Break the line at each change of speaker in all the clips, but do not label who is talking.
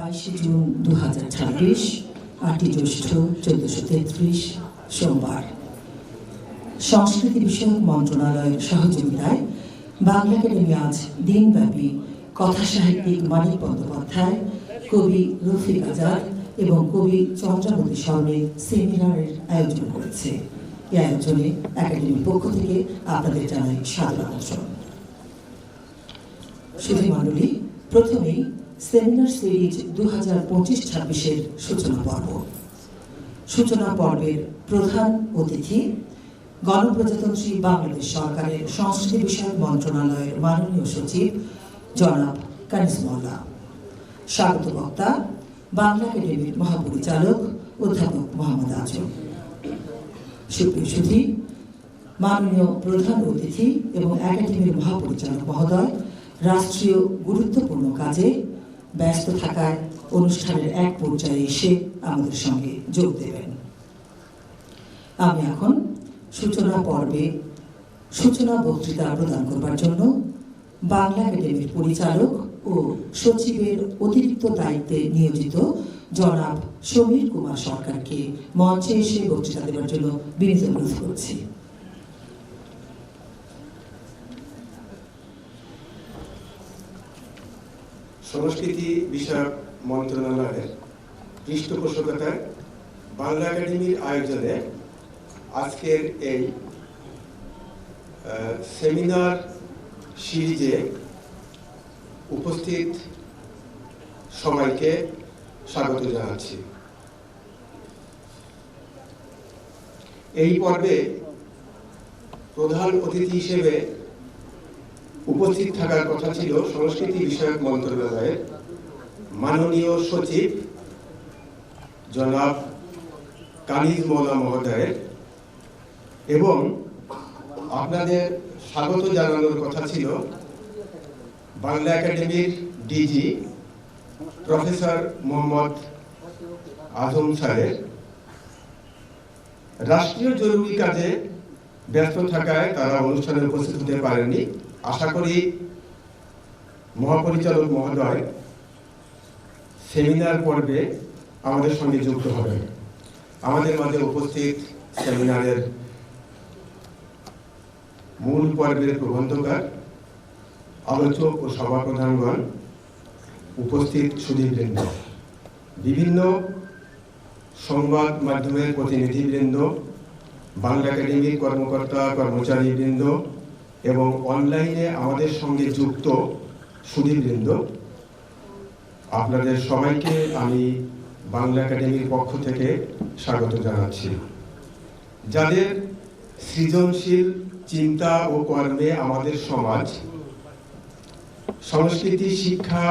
22 June 2026, 8 জ্যৈষ্ঠ 1433 সোমবার। সংস্কৃতি বিষয়ক মন্ত্রণালয়ের সহযোগিতায় বাংলা একাডেমি আজ দিনব্যাপী কথা সাহিত্যিক মানিক বন্দ্যোপাধ্যায়, কবি রফিক আজাদ এবং কবি চন্দ্রাবতী স্মরণে সেমিনারের আয়োজন করেছে। এই আয়োজনে একাডেমির পক্ষ থেকে আপনাদের জানাই সাদর আমন্ত্রণ। সুধীমণ্ডলী, প্রথমেই সেমিনার সিরিজ 2025-26-এর সূচনা পর্ব। সূচনা পর্বের প্রধান অতিথি গণপ্রজাতন্ত্রী বাংলাদেশ সরকারের সংস্কৃতি বিষয়ক মন্ত্রণালয়ের মাননীয় সচিব জনাব কানিজ মোল্লা। স্বাগত বক্তা বাংলা একাডেমির মহাপরিচালক অধ্যাপক মোহাম্মদ আজম। সুপ্রিয় সুধী, মাননীয় প্রধান অতিথি এবং একাডেমির মহাপরিচালক মহোদয় রাষ্ট্রীয় গুরুত্বপূর্ণ কাজে ব্যস্ত থাকায় অনুষ্ঠানের এক পর্যায়ে এসে আমাদের সঙ্গে যোগ দেবেন। আমি এখন সূচনা পর্বে সূচনা বক্তৃতা প্রদান করবার জন্য বাংলা একাডেমির পরিচালক ও সচিবের অতিরিক্ত দায়িত্বে নিয়োজিত জনাব সমীর কুমার সরকারকে মঞ্চে এসে বক্তৃতা দেওয়ার জন্য বিনীত অনুরোধ করছি।
সংস্কৃতি বিষয়ক মন্ত্রণালয়ের পৃষ্ঠপোষকতায় বাংলা একাডেমির আয়োজনে আজকের এই সেমিনার সিরিজে উপস্থিত সবাইকে স্বাগত জানাচ্ছি। এই পর্বে প্রধান অতিথি হিসেবে উপস্থিত থাকার কথা ছিল সংস্কৃতি বিষয়ক মন্ত্রণালয়ের মাননীয় সচিব জনাব কানিজ মোল্লা মহোদয়ের, এবং আপনাদের স্বাগত জানানোর কথা ছিল বাংলা একাডেমির ডিজি প্রফেসর মোহাম্মদ আজম স্যারের। রাষ্ট্রীয় জরুরি কাজে ব্যস্ত থাকায় তারা অনুষ্ঠানে উপস্থিত হতে পারেননি। আশা করি মহাপরিচালক মহোদয় সেমিনার পর্বে আমাদের সঙ্গে যুক্ত হবেন। আমাদের মাঝে উপস্থিত সেমিনারের মূল পর্বের প্রবন্ধকার, আলোচক ও সভাপ্রধানগণ, উপস্থিত সুধীবৃন্দ, বিভিন্ন সংবাদ মাধ্যমের প্রতিনিধিবৃন্দ, বাংলা একাডেমির কর্মকর্তা কর্মচারীবৃন্দ এবং অনলাইনে আমাদের সঙ্গে যুক্ত সুধীবৃন্দ, আপনাদের সবাইকে আমি বাংলা একাডেমির পক্ষ থেকে স্বাগত জানাচ্ছি। যাদের সৃজনশীল চিন্তা ও কর্মে আমাদের সমাজ সংস্কৃতি, শিক্ষা,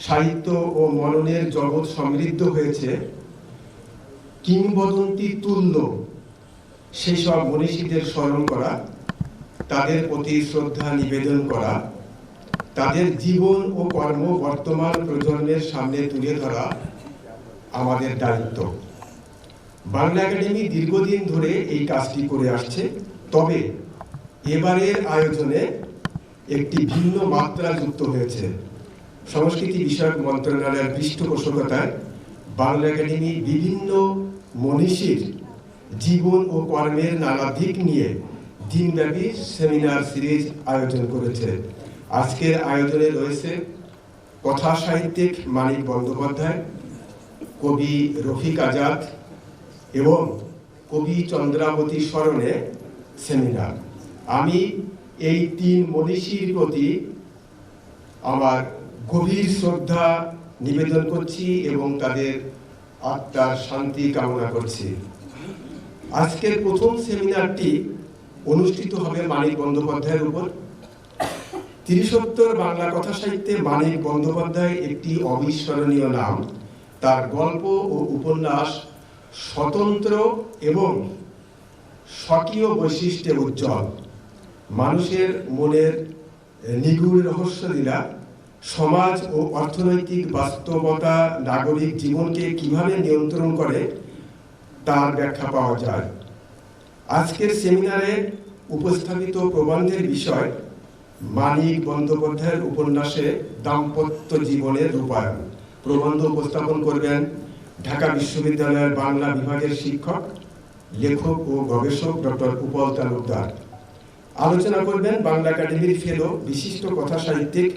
সাহিত্য ও মননের জগৎ সমৃদ্ধ হয়েছে, কিংবদন্তি তুল্য সেসব মনীষীদের স্মরণ করা, তাদের প্রতি শ্রদ্ধা নিবেদন করা, তাদের জীবন ও কর্ম বর্তমান প্রজন্মের সামনে তুলে ধরা আমাদের দায়িত্ব। বাংলা একাডেমি দীর্ঘদিন ধরে এই কাজটি করে আসছে, তবে এবারের আয়োজনে একটি ভিন্ন মাত্রা যুক্ত হয়েছে। সংস্কৃতি বিষয়ক মন্ত্রণালয়ের পৃষ্ঠপোষকতায় বাংলা একাডেমি বিভিন্ন মনীষীর জীবন ও কর্মের নানা দিক নিয়ে দিনব্যাপী সেমিনার সিরিজ আয়োজন করেছে। আজকের আয়োজনে রয়েছে কথা সাহিত্যিক মানিক বন্দ্যোপাধ্যায়, কবি রফিক আজাদ এবং কবি চন্দ্রাবতী স্মরণে সেমিনার। আমি এই তিন মনীষীর প্রতি আমার গভীর শ্রদ্ধা নিবেদন করছি এবং তাদের আত্মার শান্তি কামনা করছি। আজকের প্রথম সেমিনারটি অনুষ্ঠিত হবে মানিক বন্দ্যোপাধ্যায়ের উপর। তিরিশোত্তর বাংলা কথা সাহিত্যে মানিক বন্দ্যোপাধ্যায় একটি অবিস্মরণীয় নাম। তার গল্প ও উপন্যাস স্বতন্ত্র এবং স্বকীয় বৈশিষ্ট্যে উজ্জ্বল। মানুষের মনের নিগূঢ় রহস্যলীলা, সমাজ ও অর্থনৈতিক বাস্তবতা নাগরিক জীবনকে কিভাবে নিয়ন্ত্রণ করে তার ব্যাখ্যা পাওয়া যায়। আজকের সেমিনারে উপস্থাপিত প্রবন্ধের বিষয় মানিক বন্দ্যোপাধ্যায়ের উপন্যাসে দাম্পত্য জীবনের রূপায়ণ। প্রবন্ধ উপস্থাপন করবেন ঢাকা বিশ্ববিদ্যালয়ের বাংলা বিভাগের শিক্ষক, লেখক ও গবেষক ডক্টর উপল তালুকদার। আলোচনা করবেন বাংলা একাডেমির ফেলো বিশিষ্ট কথা সাহিত্যিক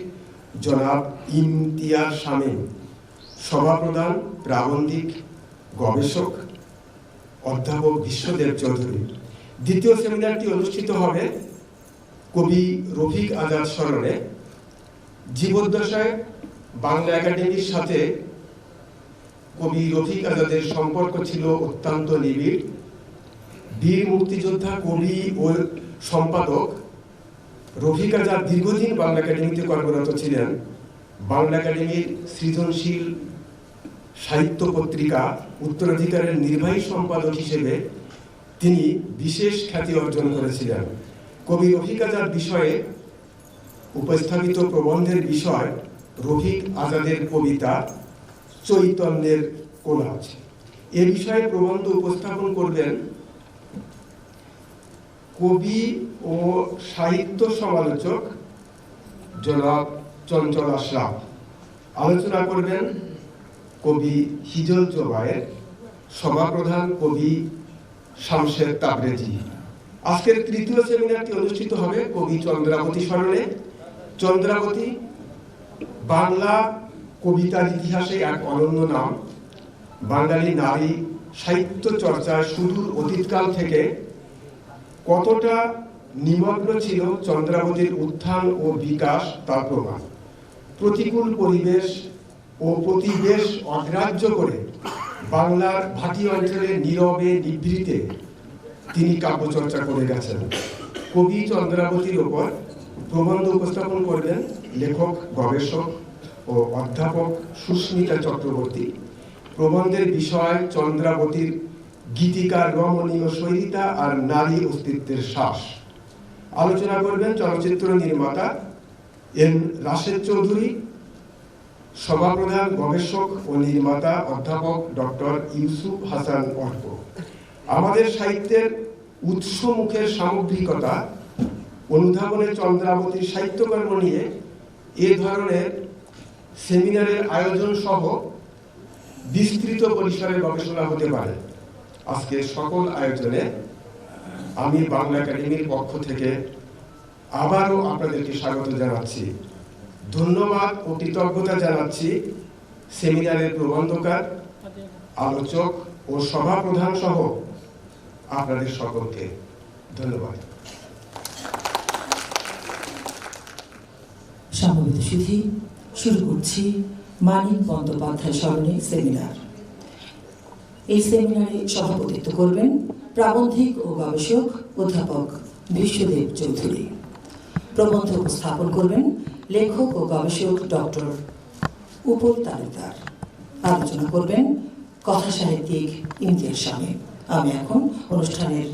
জনাব ইমতিয়াজ শামীম। সভাপ্রধান প্রাবন্ধিক গবেষক অধ্যাপক বিশ্বদেব চৌধুরী। দ্বিতীয় সেমিনারটি অনুষ্ঠিত হবে কবি রফিক আজাদ স্মরণে। জীবদ্দশায় বাংলা একাডেমির সাথে কবি রফিক আজাদের সম্পর্ক ছিল অত্যন্ত নিবিড়। বীর মুক্তিযোদ্ধা, কবি ও সম্পাদক রফিক আজাদ দীর্ঘদিন বাংলা একাডেমিতে কর্মরত ছিলেন। বাংলা একাডেমির সৃজনশীল সাহিত্য পত্রিকা উত্তরাধিকারের নির্বাহী সম্পাদক হিসেবে তিনি বিশেষ খ্যাতি অর্জন করেছিলেন। কবি রফিক আজাদ বিষয়ে উপস্থাপিত প্রবন্ধের বিষয় রফিক আজাদের কবিতা চৈতন্যের কোলাজ। এ বিষয়ে প্রবন্ধ উপস্থাপন করবেন কবি ও সাহিত্য সমালোচক জনাব চঞ্চল আশরাফ। আলোচনা করবেন কবি হিজল জোবায়ের। সভাপ্রধান কবি শামশেদ তাবরেজি। আজকের তৃতীয় সেমিনারটি অনুষ্ঠিত হবে কবি চন্দ্রাবতী স্মরণে। চন্দ্রাবতী বাংলা কবিতার ইতিহাসে এক অনন্য নাম। বাঙালি নারী সাহিত্য চর্চায় সুদূর অতীতকাল থেকে কতটা নিমগ্ন ছিল চন্দ্রাবতীর উত্থান ও বিকাশ তার প্রমাণ। প্রতিকূল পরিবেশ ও প্রতিবেশ অগ্রাহ্য করে বাংলার ভাটি অঞ্চলে নীরবে নিভৃতে তিনি কাব্যচর্চা করে গেছেন। কবি চন্দ্রাবতীর ওপর প্রবন্ধ উপস্থাপন করবেন লেখক, গবেষক ও অধ্যাপক সুস্মিতা চক্রবর্তী। প্রবন্ধের বিষয় চন্দ্রাবতীর গীতিকার রমণীয় শৈলিতা আর নারী অস্তিত্বের শ্বাস। আলোচনা করবেন চলচ্চিত্র নির্মাতা এন রাশেদ চৌধুরী। সভাপ্রধান গবেষক ও নির্মাতা অধ্যাপক ডক্টর ইউসুফ হাসান অর্ক। আমাদের সাহিত্যের উৎসমুখের সামগ্রিকতা অনুধাবনে চন্দ্রাবতীর সাহিত্যকর্ম নিয়ে এ ধরনের সেমিনারের আয়োজন সহ বিস্তৃত পরিসরে গবেষণা হতে পারে। আজকে সকল আয়োজনে আমি বাংলা একাডেমির পক্ষ থেকে আবারও আপনাদেরকে স্বাগত জানাচ্ছি। ধন্যবাদ ও কৃতজ্ঞতা জানাচ্ছি সেমিনারের প্রবন্ধকার, আলোচক ও সভাপ্রধান সহ আপনাদের সকলকে ধন্যবাদ।
সমবেত সুধী, শুরু করছি মানিক বন্দ্যোপাধ্যায় স্মরণে সেমিনার। এই সেমিনারে সভাপতিত্ব করবেন প্রাবন্ধিক ও গবেষক অধ্যাপক বিশ্বদেব চৌধুরী। প্রবন্ধ উপস্থাপন করবেন লেখক ও গবেষক ডক্টর উপল তালুকদার। আলোচনা করবেন কথা সাহিত্যিক ইমতিয়াজ শামীম। আমি এখন অনুষ্ঠানের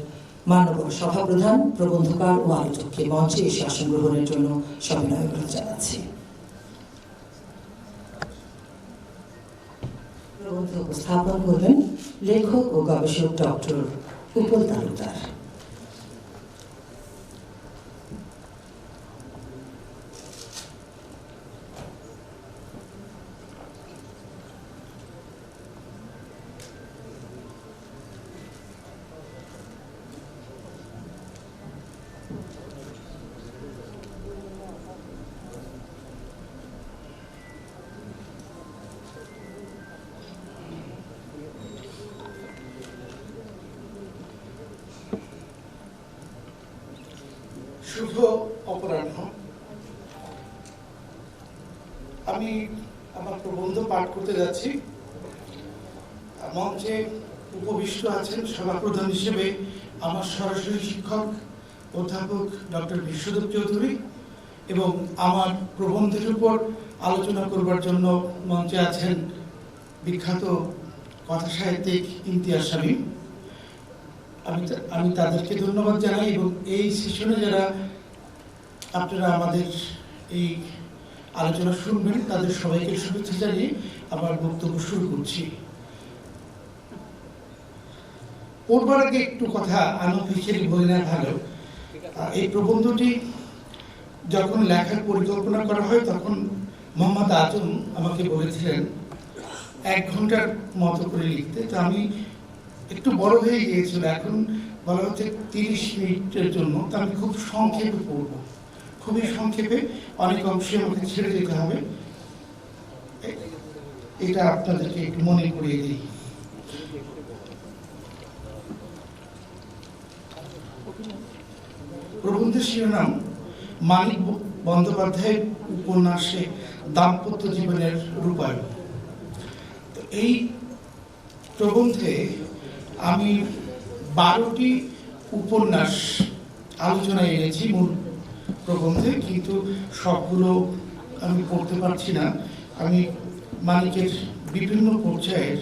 মাননীয় সভাপ্রধান, প্রবন্ধকার ও আলোচককে মঞ্চে এসে আসন গ্রহণের জন্য সবিনয় অনুরোধ জানাচ্ছি। প্রবন্ধ উপস্থাপন করবেন লেখক ও গবেষক ডক্টর উপল তালুকদার।
শুভ অপরাহ্ন। আমি আমার প্রবন্ধ পাঠ করতে যাচ্ছি। মঞ্চে উপবিষ্ট আছেন সভাপ্রধান হিসেবে আমার সরাসরি শিক্ষক অধ্যাপক ডক্টর বিশ্বদেব চৌধুরী এবং আমার প্রবন্ধের উপর আলোচনা করবার জন্য মঞ্চে আছেন বিখ্যাত কথা সাহিত্যিক ইমতিয়াজ শামীম। আমি তাদেরকে ধন্যবাদ জানাই এবং এই সেশনে যারা আপনারা আমাদের এই আলোচনা শুনবেন তাদের সবাইকে শুভেচ্ছা জানিয়ে আমার বক্তব্য শুরু করছি। পড়বার আগে একটু কথা আনঅফিশিয়ালি বলে নেওয়া ভালো। এই প্রবন্ধটি যখন লেখার পরিকল্পনা করা হয় তখন মোহাম্মদ আজম আমাকে বলেছিলেন 1 ঘন্টার মতো করে লিখতে। তো আমি একটু বড় হয়ে গিয়েছিল, এখন বলা হচ্ছে 30 মিনিটের জন্য। তো আমি খুব সংক্ষেপে পড়ব, খুবই সংক্ষেপে, অনেক অংশে আমাকে ছেড়ে দিতে হবে। এটা আপনাদেরকে একটু মনে করিয়ে দিই। প্রবন্ধের শিরোনাম মানিক বন্দ্যোপাধ্যায়ের উপন্যাসে দাম্পত্য জীবনের রূপায়ণ। তো এই প্রবন্ধে আমি 12টি উপন্যাস আলোচনায় এনেছি মূল প্রবন্ধে, কিন্তু সবগুলো আমি পড়তে পারছি না। আমি মানিকের বিভিন্ন পর্যায়ের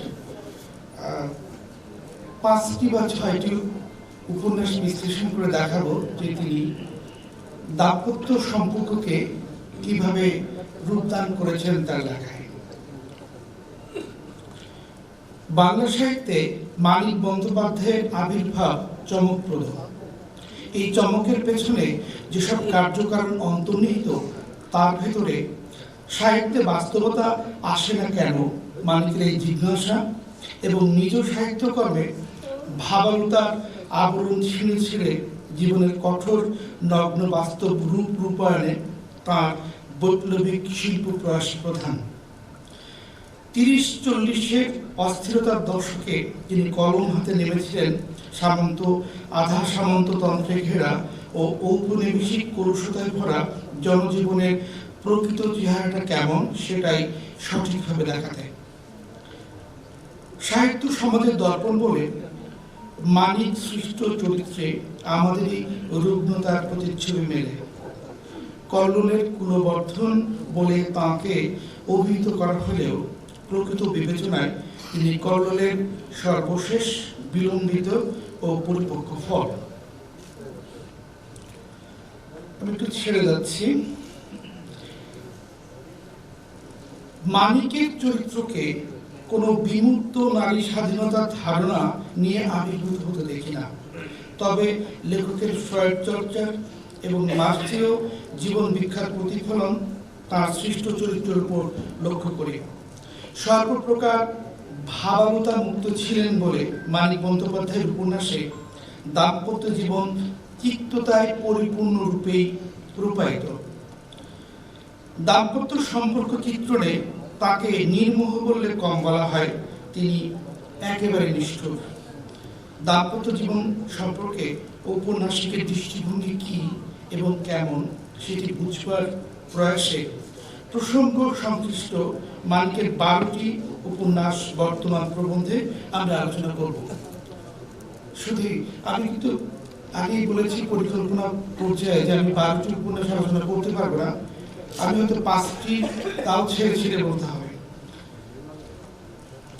5টি বা 6টি উপন্যাস বিশ্লেষণ করে দেখাবো যে তিনি দাম্পত্য সম্পর্ককে কিভাবে রূপদান করেছেন তার লেখায়। বাংলা সাহিত্যে মানিক বন্দ্যোপাধ্যায়ের আবির্ভাব চমকপ্রদ। এই চমকের পেছনে যেসব কার্যকারণ অন্তর্নিহিত, তার ভেতরে সাহিত্যে বাস্তবতা আসে না কেন, মানিকের এই জিজ্ঞাসা এবং নিজ সাহিত্যকর্মে ভাবালুতার আবরণ ছিঁড়ে ছিঁড়ে জীবনের কঠোর নগ্ন বাস্তব রূপ রূপায়ণে তাঁর বৈপ্লবিক শিল্প প্রয়াস প্রধান। 30-40-এর অস্থিরতার দশকে তিনি কলম হাতে নেমেছিলেন সামন্ত আধা সামন্ততন্ত্রে ঘেরা ও ঔপনিবেশিক কলুষতায় ভরা জনজীবনের প্রকৃত চেহারাটা কেমন সেটাই সঠিকভাবে দেখাতে। সাহিত্য সমাজের দর্পণ বলে মানিক সৃষ্ট চরিত্রে আমাদেরই রুগ্নতার প্রতিচ্ছবি মেলে। কল্লোলের কুলবর্ধন বলে তাঁকে অভিহিত করা হলেও প্রকৃত বিবেচনায় তিনি কল্লোলের সর্বশেষ বিলম্বিত ও পরিপক্ক ফল। আমি একটু ছেড়ে যাচ্ছি। মানিকের চরিত্রকে কোনো বিমুক্ত নারী স্বাধীনতার ধারণা নিয়ে আবির্ভূত হতে দেখি না। তবে লেখকের ফ্রয়েড চর্চার এবং মার্ক্সীয় জীবন বিখ্যাত প্রতিফলন তার সৃষ্ট চরিত্রের উপর লক্ষ্য করি। সর্বপ্রকার ভাবালুতা মুক্ত ছিলেন বলে মানিক বন্দ্যোপাধ্যায়ের উপন্যাসে দাম্পত্য জীবন তিক্ততায় পরিপূর্ণ রূপেই রূপায়িত। দাম্পত্য সম্পর্ক চিত্রণে তাকে নির্মোহ বললে কম বলা হয়, তিনি একেবারে নিষ্ঠুর। দাম্পত্য জীবন সম্পর্কে ঔপন্যাসিকের দৃষ্টিভঙ্গি কি এবং কেমন সেটি বুঝবার প্রয়াসে প্রসঙ্গ সংশ্লিষ্ট মানিকের 12টি উপন্যাস বর্তমান প্রবন্ধে আমরা আলোচনা করব। শুধু আমি কিন্তু আগেই বলেছি পরিকল্পনা পর্যায়ে যে আমি 12টি উপন্যাস আলোচনা করতে পারবো না। আমি হয়তো 5টি তাও ছেড়ে ছেড়ে বলতে হবে।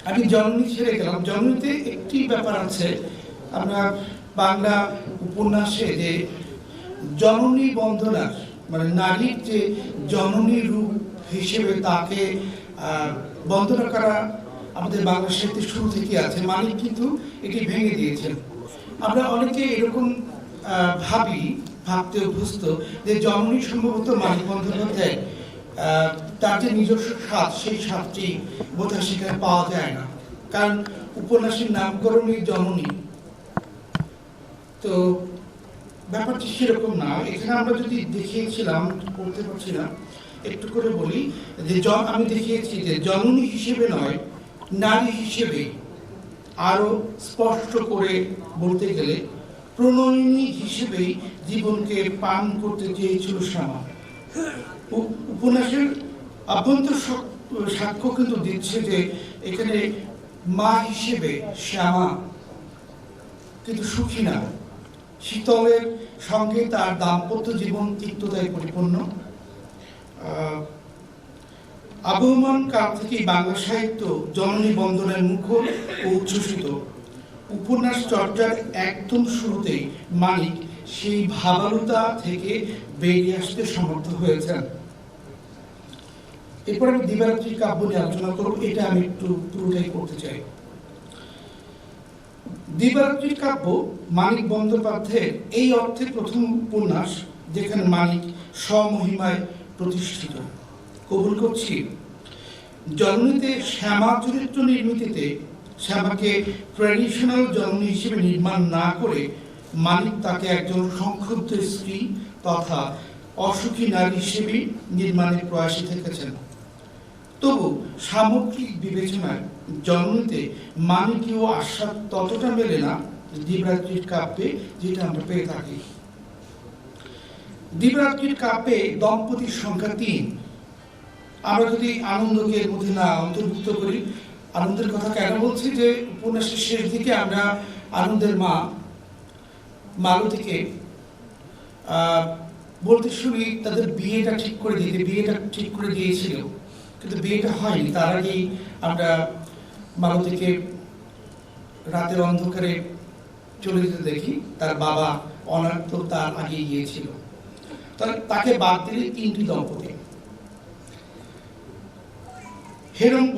আমি জননী ছেড়ে গেলাম। জননীতে একটি ব্যাপার আছে, আমরা বাংলা উপন্যাসে যে জননী বন্দনার মানে নারীর যে জননী রূপ হিসেবে তাকে বন্দনা করা আমাদের বাংলা সাহিত্যের শুরু থেকে আছে। মানিক কিন্তু এটি ভেঙে দিয়েছেন। আমরা অনেকে এরকম ভাবতে অভ্যস্ত যে জননী সম্ভবত মানিক বন্দ্যোপাধ্যায় তার যে নিজস্ব স্বাদ, সেই স্বাদটি বোধহয় সেখানে পাওয়া যায় না, কারণ উপন্যাসের নামকরণই জননী। তো ব্যাপারটি সেরকম না। এখানে আমরা যদি দেখিয়েছিলাম, বলতে পারছি না, একটু করে বলি যে আমি দেখিয়েছি যে জননী হিসেবে নয়, নারী হিসেবে, আরো স্পষ্ট করে বলতে গেলে প্রণয়িনী হিসেবেই জীবনকে পান করতে চেয়েছিল শ্যামা। উপন্যাসের আভ্যন্তর সাক্ষ্য কিন্তু দিচ্ছে যে এখানে মা হিসেবে শ্যামা কিন্তু সুখী না। শীতলের সঙ্গে তার দাম্পত্য জীবন তিক্ততায় পরিপূর্ণ। আবহমান কাল থেকেই বাংলা সাহিত্য জননী বন্দনের মুখর ও উচ্ছ্বসিত। উপন্যাস চর্চার একদম শুরুতেই মানিক সেই ভাবালুতা থেকে বেরিয়ে আসতে সমর্থ হয়েছেন। এরপর আমি দিবারাত্রি কাব্য নিয়ে আলোচনা করব। এটা আমি একটু পুরোটাই করতে চাই। দিবারাত্রি কাব্য মানিক বন্দ্যোপাধ্যায়ের এই অর্থে প্রথম উপন্যাস যেখানে মানিক স্বমহিমায় প্রতিষ্ঠিত। কবুল করছি জননীতে শ্যামা চরিত্র নির্মিতিতে শ্যামাকে ট্র্যাডিশনাল জননী হিসেবে নির্মাণ না করে মানিক তাকে একজন সংক্ষুব্ধ স্ত্রী তথা অসুখী নারী হিসেবে নির্মাণের প্রয়াসে থেকেছেন। তবু সামগ্রিক বিবেচনায় জননীতে মানিকীয় আস্বাদ ততটা মেলে না দিবরাত্রির কাব্যে যেটা আমরা পেয়ে থাকি। দিবরাত্রির কাব্যে দম্পতির সংখ্যা ৩। আমরা যদি আনন্দকে এর মধ্যে না অন্তর্ভুক্ত করি, আনন্দের কথা কেন বলছি, যে উপন্যাসের শেষ দিকে আমরা আনন্দের মা মালতীকে বলতে শুনি তাদের বিয়েটা ঠিক করে দিয়েছিল, কিন্তু বিয়েটা হয়নি। তার আগেই আমরা মালতীকে রাতের অন্ধকারে চলে যেতে দেখি। তার বাবা অনাথ তার আগে গিয়েছিল। তাকে বাদ দিলে 3টি দম্পতি। হেরম্ব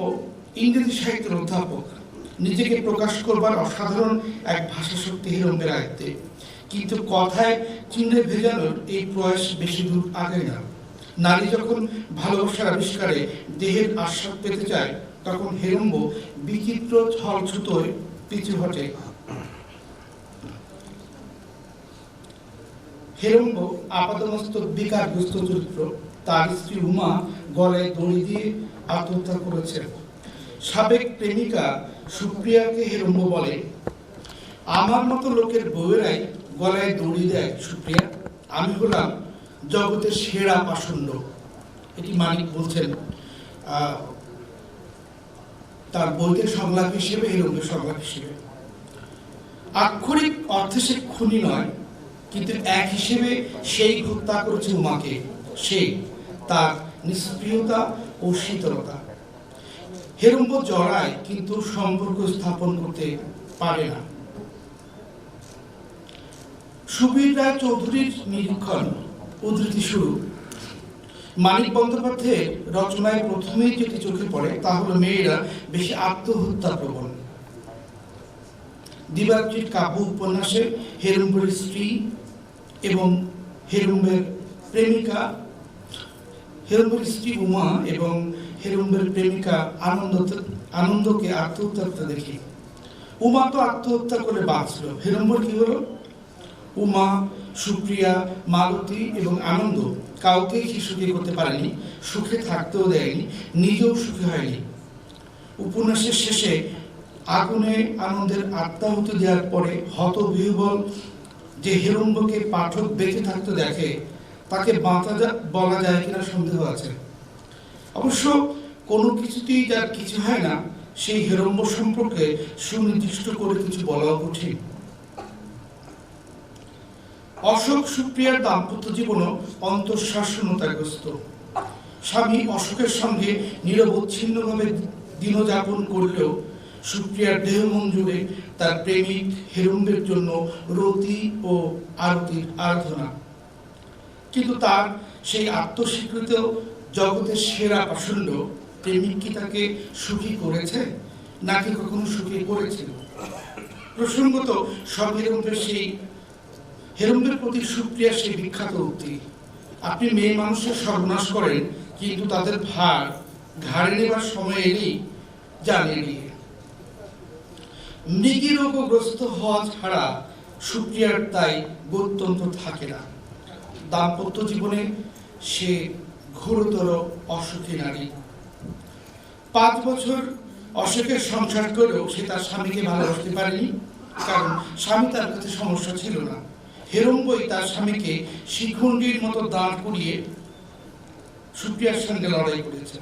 ইংরেজি সাহিত্যের অধ্যাপক, নিজেকে প্রকাশ করবার অসাধারণ এক ভাষা শক্তি হেরম্বের আয়ত্তে, কিন্তু কথায় চিহ্নে ভেজানোর এই প্রয়াস বেশি দূর আগায় না। নারী যখন ভালোবাসার আবিষ্কারে দেহের আস্বাদ পেতে চায়, তখন হেরম্ব বিচিত্র ছলছুতোয় পিছু হটে। হেরম্ব আপাতমস্তক বিকারগ্রস্ত চরিত্র। তার স্ত্রী উমা গলায় দড়ি দিয়ে আত্মহত্যা করেছে। সাবেক প্রেমিকা সুপ্রিয়াকে হেরম্ব বলে, আমার মতো লোকের বউয়েরাই গলায় দড়ি দেয় সুপ্রিয়া, আমি হলাম জগতের সেরা পাষণ্ড। এটি মানিক বলছেন তার বইতে সংলাপ হিসেবে, হেরম্বের সংলাপ হিসেবে। আক্ষরিক অর্থে সে খুনি নয়, কিন্তু এক হিসেবে সেই হত্যা করেছে উমাকে। সে তার নিষ্ক্রিয়তা ও শীতলতা। হেরম্ব জড়ায়, কিন্তু সম্পর্ক স্থাপন করতে পারে না। সুবীর রায় চৌধুরীর নিরীক্ষণ উদ্ধৃতি শুরু। মানিক বন্দ্যোপাধ্যায়ের রচনায় প্রথমেই যেটি চোখে পড়ে তা হলো মেয়েরা বেশি আত্মহত্যা প্রবণ। দিবরাত্রির কাব্য উপন্যাসে হেরম্বের স্ত্রী এবং হেরম্বের স্ত্রী উমা এবং হেরম্বের প্রেমিকা আনন্দকে আত্মহত্যা দেখি। উমা তো আত্মহত্যা করে বাঁচল, হেরম্বের কি হলো? উমা, সুপ্রিয়া, মালতী এবং আনন্দ কাউকেই সে সুখী করতে পারেনি, সুখে থাকতেও দেয়নি, নিজেও সুখী হয়নি। উপন্যাসের শেষে আগুনে আনন্দের আত্মাহুতি দেওয়ার পরে হতবিহ্বল যে হেরম্বকে পাঠক বেঁচে থাকতে দেখে, তাকে বাঁচা বলা যায় কিনা সন্দেহ আছে। অবশ্য কোনো কিছুতেই যার কিছু হয় না, সেই হেরম্ব সম্পর্কে সুনির্দিষ্ট করে কিছু বলাও কঠিন। অশোক সুপ্রিয়ার দাম্পত্য জীবনও অন্তঃশাসনতাগ্রস্ত। স্বামী অশোকের সঙ্গে নিরবচ্ছিন্নভাবে দিনযাপন করলেও সুপ্রিয়ার দেহ মন জুড়ে তার প্রেমিক হেরম্বের জন্য রতি ও আরতির আরাধনা। কিন্তু তার সেই আত্মস্বীকৃত জগতের সেরা পাষণ্ড প্রেমিক কি তাকে সুখী করেছে, নাকি কখনো সুখী করেছিল? প্রসঙ্গত সব হেরম্বের প্রতি সুপ্রিয়ার সেই বিখ্যাত উক্তি, আপনি মেয়ে মানুষের সর্বনাশ করেন, কিন্তু তাদের ভার ঘাড়ে নেবার সময় এলেই জানে নিয়ে। মৃগী রোগগ্রস্ত হওয়া ছাড়া সুপ্রিয়ার তাই গত্যন্তর থাকে না। দাম্পত্য জীবনে সে ঘোরতর অসুখী নারী। 5 বছর অশোকের সংসার করেও সে তার স্বামীকে ভালোবাসতে পারেনি, কারণ স্বামী তার কাছে সমস্যা ছিল না। হেরম্বই তার স্বামীকে শিখণ্ডীর মতো দাঁড় করিয়ে সুপ্রিয়ার সঙ্গে লড়াই করেছে।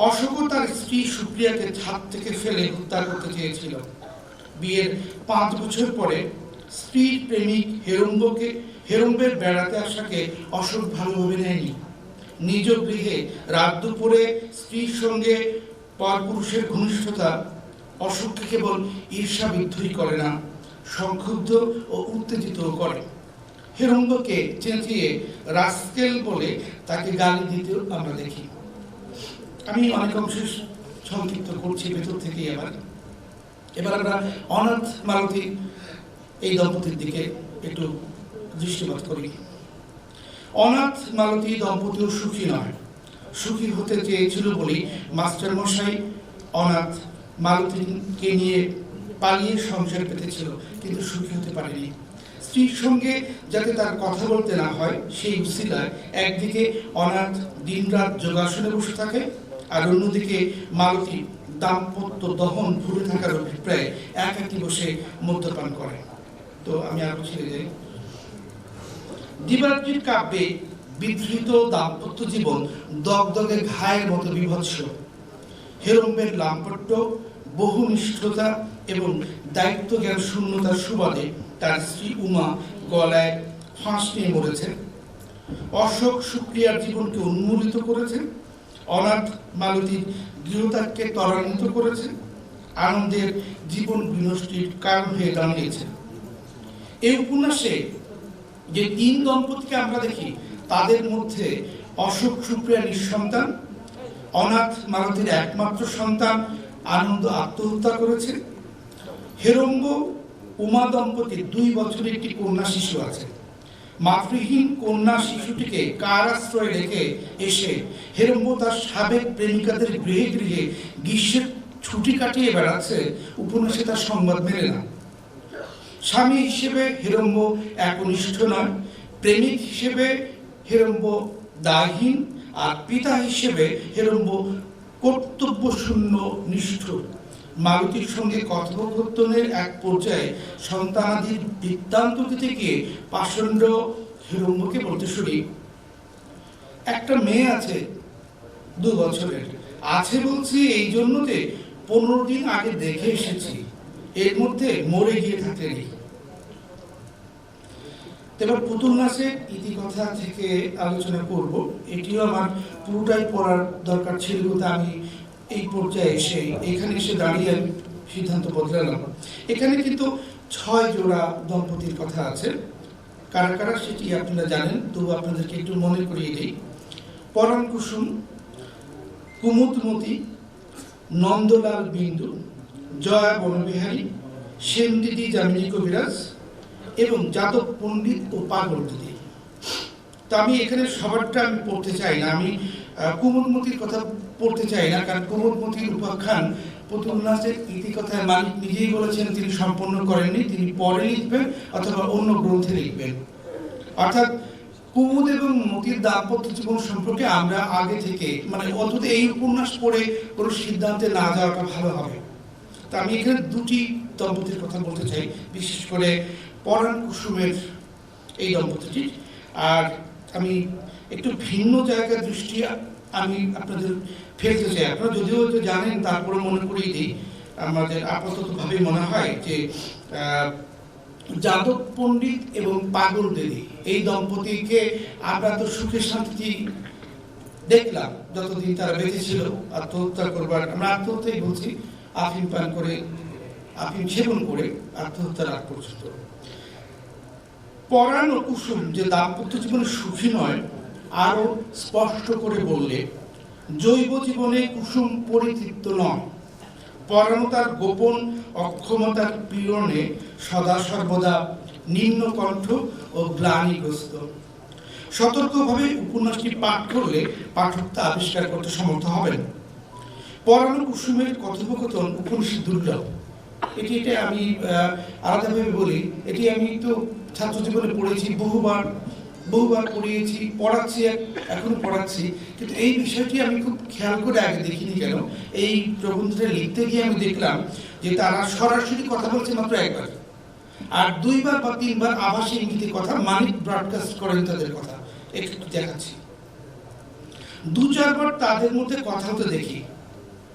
অশোক তার স্ত্রী সুপ্রিয়াকে ছাদ থেকে ফেলে হত্যা করতে চেয়েছিল। বিয়ের 5 বছর পরে স্ত্রীর প্রেমিক হেরম্বের বেড়াতে আসাকে অশোক ভালোভাবে নেয়নি। নিজ গৃহে রাত দুপুরে স্ত্রীর সঙ্গে পরপুরুষের ঘনিষ্ঠতা অশোককে কেবল ঈর্ষাবিদ্ধই করে না, সংক্ষুব্ধ ও উত্তেজিত করে। হেরম্বকে চেঁচিয়ে রাস্কেল বলে তাকে গালি দিতেও আমরা দেখি। আমি অনেক অংশ সংক্ষিপ্ত করছি ভেতর থেকেই। এবার আমরা অনাথ মালতী এই দম্পতির দিকে একটু দৃষ্টিপাত করি। অনাথ মালতী দম্পতিও সুখী নয়। সুখী হতে চেয়েছিল বলেই মাস্টারমশাই অনাথ মালতীকে নিয়ে পালিয়ে সংসার পেতেছিল, কিন্তু সুখী হতে পারেনি। স্ত্রীর সঙ্গে যাতে তার কথা বলতে না হয় সেই উসিলায় একদিকে অনাথ দিনরাত যোগাসনে বসে থাকে, আর অন্যদিকে মালতী দাম্পত্য দহন ভুলে থাকার অভিপ্রায়ে একাকী বসে মদ্যপান করে। তো আমি আরো ছেড়ে যাই। দিবারাত্রির কাব্যে বিধৃত দাম্পত্য জীবন দগদগে ঘায়ের মতো বিভৎস। হেরম্বের লাম্পট্য, বহুনিষ্ঠতা এবং দায়িত্ব জ্ঞান শূন্যতার সুবাদে তার স্ত্রী উমা গলায় ফাঁস নিয়ে মরেছে। অশোক সুপ্রিয়ার জীবনকে উন্মূলিত করেছে, অনাথ মালতীর গৃহত্যাগকে ত্বরান্বিত করেছে, আনন্দের জীবন বিনষ্টির কারণ হয়ে দাঁড়িয়েছে। এই উপন্যাসে যে তিন দম্পতিকে আমরা দেখি, তাদের মধ্যে অশোক সুপ্রিয়া নিঃসন্তান, অনাথ মালতীর একমাত্র সন্তান আনন্দ আত্মহত্যা করেছে, হেরম্ব উমা দম্পতির 2 বছরের একটি কন্যা শিশু আছে। মাতৃহীন কন্যা শিশুটিকে কার আশ্রয়ে রেখে এসে হেরম্ব তার সাবেক প্রেমিকাদের গৃহে গৃহে গ্রীষ্মের ছুটি কাটিয়ে বেড়াচ্ছে, উপন্যাসে তার সংবাদ মেলে না। স্বামী হিসেবে হেরম্ব একনিষ্ঠ নয়, প্রেমিক হিসেবে হেরম্ব দায়হীন, আর পিতা হিসেবে হেরম্ব কর্তব্যশূন্য নিষ্ঠুর। মালতীর সঙ্গে কথোপকথনের এক পর্যায়ে সন্তানাদির বৃত্তান্ত দিতে গিয়ে পাষণ্ড হেরম্বকে বলতে শুনি, একটা মেয়ে আছে 2 বছরের, আছে বলছি এই জন্য যে 15 দিন আগে দেখে এসেছি, এর মধ্যে মরে গিয়ে থাকতে নেই। এবার পুতুল নাচের ইতিকথা থেকে আলোচনা করব। এটিও আমার পুরোটাই পড়ার দরকার ছিল, কিন্তু আমি এই পর্যায়ে এখানে এসে দাঁড়িয়ে আমি সিদ্ধান্ত বদলালাম। এখানে কিন্তু 6 জোড়া দম্পতির কথা আছে। কারা কারা সেটি আপনারা জানেন, তবু আপনাদেরকে একটু মনে করিয়ে দিই। পরাণ কুসুম, কুমুদমতি, নন্দলাল বিন্দু, জয়া বনবিহারী, সেনদিদি যামিনী কবিরাজ এবং যাদব পণ্ডিত ও পাগল দিদি। তো আমি এখানে সবারটা আমি পড়তে চাই না, আমি কুমুদমতির কথা পড়তে চাই না, কারণ কুমুদমতির উপাখ্যান পুতুল নাচের ইতিকথায় মালিক নিজেই বলেছেন তিনি সম্পন্ন করেননি, তিনি পরে লিখবেন অথবা অন্য গ্রন্থে লিখবেন। অর্থাৎ কুমুদ এবং মতির দাম্পত্য জীবন সম্পর্কে আমরা আগে থেকে অন্তত এই উপন্যাস পড়ে কোনো সিদ্ধান্তে না যাওয়াটা ভালো হবে। তা আমি এখানে 2টি দম্পতির কথা বলতে চাই, বিশেষ করে পরাণ কুসুমের এই দম্পতিটির। আর আমি একটু ভিন্ন জায়গার দৃষ্টি আমি আপনাদের ফেলতে চাই। আপনারা যদিও জানেন, তারপরে মনে করিয়ে দিই, আমাদের আপাতত ভাবে মনে হয় যে যাদব পণ্ডিত এবং পাগল দিদি এই দম্পতিকে আমরা তো সুখে শান্তি দেখলাম যতদিন তারা বেঁচে ছিল। আত্মহত্যা করবার, আমরা আত্মহত্যাই বলছি, আফিম পান করে, আফিম সেবন করে আত্মহত্যার আগ পর্যন্ত। পরাণ ও কুসুম যে দাম্পত্য জীবনে সুখী নয়, আরো স্পষ্ট করে বললে জৈব জীবনে কুসুম পরিতৃপ্ত নয়। পরাণ তার গোপন অক্ষমতার পীড়নে সদা সর্বদা নিম্নকণ্ঠ ও গ্লানিগ্রস্ত। সতর্কভাবে উপন্যাসটি পাঠ করলে পাঠক তা আবিষ্কার করতে সমর্থ হবেন। পরাণ কুসুমের কথোপকথন উপন্যাসের দুর্লভ। এটা আমি আলাদাভাবে বলি, এটি আমি তো ছাত্র জীবনে পড়েছি, বহুবার পড়িয়েছি, পড়াচ্ছি, এখনো পড়াচ্ছি, কিন্তু এই বিষয়টি আমি খুব খেয়াল করে আগে দেখিনি। কেন এই প্রবন্ধটা লিখতে গিয়ে আমি দেখলাম যে তারা সরাসরি কথা বলছে মাত্র একবার, আর 2বার বা 3বার আভাসী ইঙ্গিতে কথা মানিক ব্রডকাস্ট করেন তাদের কথা। একটু দেখাচ্ছি, 2-4 বার তাদের মধ্যে কথা হতে দেখি।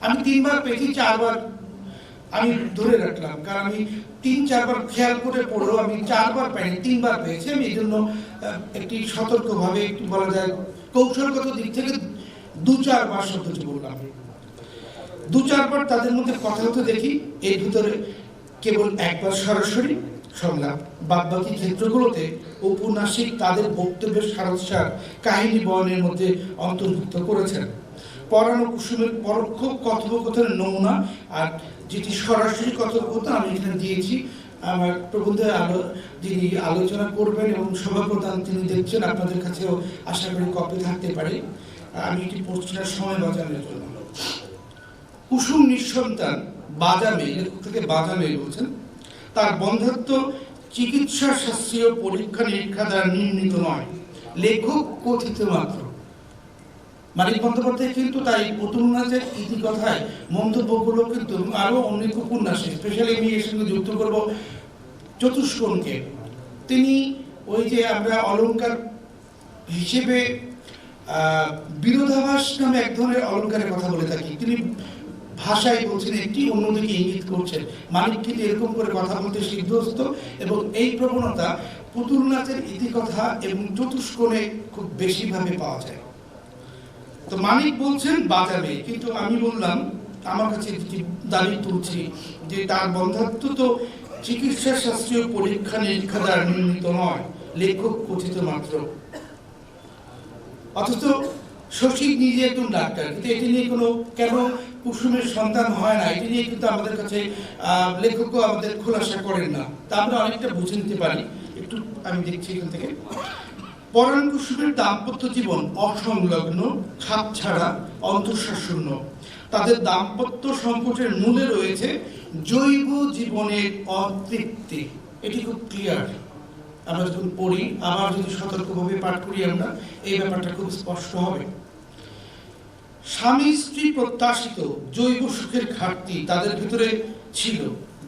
আমি 3বার পেয়েছি, 4বার আমি ধরে রাখলাম, কারণ আমি 3-4 বার খেয়াল করে পড়েও আমি 4 বার পাইনি, 3বার পেয়েছি। আমি এই জন্য একটি সতর্কভাবে, একটু বলা যায় কৌশলগত দিক থেকে 2-4 বার শব্দটি বললাম। 2-4 বার তাদের মধ্যে কথা হতে দেখি। এর ভিতরে কেবল 1বার সরাসরি সংলাপ, বাদবাকি ক্ষেত্রগুলোতে ঔপন্যাসিক তাদের বক্তব্যের সারস্যার কাহিনী বর্ণনের মধ্যে অন্তর্ভুক্ত করেছেন। পরাণ কুসুমের পরোক্ষ কথোপকথনের নমুনা আর যেটি সরাসরি কথোপকথন আমি এখানে দিয়েছি। আমার প্রবন্ধে যিনি আলোচনা করবেন এবং সভাপ্রধান তিনি দেখছেন, আপনাদের কাছেও আশা করি কপি থাকতে পারে। আমি এটি পড়ছিলাম সময় বাঁচানোর জন্য। কুসুম নিঃসন্তান বাজামে, লেখক থেকে বাজামে বলছেন, তার বন্ধ্যাত্ব চিকিৎসা শাস্ত্রীয় পরীক্ষা নিরীক্ষা দ্বারা নির্মিত নয়, লেখক কথিত মাত্র। মানিক বন্দ্যোপাধ্যায় কিন্তু তাই পুতুল নাচের ইতিকথায় মন্তব্যগুলো কিন্তু আরো অনেক উপন্যাসে, স্পেশালি আমি এর সঙ্গে যুক্ত করব চতুষ্কোণকে। তিনি ওই যে আমরা অলংকার হিসেবে বিরোধাভাস নামে এক ধরনের অলংকারের কথা বলে থাকি, তিনি ভাষায় বলছেন একটি অন্যদিকে ইঙ্গিত করছেন। মানিক কিন্তু এরকম করে কথা বলতে সিদ্ধহস্ত, এবং এই প্রবণতা পুতুল নাচের ইতিকথা এবং চতুষ্কোণে খুব বেশিভাবে পাওয়া যায়। তো মানিক বলছেন বাজাবে, কিন্তু আমি বললাম আমার কাছে দাবি তুলছি যে তার বন্ধ্যাত্ব তো চিকিৎসা শাস্ত্রীয় পরীক্ষা নিরীক্ষা দ্বারা নির্মিত নয়, লেখক কথিত মাত্র। অথচ শশী নিজে একজন ডাক্তার, কিন্তু এটি নিয়ে কোনো কেন কুসুমের সন্তান হয় না এটি নিয়ে কিন্তু আমাদের কাছে লেখকও আমাদের খোলাসা করেন না। তা আমরা অনেকটা বুঝে নিতে পারি। একটু আমি দেখছি এখান থেকে, পরাণ কুসুমের দাম্পত্য জীবন অসংলগ্ন, খাপ ছাড়া, অন্তঃসারশূন্য। তাদের দাম্পত্য সংকটের মূলে রয়েছে জৈব জীবনের অতৃপ্তি। এটি খুব ক্লিয়ার, আমরা যখন পড়ি, আবার যদি সতর্কভাবে পাঠ করি আমরা, এই ব্যাপারটা খুব স্পষ্ট হবে। স্বামী স্ত্রী প্রত্যাশিত জৈব সুখের ঘাটতি তাদের ভিতরে ছিল,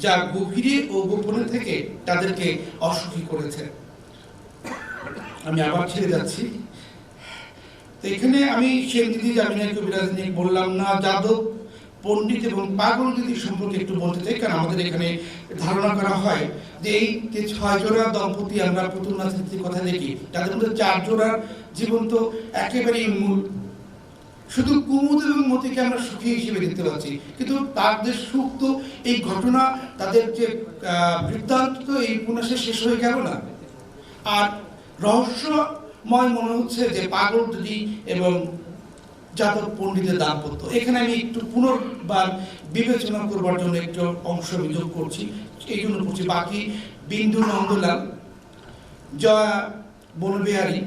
যা গভীরে ও গোপনে থেকে তাদেরকে অসুখী করেছে। আমি আবার ছেড়ে যাচ্ছি। তো এখানে আমি সেনদিদি, জামিনা কবিরাজ নিয়ে বললাম না, যাদব পণ্ডিত এবং পাগল দিদি সম্পর্কে একটু বলতে চাই, কারণ আমাদের এখানে ধারণা করা হয় যে এই যে 6 জোড়া দম্পতি আমরা পুতুল নাচের কথা দেখি, তাদের মধ্যে 4 জোড়ার জীবন তো একেবারেই মূল। শুধু কুমুদ এবং মতিকে আমরা সুখী হিসেবে দেখতে পাচ্ছি, কিন্তু তাদের সুখ তো এই ঘটনা, তাদের যে বৃত্তান্ত এই উপন্যাসে শেষ হয়ে গেল না। আর রহস্যময় মনে হচ্ছে যে পাগল দিদি এবং যাদব পণ্ডিতের দাম্পত্য। এখানে আমি একটু পুনর্বার বিবেচনা করবার জন্য একটু অংশ যোগ করছি, এই জন্য করছি। বাকি বিন্দু নন্দলাল, জয়া বনবিহারী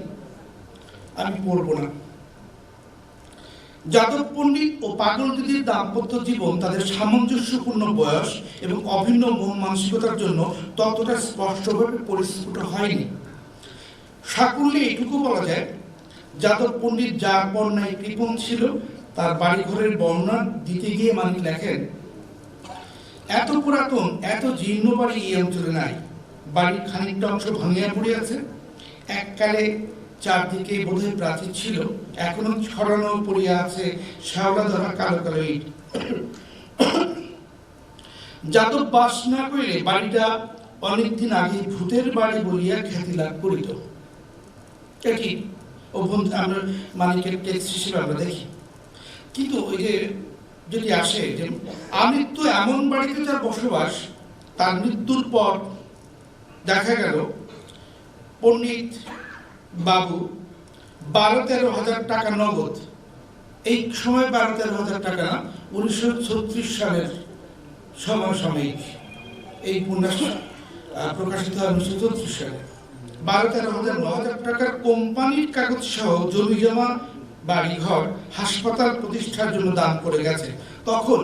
আমি পড়ব না। যাদব পণ্ডিত ও পাগল দিদির দাম্পত্য জীবন তাদের সামঞ্জস্যপূর্ণ বয়স এবং অভিন্ন মন মানসিকতার জন্য ততটা স্পষ্টভাবে পরিস্ফুট হয়নি। সাকুল্যে এটুকু বলা যায়, যাদব পণ্ডিত যার বর্ণায় কৃপণ ছিল, তার বাড়িঘরের বর্ণনা দিতে গিয়ে মানিক লেখেন, এত পুরাতন এত জীর্ণ বাড়ি এই অঞ্চলে নাই। বাড়ির খানিকটা অংশ ভাঙিয়া পড়িয়াছে, এককালে চারদিকে বোধহয় প্রাচীর ছিল, এখনো ছড়ানো পড়িয়া আছে শ্যাওলা ধরা কালো কালো ইট। যাদব বাস না করিলে বাড়িটা অনেকদিন আগে ভূতের বাড়ি বলিয়া খ্যাতি লাভ করিত। এটি আমরা মানিকের টেক্সট হিসেবে আমরা দেখি। কিন্তু ওই যে যদি আসে যে আমৃত্যু এমন বাড়িতে যার বসবাস, তার মৃত্যুর পর দেখা গেল পণ্ডিত বাবু 12-13 হাজার টাকা নগদ, এই সময় 12-13 হাজার টাকা 1936 সালের সমসাময়িক এই উপন্যাস প্রকাশিত হয় 1934 সালে। 12-13 হাজার টাকার কোম্পানির কাগজ সহ জমি জমা, বাড়ি ঘর, হাসপাতাল প্রতিষ্ঠার জন্য দান করে গেছে। তখন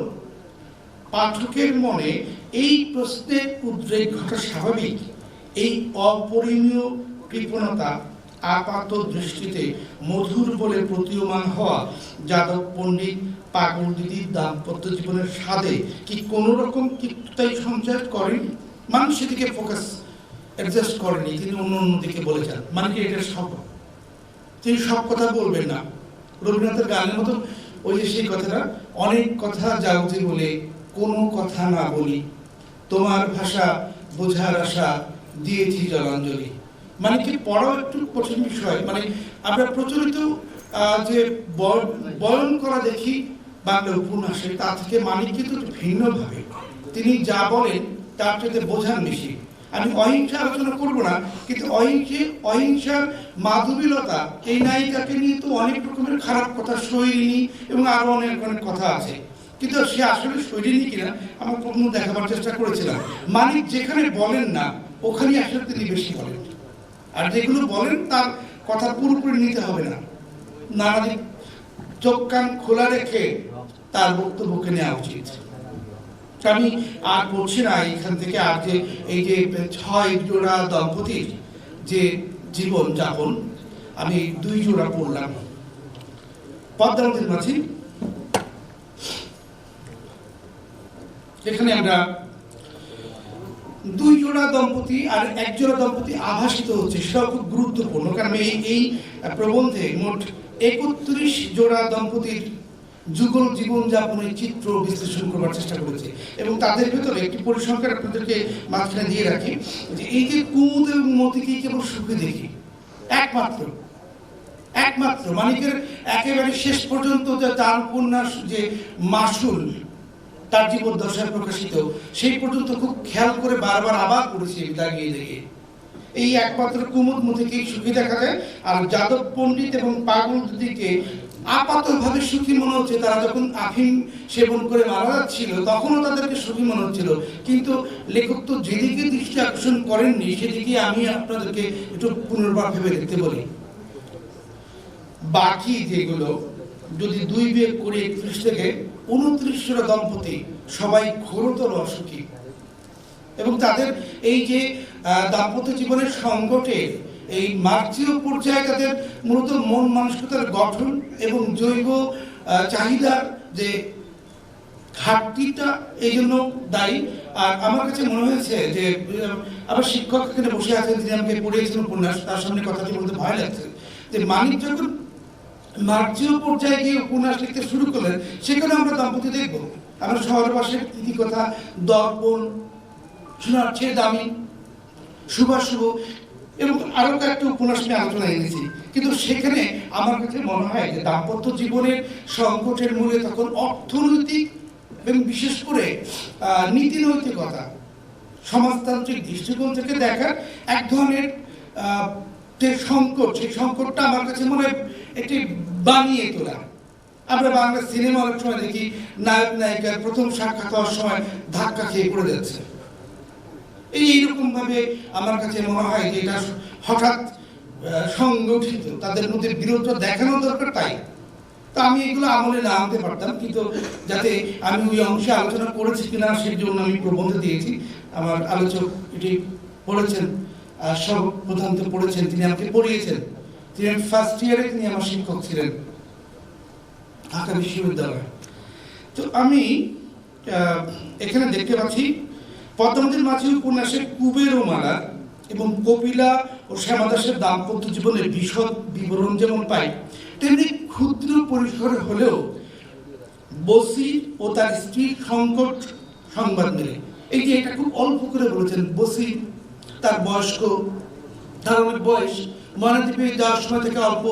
পাঠকের মনে এই প্রশ্নের উদ্রেক ঘটা স্বাভাবিক। এই অপরিমেয় কৃপণতা আপাত দৃষ্টিতে মধুর বলে প্রতীয়মান হওয়া যাদব পণ্ডিত পাগল দিদির দাম্পত্য জীবনের স্বাদে কি কোনো রকম তৃপ্তাই সঞ্চার করেনি? মানুষ সেদিকে ফোকাস অ্যাডজাস্ট করেনি, তিনি অন্যদিকে বলেছেন। মানে কি এটা সব, তিনি সব কথা বলবেন না। রবীন্দ্রনাথের গানের মতো ওই যে সেই কথাটা, অনেক কথা যাও যে বলে কোনো কথা না বলি, তোমার ভাষা বোঝার আশা দিয়েছি জলাঞ্জলি। মানে কি পড়াও একটু কঠিন বিষয়। মানে আমরা প্রচলিত যে বয়ন করা দেখি বাংলা উপন্যাসে, তা থেকে মানিক কিন্তু ভিন্নভাবে তিনি যা বলেন তার সাথে বোঝান বেশি। আমি অহিংসা আলোচনা করবো না, কিন্তু অহিংসার মাধবীলতা, এই নায়িকাকে নিয়ে তো অনেক রকমের খারাপ কথা, শৈলিনী এবং আরো অনেক অনেক কথা আছে, কিন্তু সে আসলে শৈলিনী কিনা আমার প্রথম দেখাবার চেষ্টা করেছিলাম। মানিক যেখানে বলেন না ওখানে আসলে তিনি বেশি বলেন, আর যেগুলো বলেন তার কথা পুরোপুরি নিতে হবে না, নানা দিক চোখ কান খোলা রেখে তার বক্তব্যকে নেওয়া উচিত। আমি আর বলছি না এখান থেকে, আর যে এই যে 6 জোড়া দম্পতির যে জীবন যাপন, আমি 2 জোড়া পড়লাম। পদ্মা নদীর মাঝি, এখানে আমরা 2 জোড়া দম্পতি আর 1 জোড়া দম্পতি আভাসিত হচ্ছে, সেটাও খুব গুরুত্বপূর্ণ। কারণ এই প্রবন্ধে মোট 31 জোড়া দম্পতির যুগল জীবনযাপনের চিত্র বিশ্লেষণ করবার চেষ্টা করেছে, এবং তাদের ভেতরে একটি পরিসংখ্যান আপনাদেরকে মাঝখানে দিয়ে রাখি, যে এই যে কুমুদ এবং মতিকে কেবল সুখে দেখি, একমাত্র মানিকের একেবারে শেষ পর্যন্ত তার উপন্যাস যে মাসুল তার জীবদ্দশায় প্রকাশিত, সেই পর্যন্ত খুব খেয়াল করে বারবার আবার পড়েছি দাঁড়িয়ে দেখে। এই একমাত্র কুমুদ মতিকেই সুখী দেখা যায়, আর যাদব পণ্ডিত এবং পাগল দিকে আপাতভাবে সুখী মনে হচ্ছে। তারা যখন আফিম সেবন করে মারা যাচ্ছিল তখনও তাদেরকে সুখী মনে হচ্ছিল, কিন্তু লেখক তো যেদিকে দৃষ্টি আকর্ষণ করেননি সেদিকে আমি আপনাদেরকে একটু পুনর্বার ভেবে দেখতে বলি। বাকি যেগুলো যদি 2 বিয়োগ করে 31 থেকে 29 জোড়া দম্পতি সবাই ঘোরতর অসুখী, এবং তাদের এই যে দাম্পত্য জীবনের সংকটে এই মার্ক্সীয় পর্যায়ে তাদের মূলত মন মানসিকতার গঠন এবং জৈব চাহিদার যে ঘাটতিটা এই জন্য দায়ী। আর আমার কাছে মনে হয়েছে যে আবার শিক্ষক এখানে বসে আছেন, যিনি আমাকে পড়িয়েছেন উপন্যাস, তার সামনে কথাটি বলতে ভয় লাগছে, যে মানিক যখন মার্ক্সীয় পর্যায়ে গিয়ে উপন্যাস লিখতে শুরু করলেন, সেখানে আমরা দাম্পত্য দেখবো। আমরা শহরের পাশে কথা, দর্পণ, শোনার চেয়ে দামি, শুভাশুভ এবং আরো কয়েকটা উপন্যাস নিয়ে আলোচনা এনেছি, কিন্তু সেখানে আমার কাছে মনে হয় যে দাম্পত্য জীবনের সংকটের মূলে তখন অর্থনৈতিক এবং বিশেষ করে নীতিনৈতিকতা, সমাজতান্ত্রিক দৃষ্টিকোণ থেকে দেখার এক ধরনের যে সংকট, সেই সংকটটা আমার কাছে মনে হয় একটি বানিয়ে তোলা। আমরা বাংলা সিনেমা অনেক সময় দেখি নায়ক নায়িকার প্রথম সাক্ষাৎ হওয়ার সময় ধাক্কা খেয়ে পড়ে যাচ্ছে, এইরকম ভাবে আমার কাছে মনে হয় যে এটা হঠাৎ সংগঠিত, তাদের মধ্যে বিরোধটা দেখানো দরকার। তাই তো আমি এগুলো আমলে না আনতে পারতাম, কিন্তু যাতে আমি ওই অংশে আলোচনা করেছি কিনা সেই জন্য আমি প্রবন্ধ দিয়েছি। আমার আলোচক এটি পড়েছেন, সব প্রধানত পড়েছেন, তিনি আমাকে পড়িয়েছেন। তিনি ফার্স্ট ইয়ারে তিনি আমার শিক্ষক ছিলেন ঢাকা বিশ্ববিদ্যালয়ে। তো আমি এখানে দেখতে পাচ্ছি পদ্মা নদীর মাঝি উপন্যাসে কুবের ও মালা এবং কপিলা ও শ্যামাদাসের দাম্পত্য জীবনের বিশদ বিবরণ যেমন পাই, তেমনি ক্ষুদ্র পরিসরে হলেও বসি ও তার স্ত্রীর সংকট সংবাদ মেলে। এই যে এটা খুব অল্প করে বলেছেন, বসি তার বয়স্ক, তার অনেক বয়স, ময়নাদ্বীপে যাওয়ার সময় থেকে অল্প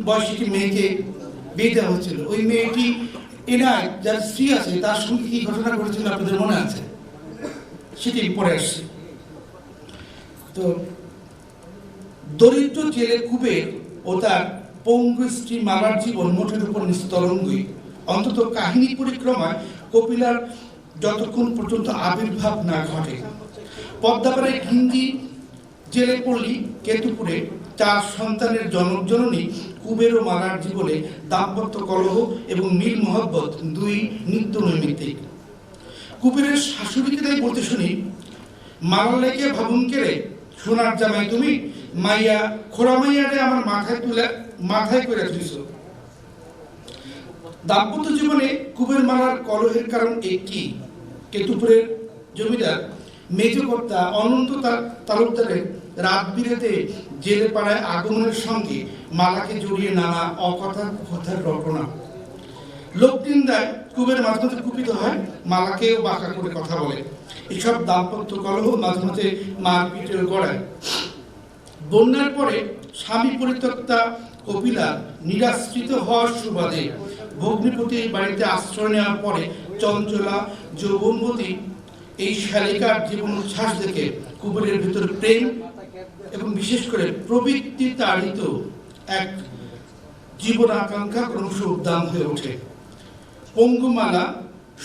বয়সী একটি মেয়েকে বিয়ে দেওয়া হচ্ছিল। ওই মেয়েটি এনায় যার স্ত্রী আছে তার সঙ্গে কি ঘটনা ঘটেছিল আপনাদের মনে আছে, সেটি পরে আসছে। তো দরিদ্র জেলে কুবের ও তার পঙ্গু স্ত্রী মালার জীবন মোটের উপর নিস্তরঙ্গই। অন্তত কাহিনী পরিক্রমায় কপিলার যতক্ষণ পর্যন্ত আবির্ভাব না ঘটে। পদ্মাপাড়ায় ঘিঞ্জি জেলে পল্লী কেতুপুরে 4 সন্তানের জনক জননী কুবের ও মালার জীবনে দাম্পত্য কলহ এবং মিল মহব্বত 2 নিত্য নৈমিত্তিক। কুবেরের শাশুড়িকে তাই বলতে শুনি, মালার লেগে ভাবুন কেড়ে সোনার জামাই তুমি, মাইয়া খোড়া মাইয়ারে আমার মাথায় করে তুলিস। দাম্পত্য জীবনে কুবের মালার কলহের কারণ একটি, কেতুপুরের জমিদার মেজকর্তা অনন্ত তালুকদারের রাত বিরেতে জেলে পাড়ায় আগমনের সঙ্গে মালাকে জড়িয়ে নানা কথার রটনা। লোকনিন্দায় কুবের মাঝে মাঝে কুপিত হয়, মালাকেও বাঁকা করে কথা বলে। এসব দাম্পত্য কলহ মাঝে মাঝে মারপিটের গড়ায়। বন্যার পরে স্বামী পরিত্যক্তা কপিলা নিরাশ্রিত হওয়ার সুবাদে ভগ্নিপতির বাড়িতে আশ্রয় নেওয়ার পরে চঞ্চলা যৌবনবতী এই শালিকার জীবন উচ্ছ্বাস দেখে কুবেরের ভিতরে প্রেম এবং বিশেষ করে প্রবৃত্তি তাড়িত এক জীবন আকাঙ্ক্ষা ক্রমশ উদ্দাম হয়ে ওঠে। পঙ্গুমালা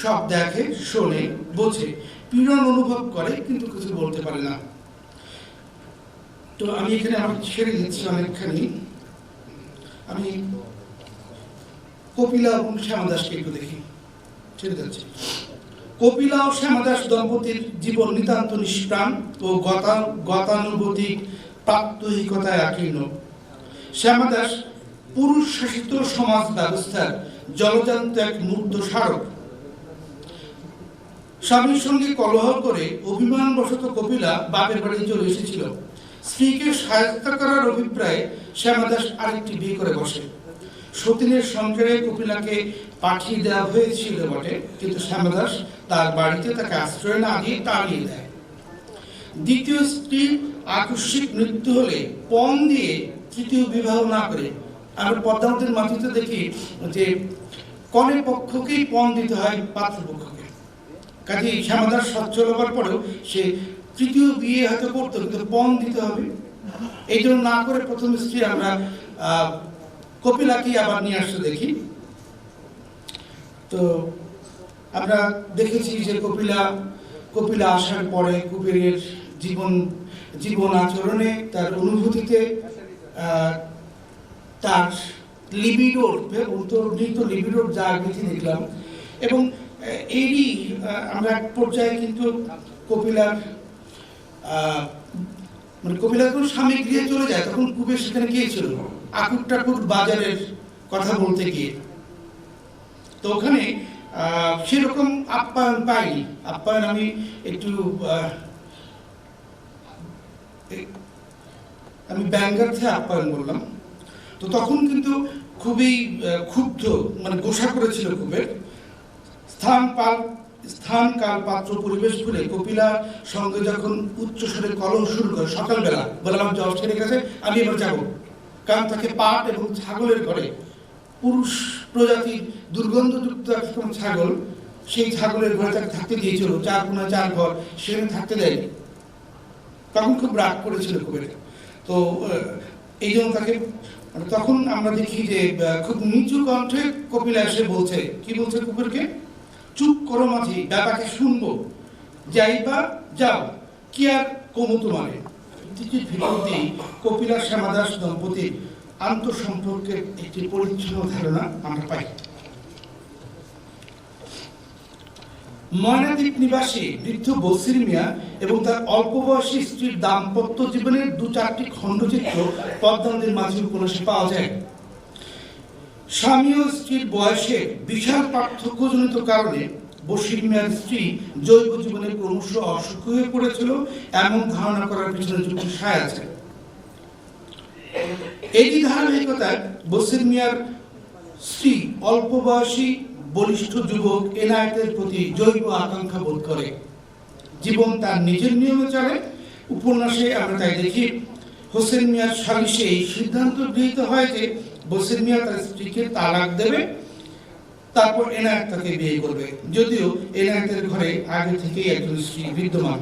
সব দেখে, শোনে, বোঝে, পীড়ন অনুভব করে, কিন্তু কিছু বলতে পারে না। তো আমি এখানে আমার ছেড়ে দিচ্ছি অনেকখানি। আমি কপিলা এবং শ্যামাদাসকে একটু দেখি। ছেড়ে যাচ্ছে। কপিলা ও শ্যামাদাস দম্পতির জীবন নিতান্ত নিষ্প্রাণ ও গতানুগতিক প্রাত্যহিকতায় আকীর্ণ। শ্যামাদাস পুরুষ শাসিত সমাজ ব্যবস্থার জলজান্ত এক মূর্ত স্মারক। স্বামীর সঙ্গে কলহ করে অভিমানবশত কপিলা বাপের বাড়ি চলে এসেছিল। স্ত্রীকে সাহায্য করার অভিপ্রায়ে শ্যামাদাস আরেকটি বিয়ে করে বসে। সতীনের সংসারে কপিলাকে পাঠিয়ে দেওয়া হয়েছিল বটে, কিন্তু শ্যামাদাস তার বাড়িতে তাকে আশ্রয় না দিয়ে তাড়িয়ে দেয়। দ্বিতীয় স্ত্রীর আকস্মিক মৃত্যু হলে পণ দিয়ে তৃতীয় বিবাহ না করে, আমরা পদ্মাবতীর মাটিতে দেখি যে কনে পক্ষকেই পণ দিতে হয় পাত্রপক্ষকে। কাজে শ্যামাদাস সচ্ছল হবার পরেও সে তৃতীয় বিয়ে হয়তো করতো, কিন্তু পণ দিতে হবে, এই জন্য না করে প্রথম স্ত্রী আমরা কপিলাকে আবার নিয়ে আসতে দেখি। তো আমরা দেখেছি যে কপিলা আসার পরে কুবেরের জীবন আচরণে, তার অনুভূতিতে, তার লিবিডোর অন্তর্নিহিত লিবিডোর জাগৃতি দেখলাম। এবং এরই আমরা এক পর্যায়ে কিন্তু কপিলা যখন স্বামী গৃহে চলে যায় তখন কুবের সেখানে গিয়েছিল আকুট টাকুট বাজারের কথা বলতে গিয়ে। তো ওখানে সেরকম আপ্যায়ন পাইনি। আপ্যায়ন আমি একটু ব্যঙ্গার্থে আপ্যায়ন বললাম। তো তখন কিন্তু খুবই ক্ষুব্ধ, গোসা করেছিল কুবের। স্থান কাল পাত্র পরিবেশ ভুলে কপিলার সঙ্গে যখন উচ্চস্বরে কলহ শুরু করে সকালবেলা, বললাম জল ছেড়ে গেছে, আমি এবার যাবো, কারণ তাকে পাট এবং ছাগলের ঘরে, পুরুষ প্রজাতির দুর্গন্ধযুক্ত একরকম ছাগল, সেই ছাগলের ঘরে তাকে থাকতে দিয়েছিল, 4 কোণায় 4 ঘর, সেখানে থাকতে দেয়নি। তখন খুব রাগ করেছিল কুবের। তো এই জন্য তাকে, তখন আমরা দেখি যে খুব নিচু কণ্ঠে কপিলা এসে বলছে, কি বলছে কুবেরকে, চুপ করো মাঝি, ব্যাপাকে শুনবো, যাইবা যাও, কি আর কমু তোমারে। ভিতরতেই কপিলা শ্যামাদাস দম্পতির আন্তঃসম্পর্কের একটি পরিচ্ছন্ন ধারণা আমরা পাই। ময়নাদ্বীপ নিবাসী বৃদ্ধ বসির মিয়া এবং তার অল্প বয়সী স্ত্রীর দাম্পত্য জীবনের 2-4টি খণ্ডচিত্র পদ্মাবতীর মাঝি উপন্যাসে পাওয়া যায়। স্বামী ও স্ত্রীর বয়সের বিশাল পার্থক্যজনিত কারণে বসির মিয়ার স্ত্রী জৈব জীবনে ক্রমশ অসুখ হয়ে পড়েছিল, এমন ধারণা করার পিছনে যুক্তি সায় আছে। এই ধারাবাহিকতায় বসির মিয়ার স্ত্রী অল্প বয়সী বলিষ্ঠ যুবক এনায়েতের প্রতি জৈব আকাঙ্ক্ষা বোধ করে। জীবন তার নিজের নিয়মে চলে। উপন্যাসে আমরা তাই দেখি, হোসেন মিয়ার সালিশে এই সিদ্ধান্ত গৃহীত হয় যে বসির মিয়া তার স্ত্রীকে তালাক দেবে, তারপর এনায়েত তাকে বিয়ে করবে, যদিও এনায়েতের ঘরে আগে থেকেই একজন স্ত্রী বিদ্যমান।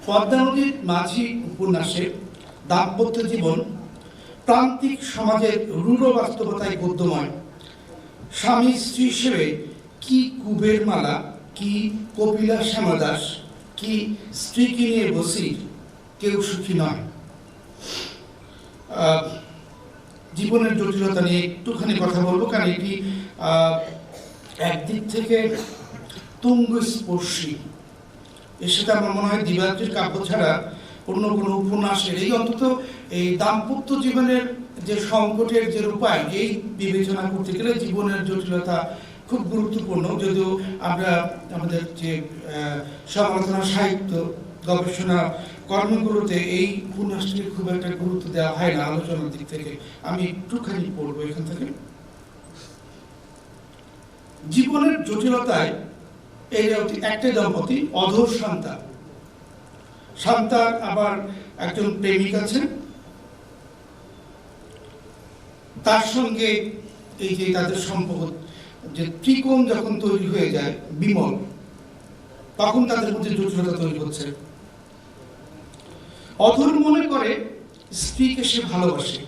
পদ্মাবতীর মাঝি উপন্যাসে দাম্পত্য জীবন প্রান্তিক সমাজের রূঢ় বাস্তবতায় গদ্যময়। স্বামী স্ত্রী হিসেবে কি কুবের মালা, কি কপিলা শ্যামাদাস, কি স্ত্রীকে নিয়ে বসির, কেউ সুখী নয়। জীবনের জটিলতা নিয়ে একটুখানি কথা বলবো, কারণ এটি একদিক থেকে তুঙ্গস্পর্শী। এর সাথে আমার মনে হয় দিবাদ্রির কাব্য ছাড়া অন্য কোনো উপন্যাসের এই অন্তত এই দাম্পত্য জীবনের যে সংকটের যে রূপায়ণ, এই বিবেচনা করতে গেলে জীবনের জটিলতা খুব গুরুত্বপূর্ণ। যদিও আমরা আমাদের যে সমালোচনা সাহিত্য গবেষণা কর্মগুলোতে এই উপন্যাসটিকে খুব একটা গুরুত্ব দেওয়া হয় না আলোচনার দিক থেকে। আমি একটুখানি পড়বো এখান থেকে। জীবনের জটিলতায় এই একটাই দম্পতি, অধর শান্তা। শান্তার আবার একজন প্রেমিক আছেন, তার সঙ্গে এই যে তাদের সম্পর্ক, যে ত্রিকোণ যখন তৈরি হয়ে যায় বিমল, তখন তাদের মধ্যে জটিলতা তৈরি হচ্ছে। অধর মনে করে স্ত্রীকে সে ভালোবাসে,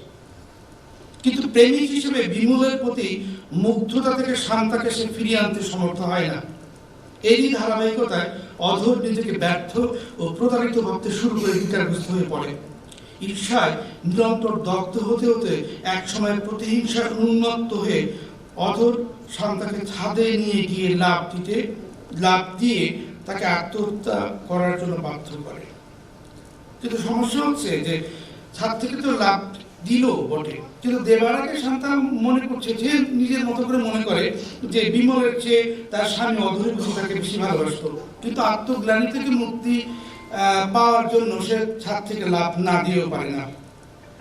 কিন্তু প্রেমিক হিসেবে বিমলের প্রতি মুগ্ধতা থেকে শান্তাকে সে ফিরিয়ে আনতে সমর্থ হয় না। এরই ধারাবাহিকতায় অধর নিজেকে ব্যর্থ ও প্রতারিত ভাবতে শুরু করে বিকারগ্রস্ত হয়ে পড়ে। ঈর্ষায় নিরন্তর দগ্ধ হতে হতে এক সময় প্রতিহিংসার উন্মত্ত হয়ে অধর শান্তাকে ছাদে নিয়ে গিয়ে লাফ দিয়ে তাকে আত্মহত্যা করার জন্য বাধ্য করে। কিন্তু সমস্যা হচ্ছে যে ছাদ থেকে তো লাফ দিল বটে, কিন্তু দেবার আগে শান্তা মনে করছে, যে নিজের মতো করে মনে করে যে বিমলের চেয়ে তার স্বামী অধরের প্রতি তাকে বেশি ভালোবাসত, কিন্তু আত্মগ্লানি থেকে মুক্তি পাওয়ার জন্য সে ছাদ থেকে লাফ না দিয়েও পারে না।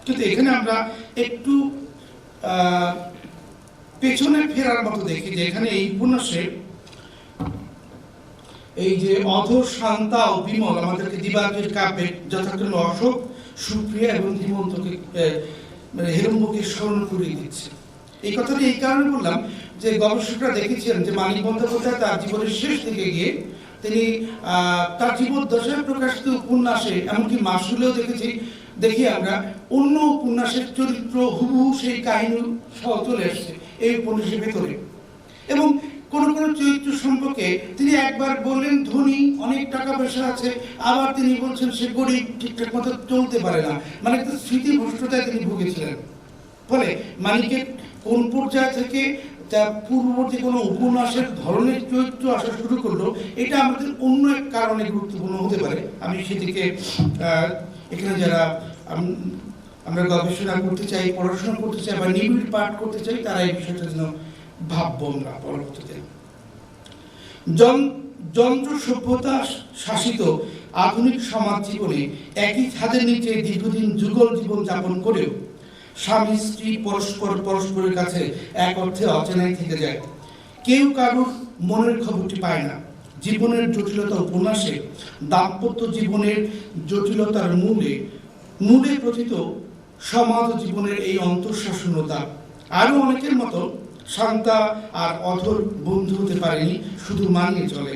কিন্তু এখানে আমরা একটু পেছনে ফেরার মতো দেখি যে এখানে এই উপন্যাসে এই যে অধর, শান্তা ও বিমল আমাদেরকে দিবাগের কাব্যে যথাক্রমে অশোক, সুপ্রিয়া এবং ধীমন্তকে হেরম্বকে স্মরণ করিয়ে দিচ্ছে। এই কথাটি এই কারণে বললাম যে গবেষকরা দেখেছেন যে মানিক বন্দ্যোপাধ্যায় তার জীবনের শেষ দিকে গিয়ে তিনি তার জীবদ্দশায় প্রকাশিত উপন্যাসে, এমনকি মাসুলেও দেখি আমরা অন্য উপন্যাসের চরিত্র হুবহু সেই কাহিনী সহ চলে এসছে এই উপন্যাসের ভেতরে। এবং কোন কোন চরিত্র সম্পর্কে তিনি একবার বললেন ধনী, অনেক টাকা পয়সা আছে, আবার তিনি বলছেন সে গরিব, ঠিকঠাক মতো চলতে পারে না, মানে একটা স্মৃতিভ্রষ্টতায় তিনি ভুগেছিলেন। ফলে মানিকের কোন পর্যায় থেকে তা পূর্ববর্তী কোনো উপন্যাসের ধরনের চরিত্র আসা শুরু করলো, এটা আমাদের অন্য এক কারণে গুরুত্বপূর্ণ হতে পারে। আমি সেদিকে এখানে যারা আমরা গবেষণা করতে চাই, পড়াশোনা করতে চাই বা নিবিড় পাঠ করতে চাই, তারা এই বিষয়টা যেন ভাববো না পরবর্তীতে। যন্ত্র সভ্যতা শাসিত আধুনিক সমাজ জীবনে একই ছাদের নিচে দীর্ঘদিন যুগল জীবন যাপন করেও স্বামী স্ত্রী পরস্পরের কাছে এক অর্থে অচেনাই থেকে যায়। কেউ কারোর মনের খবরটি পায় না। জীবনের জটিলতা উপন্যাসে দাম্পত্য জীবনের জটিলতার মূলে প্রথিত সমাজ জীবনের এই অন্তঃশাসনতা। আরো অনেকের মতো শান্তা আর অধর বন্ধু হতে পারেনি, শুধু মানিয়ে চলে।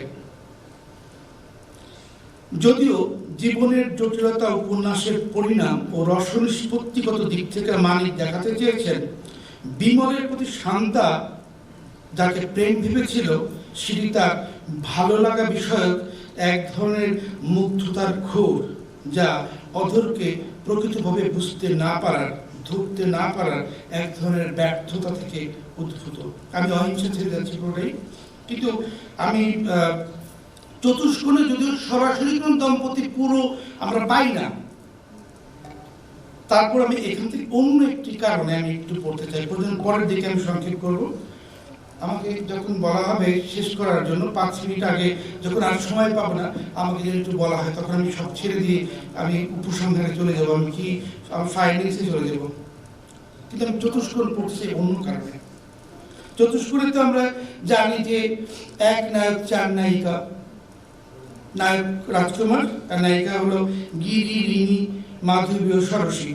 যদিও জীবনের জটিলতা উপন্যাসের পরিণাম ও রসনিষ্পত্তিগত দিক থেকে মানিক দেখাতে চেয়েছেন বিমলের প্রতি শান্তা যাকে প্রেম ভেবেছিল সেটি তার ভালো লাগা বিষয়ক এক ধরনের মুগ্ধতার ঘোর, যা অধরকে প্রকৃতভাবে বুঝতে না পারার, ধরতে না পারার এক ধরনের ব্যর্থতা থেকে উদ্ভূত। আমি অহিংসা ছেড়ে যাচ্ছি পুরোটাই, কিন্তু আমি চতুষ্কোণে যদিও সরাসরি কোন দম্পতি পুরো আমরা পাই না, তারপর আমি এখান থেকে অন্য একটি কারণে আমি একটু পড়তে চাই। পরের দিকে আমি সংক্ষেপ করব। আমাকে যখন বলা হবে শেষ করার জন্য 5 মিনিট আগে, যখন আর সময় পাবো না, আমাকে যদি একটু বলা হয় তখন আমি সব ছেড়ে দিয়ে আমি উপসংহারে চলে যাবো, আমি ফাইন্যান্সে চলে যাব। কিন্তু আমি চতুষ্কোণ পড়ছি অন্য কারণে। চতুষ্কোণে তো আমরা জানি যে এক নায়ক, 4 নায়িকা। নায়ক রাজকুমার আর নায়িকা হলো গিরি, রিনি, মাধবী ও সরসী।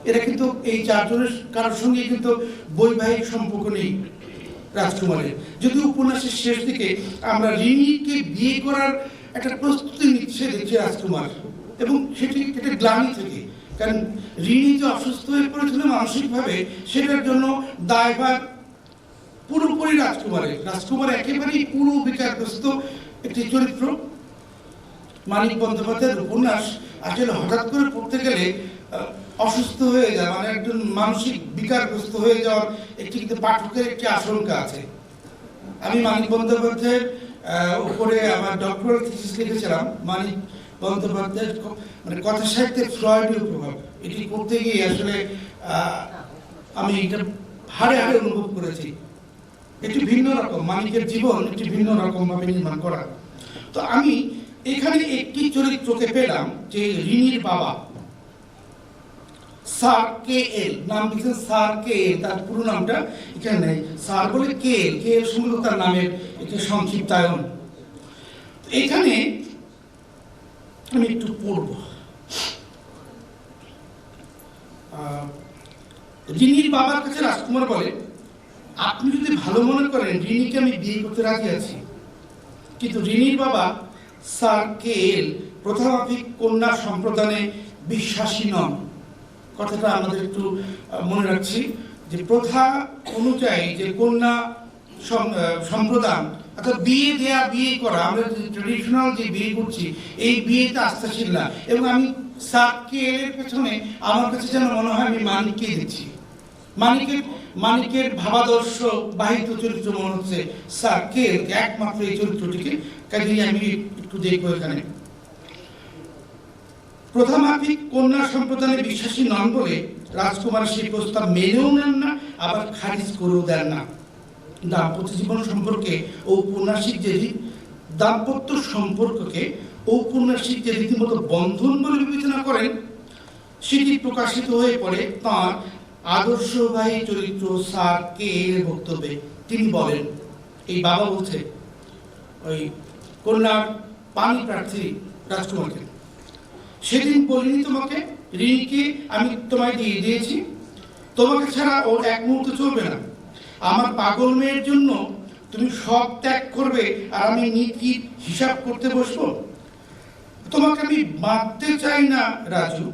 এরা কিন্তু এই 4 জনের কারোর সঙ্গে কিন্তু বৈবাহিক সম্পর্ক নেই রাজকুমারের। যদিও উপন্যাসের শেষ দিকে আমরা রিনিকে বিয়ে করার একটা প্রস্তুতি নিচ্ছে দেখছি রাজকুমার, এবং সেটি একটা গ্লানি থেকে, কারণ রিনি যে অসুস্থ হয়ে পড়েছিল মানসিকভাবে, সেটার জন্য দায়ভার পুরোপুরি রাজকুমারের। রাজকুমার একেবারেই পুরো বিকারগ্রস্ত একটি চরিত্র। মানিক বন্দ্যোপাধ্যায়ের উপন্যাস আসলে হঠাৎ করে পড়তে গেলে অসুস্থ হয়ে যায়, মানে একজন মানসিক বিকারগ্রস্ত হয়ে যাওয়ার একটি কিন্তু পাঠকের একটি আশঙ্কা আছে। আমি মানিক বন্দ্যোপাধ্যায়ের উপরে আমার ডক্টরাল থিসিস লিখেছিলাম, মানিক বন্দ্যোপাধ্যায়ের মানে কথা সাহিত্যের ফ্রয়েডীয় প্রভাব। এটি করতে গিয়ে আসলে আমি এটা হাড়ে হাড়ে অনুভব করেছি। একটি ভিন্ন রকম মানিকের জীবন, একটি ভিন্ন রকম ভাবে নির্মাণ করা। তো আমি এখানে একটি চরিত্রকে পেলাম যে রিনির বাবা, স্যার কে এল, নাম দিচ্ছেন স্যার কে এল, তার পুরো নামটা এখানে নেই, স্যার বলে কে এল, কে এল সম্ভবত তার নামের একটি সংক্ষিপ্তায়ন। এখানে আমি একটু পড়ব। রিনির বাবার কাছে রাজকুমার বলে, আপনি যদি ভালো মনে করেন রিনিকে আমি বিয়ে করতে রাজি আছি। কিন্তু রিনির বাবা স্যার কে এল প্রথামাফিক কন্যা সম্প্রদানে বিশ্বাসী নন। কথাটা আমাদের একটু মনে রাখছি যে প্রথা অনুযায়ী যে কন্যা সম্প্রদান অর্থাৎ বিয়ে দেয়া, বিয়ে করা, আমরা ট্রেডিশনাল যে বিয়ে করছি এই বিয়েতে আস্থাশীল না। এবং আমি স্যার কে এল এর পেছনে আমার কাছে যেন মনে হয় আমি মানিককে দিচ্ছি। মানিকের ভাবাদর্শ বাহিত চরিত্র মনে হচ্ছে স্যার কে একমাত্র এই চরিত্রটিকে, কাজেই আমি একটু দেখবো এখানে। প্রথামাফিক কন্যা সম্প্রদানে বিশ্বাসী নন বলে রাজকুমার সেই প্রস্তাব মেনেও নেন না, আবার খারিজ করেও দেন না। দাম্পত্য জীবন সম্পর্কে ঔপন্যাসিক দাম্পত্য সম্পর্ককে ঔপন্যাসিক যে রীতিমতো বন্ধন বলে বিবেচনা করেন, সেটি প্রকাশিত হয়ে পড়ে তাঁর আদর্শবাহী চরিত্র স্যার কে এর বক্তব্যে। তিনি বলেন, এই বাবা বলছে ওই কন্যার পানি প্রার্থী রাজকুমারকে, সেদিন বলিনি তোমাকে রিনিকে আমি তোমায় দিয়ে দিয়েছি, তোমাকে ছাড়া ওর এক মুহূর্ত চলবে না। আমার পাগল মেয়ের জন্য তুমি সব ত্যাগ করবে আর আমি নীতির হিসাব করতে বসবো? তোমাকে আমি বাঁধতে চাই না রাজু,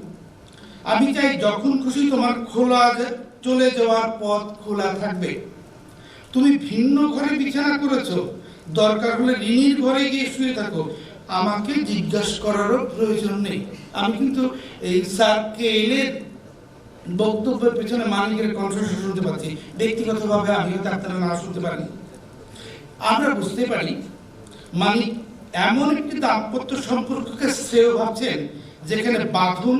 আমি চাই যখন খুশি তোমার চলে যাওয়ার পথ খোলা থাকবে। তুমি ভিন্ন ঘরে বিছানা করেছো, দরকার হলে রিনির ঘরে গিয়ে শুয়ে থাকো, আমাকে জিজ্ঞাসা করারও প্রয়োজন নেই। আমি কিন্তু এই স্যার কেলের বক্তব্যের পেছনে মানিকের কণ্ঠস্বর শুনতে পাচ্ছি, ব্যক্তিগতভাবে আমি হয়তো আপনারা না শুনতে পারি। আমরা বুঝতে পারি মানিক এমন একটি দাম্পত্য সম্পর্ককে শ্রেয় ভাবছেন যেখানে বাঁধন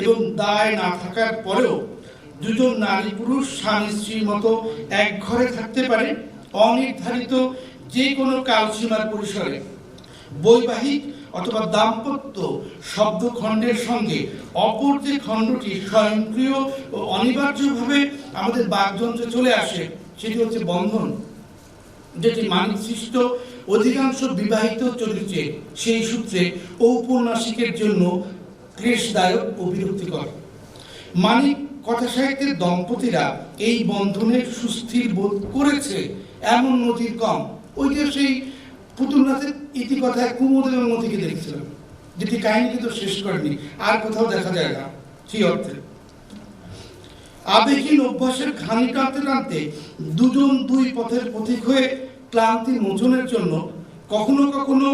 এবং দায় না থাকার পরেও দুজন নারী পুরুষ স্বামী স্ত্রীর মতো এক ঘরে থাকতে পারে, অনির্ধারিত যে কোনো কালসীমার পরিসরে। বৈবাহিক অথবা দাম্পত্য শব্দখণ্ডের সঙ্গে অপর যে খণ্ডটি স্বয়ংক্রিয় ও অনিবার্যভাবে আমাদের বাকযন্ত্রে চলে আসে, সেটি হচ্ছে বন্ধন, যেটি মানিক সৃষ্ট অধিকাংশ বিবাহিত চরিত্রে সেই সূত্রে ঔপন্যাসিকের জন্য ক্লেশদায়ক ও বিরক্তিকর। মানিক কথা সাহিত্যের দম্পতিরা এই বন্ধনের সুস্থির বোধ করেছে এমন নজির কম। ওই যে সেই পুতুলনাথের ইতিকথায় কুমুদ এবং মতিকে দেখছিলাম, যেটি কাহিনী কিন্তু শেষ করেনি, আর কোথাও দেখা যায় না সেই অর্থে। আবেগহীন অভ্যাসের ঘানি টানতে টানতে দুজন দুই পথের পথিক হয়ে ক্লান্তি মোচনের জন্য কখনো কখনো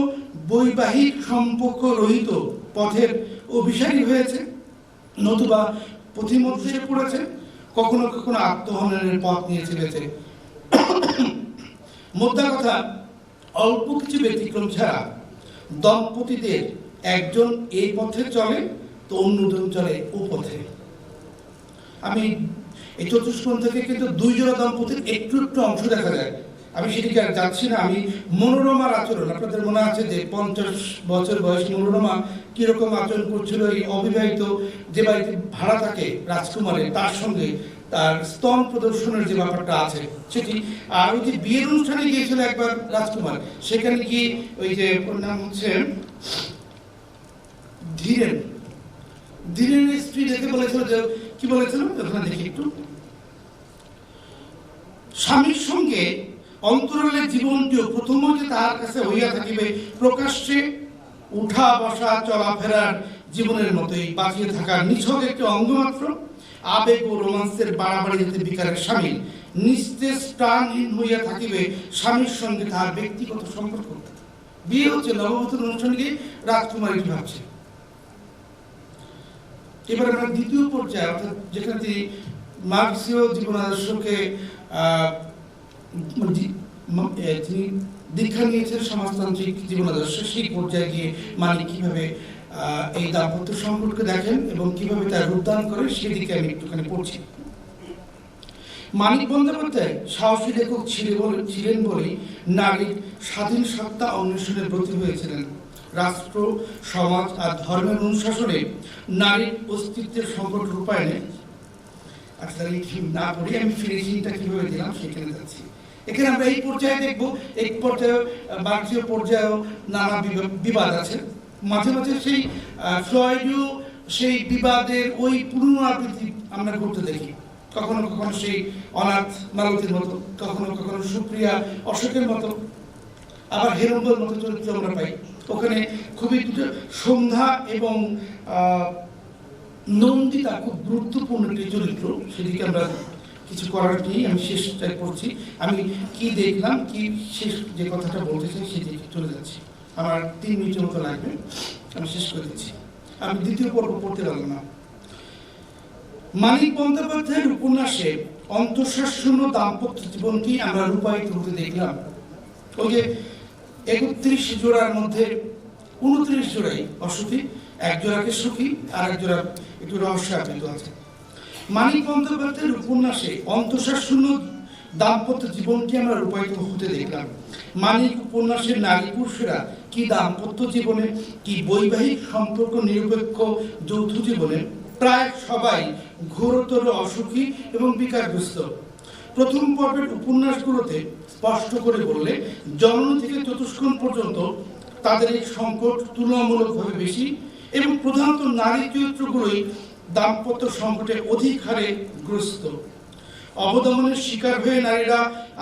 বৈবাহিক সম্পর্ক রহিত পথের অভিসারী হয়েছে, নতুবা পথিমধ্যে পড়েছে, কখনো কখনো আত্মহননের পথ নিয়ে চলেছে। মোদ্দা কথা, অল্প কিছু ব্যতিক্রম ছাড়া দম্পতিদের একজন এই পথে চলে তো অন্যজন চলে ও পথে। আমি এই চতুষ্কোণ থেকে কিন্তু দুই জোড়া দম্পতির একটু একটু অংশ দেখা যায়, আমি সেদিকে আর যাচ্ছি না। আমি মনোরমার আচরণ, আপনাদের মনে আছে যে 50 বছর বয়সী মনোরমা কিরকম আচরণ করছিল এই অবিবাহিত যে বাড়িতে ভাড়া থাকে রাজকুমারের, তার সঙ্গে তার স্তন প্রদর্শনের যে ব্যাপারটা আছে সেটি। আর ওই যে বিয়ের অনুষ্ঠানে গিয়েছিল একবার রাজকুমার, সেখানে গিয়ে ওই যে ওর নাম হচ্ছে ধীরেনের স্ত্রী দেখে বলেছিল যে কি বলেছিল ওখানে দেখি একটু, স্বামীর সঙ্গে অন্তরালের জীবনটিও প্রথম যে তার কাছে হইয়া থাকিবে প্রকাশ্যে উঠা বসা চলাফেরার জীবনের মতোই বাঁচিয়ে থাকার নিছক একটি অঙ্গ মাত্র। আবেগ ও রোমান্সের বাড়াবাড়ি যাতে বিকারের স্বামী নিস্তেজ প্রাণহীন হইয়া থাকিবে স্বামীর সঙ্গে তার ব্যক্তিগত সম্পর্ক। বিয়ে হচ্ছে নববধূর অনুষ্ঠানে গিয়ে রাজকুমার এটি ভাবছে। এবার আমরা দ্বিতীয় পর্যায়ে, অর্থাৎ যেখানে তিনি মার্ক্সীয় জীবন আদর্শকে তিনি দীক্ষা নিয়েছেন সমাজতান্ত্রিক জীবন আদর্শ, সেই পর্যায়ে গিয়ে মানিক কিভাবে এই দাম্পত্য সম্পর্কে দেখেন এবং কিভাবে তার রূপদান করে সেদিকে আমি একটুখানি পড়ছি। মানিক বন্দ্যোপাধ্যায় সাহসী লেখক ছিলেন বলেই নারীর স্বাধীন সত্তা অন্বেষণের ব্রতী হয়েছিলেন। রাষ্ট্র, সমাজ আর ধর্মের অনুশাসনে নারীর অস্তিত্বের সংকট রূপায়ণে, আচ্ছা না পড়ে আমি ফিনিশিংটা কিভাবে দিলাম সেখানে যাচ্ছি। এখানে আমরা এই পর্যায়ে দেখবো, এই পর্যায়ে মার্ক্সীয় পর্যায়েও নানা বিবাদ আছে, মাঝে মাঝে সেই ফ্লয়েডীয় সেই বিবাদের ওই পুনরাবৃত্তি আমরা করতে দেখি। কখনো কখনো সেই অনাথ মালতীর মতো, কখনো কখনো সুপ্রিয়া অশোকের মতো, আবার হেরম্বর মতো চরিত্র আমরা পাই। ওখানে খুবই সন্ধ্যা এবং নন্দিতা খুব গুরুত্বপূর্ণ একটি চরিত্র, সেদিকে আমরা কিছু করার নেই, আমি শেষটাই করছি। আমি কি দেখলাম, কি শেষ যে কথাটা বলতে চাই সেদিকে চলে যাচ্ছি। আমার 3 মিনিটের মতো লাগবে, আমি শেষ করে দিচ্ছি। আমি দ্বিতীয় পর্ব পড়তে পারলাম না। মানিক বন্দ্যোপাধ্যায়ের উপন্যাসে অন্তঃশ্বাসশূন্য দাম্পত্য জীবনটি আমরা রূপায়িত হতে দেখলাম। ওই যে ৩১ জোড়ার মধ্যে ২৯ জোড়াই অসুখী, এক জোড়াকে সুখী আর এক জোড়া একটু রহস্য আবৃত আছে। মানিক বন্দ্যোপাধ্যায়ের উপন্যাসে অন্তঃশ্বাসশূন্য দাম্পত্য জীবনকে আমরা রূপায়িত হতে দেখলাম। মানিক উপন্যাসের নারী পুরুষেরা কি দাম্পত্য জীবনে, কি বৈবাহিক সম্পর্ক নিরপেক্ষ যৌথ জীবনে প্রায় সবাই ঘোরতর অসুখী এবং বিকারগ্রস্ত। প্রথম পর্বের উপন্যাসগুলোতে স্পষ্ট করে বললে জন্ম থেকে চতুষ্কোণ পর্যন্ত তাদের এই সংকট তুলনামূলকভাবে বেশি এবং প্রধানত নারী চরিত্রগুলোই দাম্পত্য সংকটে অধিক হারে গ্রস্ত। অবদমনের শিকার হয়ে নারীরা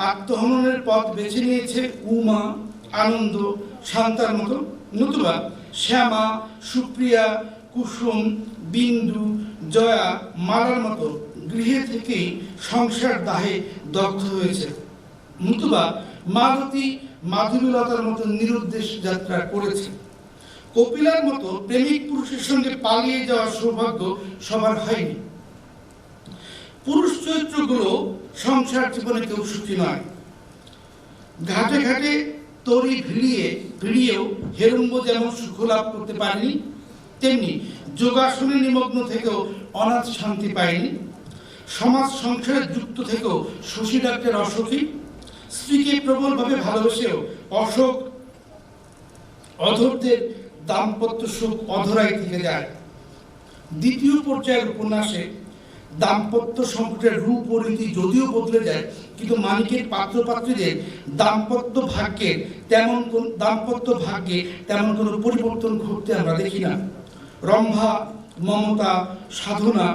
আত্মহননের পথ বেছে নিয়েছে উমা, আনন্দ, শান্তার মতো, নতুবা শ্যামা, সুপ্রিয়া, কুসুম, বিন্দু, জয়া, মালার মতো গৃহে থেকেই সংসার দাহে দগ্ধ হয়েছে, নতুবা মালতী, মাধবীলতার মতো নিরুদ্দেশ যাত্রা করেছে। কপিলার মতো প্রেমিক পুরুষের সঙ্গে পালিয়ে যাওয়ার সৌভাগ্য সবার হয়নি। পুরুষ চরিত্রগুলো সংসার জীবনে কেউ সুখী নয়। ঘাটে ঘাটে তরি ভিড়িয়েও হেরম্ব যেমন সুখ লাভ করতে পারেনি, তেমনি যোগাসনে নিমগ্ন থেকেও অনাথ শান্তি পায়নি। সমাজ সংসারে যুক্ত থেকেও শশী ডাক্তার অসুখী, স্ত্রীকে প্রবলভাবে ভালোবেসেও অশোক অধরদের দাম্পত্য সুখ অধরাই থেকে যায়। দ্বিতীয় পর্যায়ের উপন্যাসে দাম্পত্য সংকটের রূপ ও রীতি যদিও বদলে যায়, কিন্তু মানিকের পাত্রপাত্রীদের দাম্পত্য ভাগ্যে তেমন কোনো পরিবর্তন ঘটতে আমরা দেখি না। রম্ভা, মমতা, সাধনা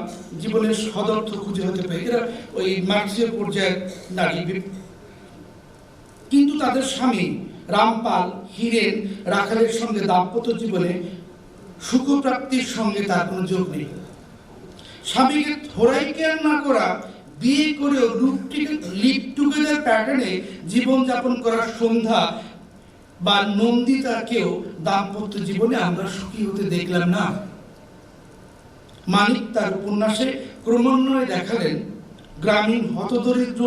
জীবনের সদর্থ খুঁজে হতে পারে, এরা ওই মার্ক্সীয় পর্যায়ের নারী। কিন্তু তাদের স্বামী রামপাল, হীরেন, রাখালের সঙ্গে দাম্পত্য জীবনে সুখপ্রাপ্তির সঙ্গে তার কোনো যোগ নেই। স্বামীকে থোড়াই কেয়ার না করা, বিয়ে করেও লিভ টুগেদার প্যাটার্নে জীবনযাপন করার সন্ধ্যা বা নন্দিতাকেও দাম্পত্য জীবনে আমরা সুখী হতে দেখলাম না। মানিক তার উপন্যাসে ক্রমান্বয়ে দেখালেন গ্রামীণ হতদরিদ্র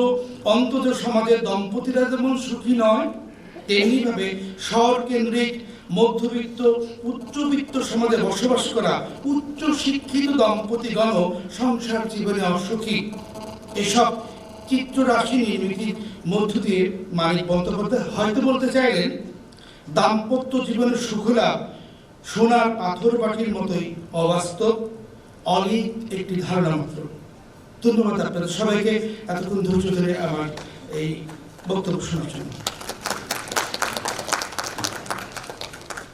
অন্তত সমাজের দম্পতিরা যেমন সুখী নয়, তেমনিভাবে শহর কেন্দ্রিক মধ্যবিত্ত উচ্চবিত্ত সমাজে বসবাস করা উচ্চ শিক্ষিত দম্পতিগণ সংসার জীবনে অসুখী। এসব চিত্ররাশি নির্মিতির মধ্য দিয়ে মানিক বন্দ্যোপাধ্যায় হয়তো বলতে চাইলেন দাম্পত্য জীবনের সুখলাভ সোনার পাথর বাটির মতোই অবাস্তব, অলিক একটি ধারণা মাত্র। ধন্যবাদ আপনাদের সবাইকে এতক্ষণ ধৈর্য ধরে আমার এই বক্তব্য শোনার জন্য।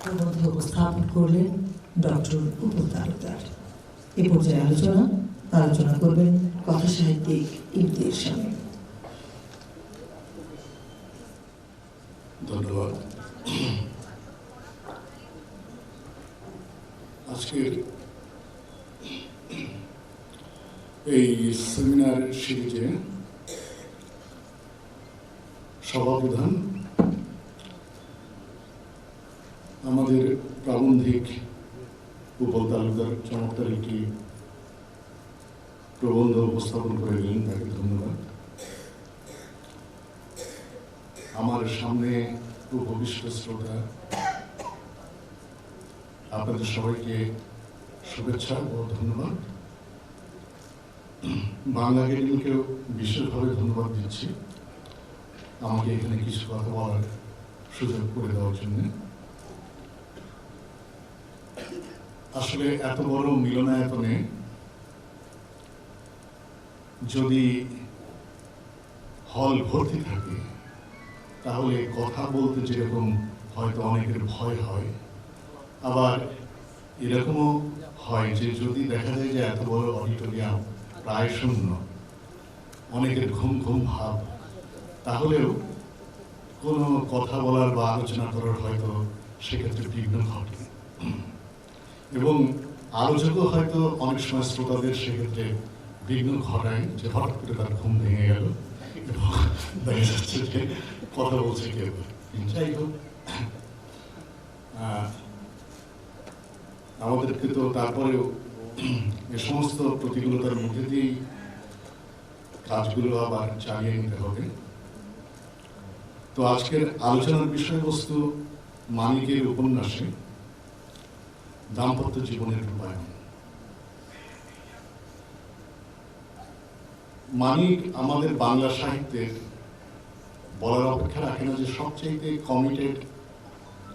প্রবন্ধ উপস্থাপন করলেন ডক্টর উপল তালুকদার। এ পর্যায়ে আলোচনা করবেন কথা সাহিত্যিক ইমতিয়াজ শামীম।
ধন্যবাদ। আজকের এই সেমিনার সিরিজে সভাপ্রধান আমাদের প্রাবন্ধিক উপল তালুকদার চমৎকার একটি প্রবন্ধ উপস্থাপন করে গেলেন, তাকে ধন্যবাদ। আমার সামনে উপবিষ্ট শ্রোতা, আপনাদের সবাইকে শুভেচ্ছা ও ধন্যবাদ। বাংলা একাডেমিকেও বিশেষভাবে ধন্যবাদ দিচ্ছি আমাকে এখানে কিছু কথা বলার সুযোগ করে দেওয়ার জন্য। আসলে এত বড় মিলনায়তনে যদি হল ভর্তি থাকে তাহলে কথা বলতে যেরকম হয়তো অনেকের ভয় হয়, আবার এরকমও হয় যে যদি দেখা যায় যে এত বড় অডিটোরিয়াম প্রায় শূন্য, অনেকের ঘুম ঘুম ভাব, তাহলেও কোনো কথা বলার বা আলোচনা করার হয়তো সেক্ষেত্রে বিঘ্ন ঘটে এবং আলোচকও হয়তো অনেক সময় শ্রোতাদের সেক্ষেত্রে বিঘ্ন ঘটায় যে হঠাৎ করে তার ঘুম ভেঙে গেল এবং দেখা যাচ্ছে যে কথা বলছে কেউ। যাই হোক, আমাদেরকে তো তারপরেও এ সমস্ত প্রতিকূলতার মধ্যে দিয়েই কাজগুলো আবার চালিয়ে নিতে হবে। তো আজকের আলোচনার বিষয়বস্তু মানিকের উপন্যাসে দাম্পত্য জীবনের রূপায়ণ। মানিক আমাদের বাংলা সাহিত্যের বলার অপেক্ষা রাখে না যে সবচেয়ে কমিটেড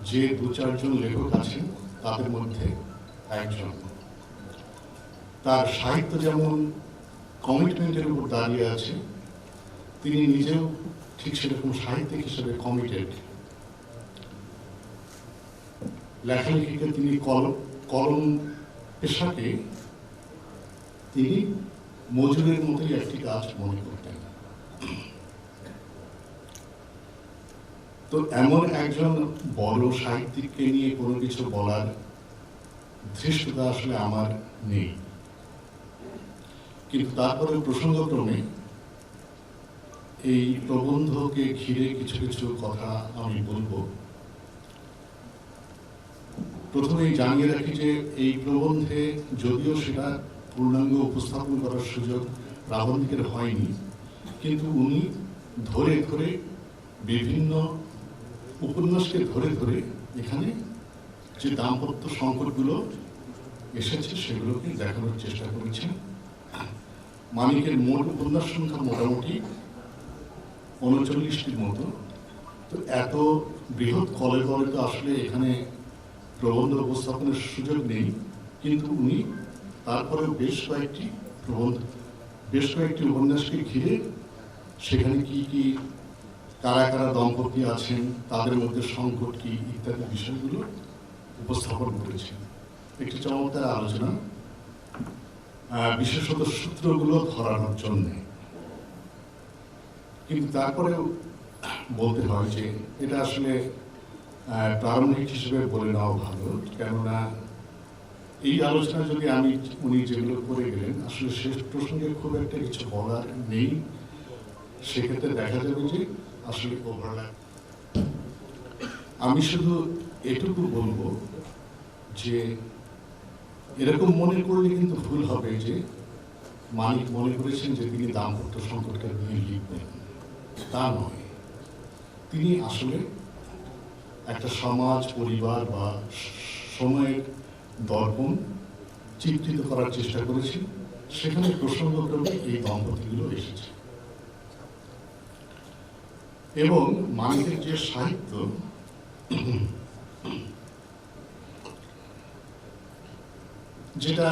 যে 2-4 জন লেখক আছেন তাদের মধ্যে একজন। তার সাহিত্য যেমন কমিটমেন্টের উপর দাঁড়িয়ে আছে, তিনি নিজেও ঠিক সেরকম সাহিত্যিক হিসেবে কমিটেড। লেখালেখিকে তিনি কলম পেশাকে তিনি মজুরের মতোই একটি কাজ মনে করতেন। তো এমন একজন বড় সাহিত্যিককে নিয়ে কোনো কিছু বলার ধৃষ্টতা আসলে আমার নেই, কিন্তু তারপরে প্রসঙ্গক্রমে এই প্রবন্ধকে ঘিরে কিছু কিছু কথা আমি বলবো। প্রথমেই জানিয়ে রাখি যে এই প্রবন্ধে যদিও সেটা পূর্ণাঙ্গ উপস্থাপন করার সুযোগ প্রাবন্ধিকের হয়নি, কিন্তু উনি ধরে ধরে বিভিন্ন উপন্যাসকে ধরে ধরে এখানে যে দাম্পত্য সংকটগুলো এসেছে সেগুলোকে দেখানোর চেষ্টা করেছেন। মানিকের মোট উপন্যাস সংখ্যা মোটামুটি 39টির মতো। তো এত বৃহৎ কলে কলে তো আসলে এখানে প্রবন্ধ উপস্থাপনের সুযোগ নেই, কিন্তু উনি তারপরেও বেশ কয়েকটি উপন্যাসকে ঘিরে সেখানে কি কি কারা কারা দম্পতি আছেন, তাদের মধ্যে সংকট কি ইত্যাদি বিষয়গুলো উপস্থাপন করেছেন। একটি চমৎকার আলোচনা, বিশেষত সূত্রগুলো ধরানোর জন্য। কিন্তু তারপরেও বলতে হয় যে এটা আসলে প্রারম্ভিক হিসেবে বলে নেওয়া ভালো, কেননা এই আলোচনা যদি উনি যেগুলো করে গেলেন আসলে শেষ প্রসঙ্গে খুব একটা কিছু বলার নেই, সেক্ষেত্রে দেখা যাবে যে আসলে ওভারল্যাপ। আমি শুধু এটুকু বলবো যে এরকম মনে করলে কিন্তু ভুল হবে যে মানিক মনে করেছেন যে তিনি দাম্পত্য সংকটকে নিয়ে লিখবেন, তা নয়। তিনি আসলে একটা সমাজ, পরিবার বা সময়ের দর্পণ চিত্রিত করার চেষ্টা করেছেন, সেখানে প্রসঙ্গক্রমে এই দম্পতিগুলো এসেছে। এবং মানিকের যে সাহিত্য, যেটা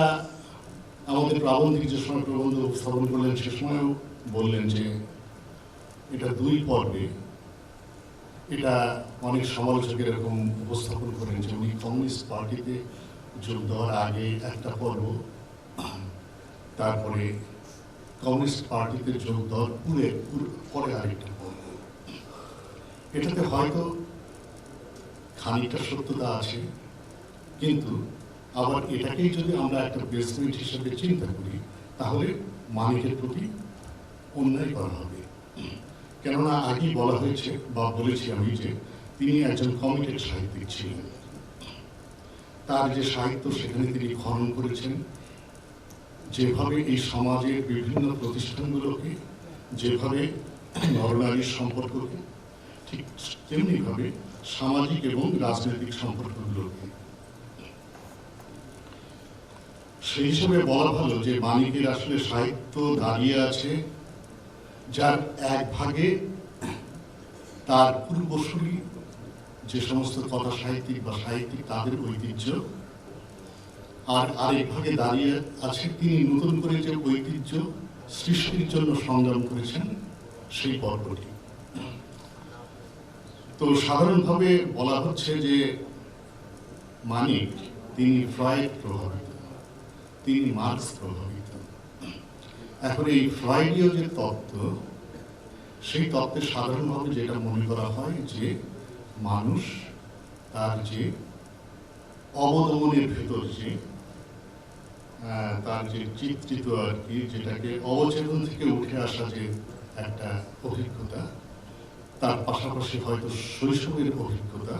আমাদের প্রাবন্ধিক যে সময় প্রবন্ধ উপস্থাপন করলেন সে সময়ও বললেন যে এটা 2 পর্বে। এটা অনেক সমালোচক এরকম উপস্থাপন করেন যে উনি কমিউনিস্ট পার্টিতে যোগ দেওয়ার আগে একটা পর্ব, তারপরে কমিউনিস্ট পার্টিতে যোগ দেওয়ার পরে আরেকটা পর্ব। এটাতে হয়তো খানিকটা সত্যতা আছে, কিন্তু আবার এটাকেই যদি আমরা একটা বেসমেন্ট হিসেবে চিন্তা করি তাহলে মানিকের প্রতি অন্যায় করা হবে। কেননা আগেই বলা হয়েছে বা বলেছি আমি যে তিনি একজন কমিটেড সাহিত্যিক ছিলেন। তার যে সাহিত্য সেখানে তিনি খনন করেছেন, যেভাবে এই সমাজের বিভিন্ন প্রতিষ্ঠানগুলোকে, যেভাবে নরনারীর সম্পর্ককে, ঠিক তেমনিভাবে সামাজিক এবং রাজনৈতিক সম্পর্কগুলোকে। সেই হিসেবে বলা ভালো যে মানিকের আসলে সাহিত্য দাঁড়িয়ে আছে যার এক ভাগে তার পূর্বসূরি যে সমস্ত কথা সাহিত্যিক বা সাহিত্যিক তাদের ঐতিহ্য, আর আরেক ভাগে দাঁড়িয়ে আছে তিনি নতুন করে যে ঐতিহ্য সৃষ্টির জন্য সংগ্রাম করেছেন সেই পর্বটি। তো সাধারণভাবে বলা হচ্ছে যে মানিক তিনি ফ্রয়েড প্রভাবিত, তিনি মার্কস প্রভাবিত। এখন এই ফ্রয়েডীয় যে তত্ত্ব, সেই তত্ত্বে সাধারণভাবে যেটা মনে করা হয় যে মানুষ তার যে অবদমনের ভেতর যে তার যে চিত্রিত আর কি, যেটাকে অবচেতন থেকে উঠে আসা যে একটা অভিজ্ঞতা, তার পাশাপাশি হয়তো শৈশবের অভিজ্ঞতা,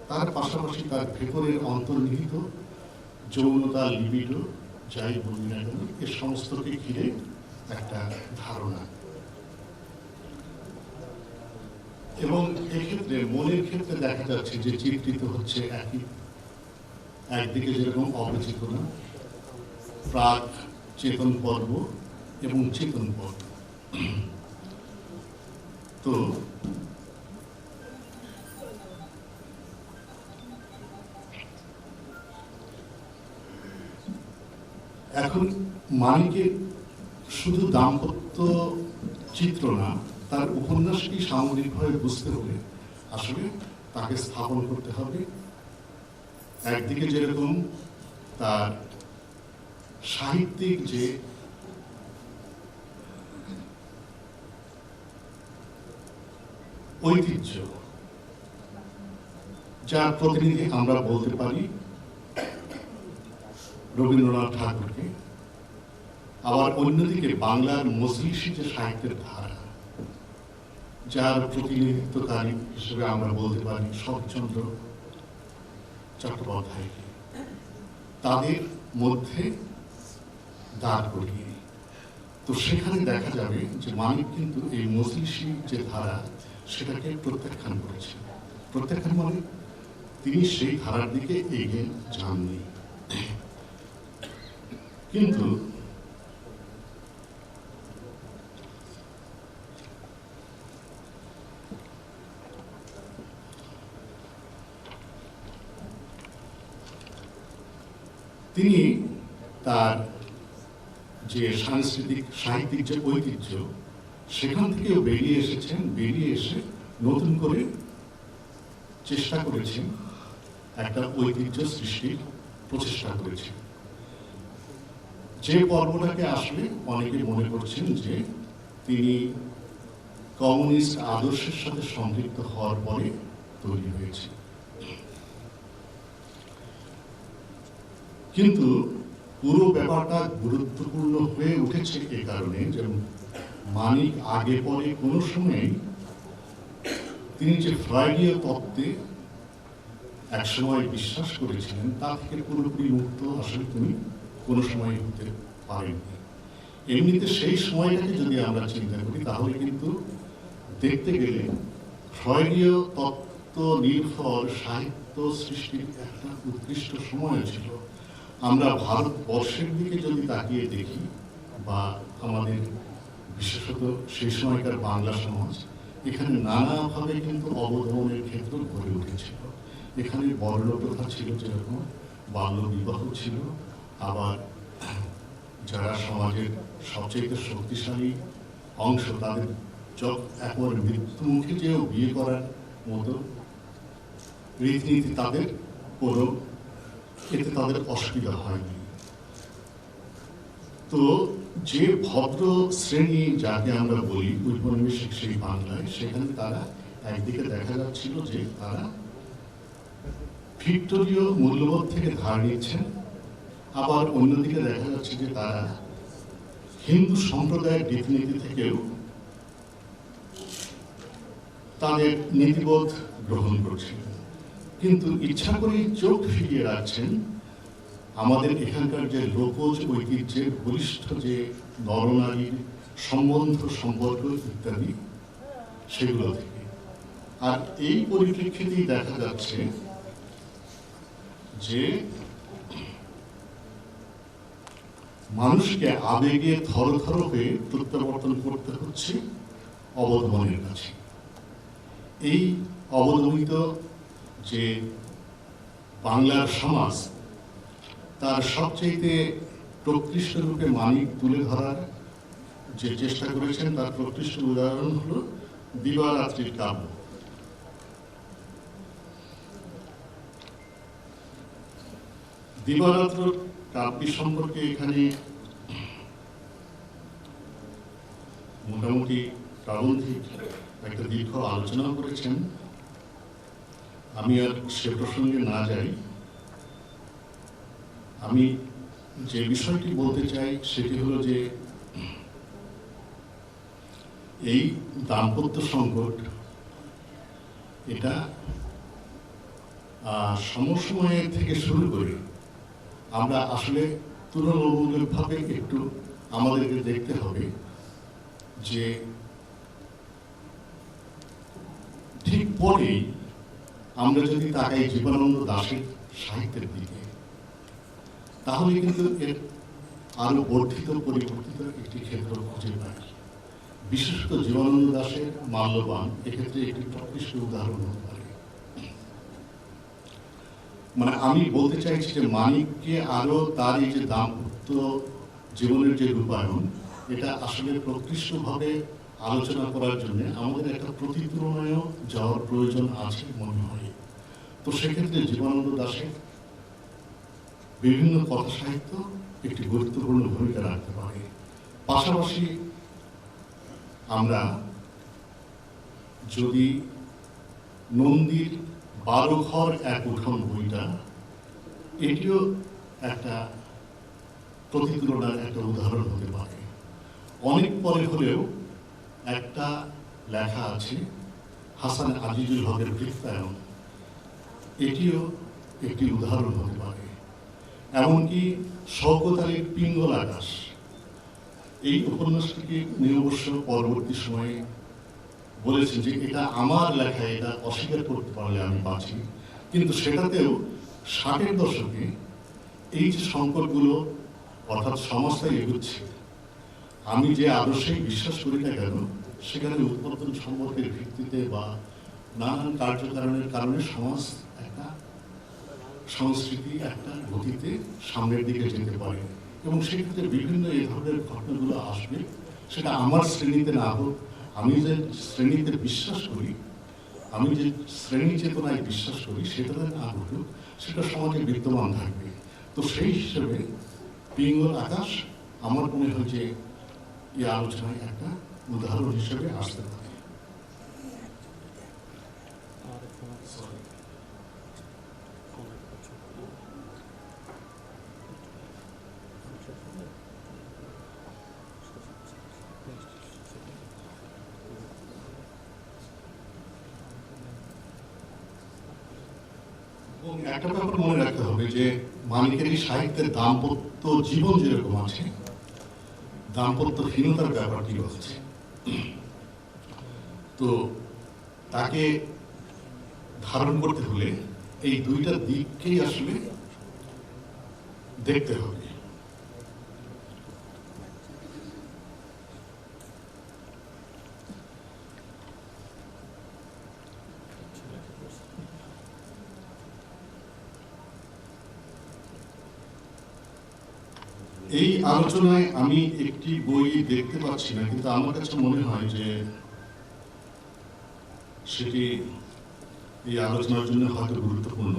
তার পাশাপাশি তার ভেতরের অন্তর্নিহিত যৌনতা, লিবিডো, যাই বলি না কেন, এ সমস্তকে ঘিরে একটা ধারণা। এবং এক্ষেত্রে মনের ক্ষেত্রে দেখা যাচ্ছে যে চিত্রিত হচ্ছে একদিকে যেরকম অবচেতনা, প্রাক চেতন পর্ব এবং চেতন পর্ব। তো এখন মানিকের শুধু দাম্পত্য চিত্র না, তার উপন্যাসটি সামগ্রিকভাবে বুঝতে হলে আসলে তাকে স্থাপন করতে হবে একদিকে যেরকম তার সাহিত্যিক যে ঐতিহ্য, যার প্রতিনিধি আমরা বলতে পারি রবীন্দ্রনাথ ঠাকুরকে, আবার অন্যদিকে বাংলার মজলিসি যে সাহিত্যের ধারা, যার প্রতিনিধিত্বকারী হিসেবে আমরা বলতে পারি শরৎচন্দ্র চট্টোপাধ্যায়কে, তাদের মধ্যে দাঁড় করিয়ে। তো সেখানে দেখা যাবে যে মানিক কিন্তু এই মজলিসি যে ধারা সেটাকে প্রত্যাখ্যান করেছেন। প্রত্যাখ্যান মানে তিনি সেই ধারার দিকে এগিয়ে যাননি, কিন্তু তিনি তার যে সাংস্কৃতিক সাহিত্যিক যে ঐতিহ্য সেখান থেকেও বেরিয়ে এসেছেন, বেরিয়ে এসে নতুন করে চেষ্টা করেছেন, একটা ঐতিহ্য সৃষ্টির প্রচেষ্টা করেছেন। যে পর্বটাকে আসলে অনেকে মনে করছেন যে তিনি কমিউনিস্ট আদর্শের সাথে সম্পৃক্ত হওয়ার পরে তৈরি হয়েছে, কিন্তু পুরো ব্যাপারটা গুরুত্বপূর্ণ হয়ে উঠেছে এ কারণে যে মানিক আগে পরে কোনো সময় তিনি যে ফ্রয়েডীয় তত্ত্বে একসময় বিশ্বাস করেছিলেন তা থেকে পুরোপুরি মুক্ত আসলে তিনি কোনো সময় হতে পারেননি। এমনিতে সেই সময়টাকে যদি আমরা চিন্তা করি তাহলে কিন্তু দেখতে গেলে ফ্রয়েডীয় তত্ত্ব নির্ভর সাহিত্য সৃষ্টির একটা উৎকৃষ্ট সময় ছিল। আমরা ভারতবর্ষের দিকে যদি তাকিয়ে দেখি, বা আমাদের বিশেষত সেই সময়কার বাংলা সমাজ, এখানে নানাভাবে কিন্তু অবদমনের ক্ষেত্র গড়ে উঠেছিল। এখানে বর্ণপ্রথা ছিল, যেরকম বাল্য বিবাহ ছিল, আবার যারা সমাজের সবচেয়ে শক্তিশালী অংশ তাদের একবারে মৃত্যুমুখে যেও বিয়ে করার মতো রীতিনীতি তাদের কোনো এতে তাদের অসুবিধা হয়নি। তো যে ভদ্র শ্রেণী যাকে আমরা বলি ঔপনিবেশিক সেই বাংলায়, সেখানে তারা একদিকে দেখা যাচ্ছিল যে তারা ভিক্টোরীয় মূল্যবোধ থেকে ধার নিচ্ছেন, আবার অন্যদিকে দেখা যাচ্ছে যে তারা হিন্দু সম্প্রদায়ের রীতিনীতি থেকেও তাদের নীতিবোধ গ্রহণ করছেন, কিন্তু ইচ্ছা করে চোখ ফিরিয়ে রাখছেন আমাদের এখানকার যে লোকজ ঐতিহ্যের বলিষ্ঠ যে নরনারীর সম্পর্ক ইত্যাদি সেগুলো থেকে। আর এই পরিপ্রেক্ষিতেই দেখা যাচ্ছে যে মানুষকে আবেগে থরথর হয়ে প্রত্যাবর্তন করতে হচ্ছে অবদমনের কাছে। এই অবদমিত যে বাংলার সমাজ, তার সবচেয়ে প্রকৃষ্ট রূপে মানিক তুলে ধরার যে চেষ্টা করেছেন তার প্রকৃষ্ট উদাহরণ হলো দিবারাত্রির কাব্য। দিবারাত্র কাব্য সম্পর্কে এখানে মোটামুটি প্রাবন্ধিক একটা দীর্ঘ আলোচনা করেছেন, আমি আর সে প্রসঙ্গে না যাই। আমি যে বিষয়টি বলতে চাই সেটি হলো যে এই দাম্পত্য সংকট এটা সমসময়ের থেকে শুরু করে আমরা আসলে তুলনামূলকভাবে একটু আমাদেরকে দেখতে হবে যে পরেই আমরা যদি তাকাই জীবনানন্দ দাশের সাহিত্যের দিকে, তাহলে কিন্তু এর আরো বর্ধিত পরিবর্তিত একটি ক্ষেত্র খুঁজে পাই। বিশেষত জীবনানন্দ দাশের মাল্যবান এক্ষেত্রে একটি প্রকৃষ্ট উদাহরণ হতে পারে। মানে আমি বলতে চাইছি যে মানিককে আরো তার এই যে দাম্পত্য জীবনের যে রূপায়ণ, এটা আসলে প্রকৃষ্টভাবে আলোচনা করার জন্য আমাদের একটা প্রতিতুলনায় যাওয়ার প্রয়োজন আছে মনে হয়। তো সেক্ষেত্রে জীবনানন্দ দাশের বিভিন্ন কথা সাহিত্য একটি গুরুত্বপূর্ণ ভূমিকা রাখতে পারে। পাশাপাশি আমরা যদি নন্দীর 12 ঘর এক উঠোন বইটা, এটিও একটা প্রতিতুলনার একটা উদাহরণ হতে পারে। অনেক পরে হলেও একটা লেখা আছে হাসান আজিজুল হকের বৃত্তায়ন, এটিও একটি উদাহরণ হতে পারে। এমনকি শওকত আলীর পিঙ্গল আকাশ, এই উপন্যাসটিকে নিয়ে অবশ্য পরবর্তী সময়ে বলেছেন যে এটা আমার লেখা, এটা অস্বীকার করতে পারলে আমি বাঁচি। কিন্তু সেটাতেও 60-এর দশকে এই যে সংকটগুলো অর্থাৎ সমাজটাই এগুচ্ছে, আমি যে আদর্শেই বিশ্বাস করি না কেন, সেখানে উৎপাদন সম্পর্কের ভিত্তিতে বা নানান কার্যকারণের কারণে সমাজ একটা সংস্কৃতি একটা গতিতে সামনের দিকে যেতে পারে, এবং সেক্ষেত্রে বিভিন্ন এই ধরনের ঘটনাগুলো আসবে। সেটা আমার শ্রেণীতে না হোক, আমি যে শ্রেণীতে বিশ্বাস করি, আমি যে শ্রেণী চেতনায় বিশ্বাস করি, সেটাতে না ঘটুক, সেটা সমাজে বিদ্যমান থাকবে। তো সেই হিসেবে পিঙ্গল আকাশ আমার মনে হয় যে এই আলোচনায় একটা উদাহরণ হিসেবে আসতে পারে। এবং একটা ব্যাপার মনে রাখতে হবে যে মানিকের এই সাহিত্যের দাম্পত্য জীবন যেরকম আছে, দাম্পত্যহীনতার ব্যাপারটিও আছে। তো তাকে ধারণ করতে হলে এই দুইটা দিককেই আসলে দেখতে হবে। এই আলোচনায় আমি একটি বই দেখতে পাচ্ছি না, কিন্তু আমার কাছে মনে হয় যে সেটি এই আলোচনার জন্য হয়তো গুরুত্বপূর্ণ।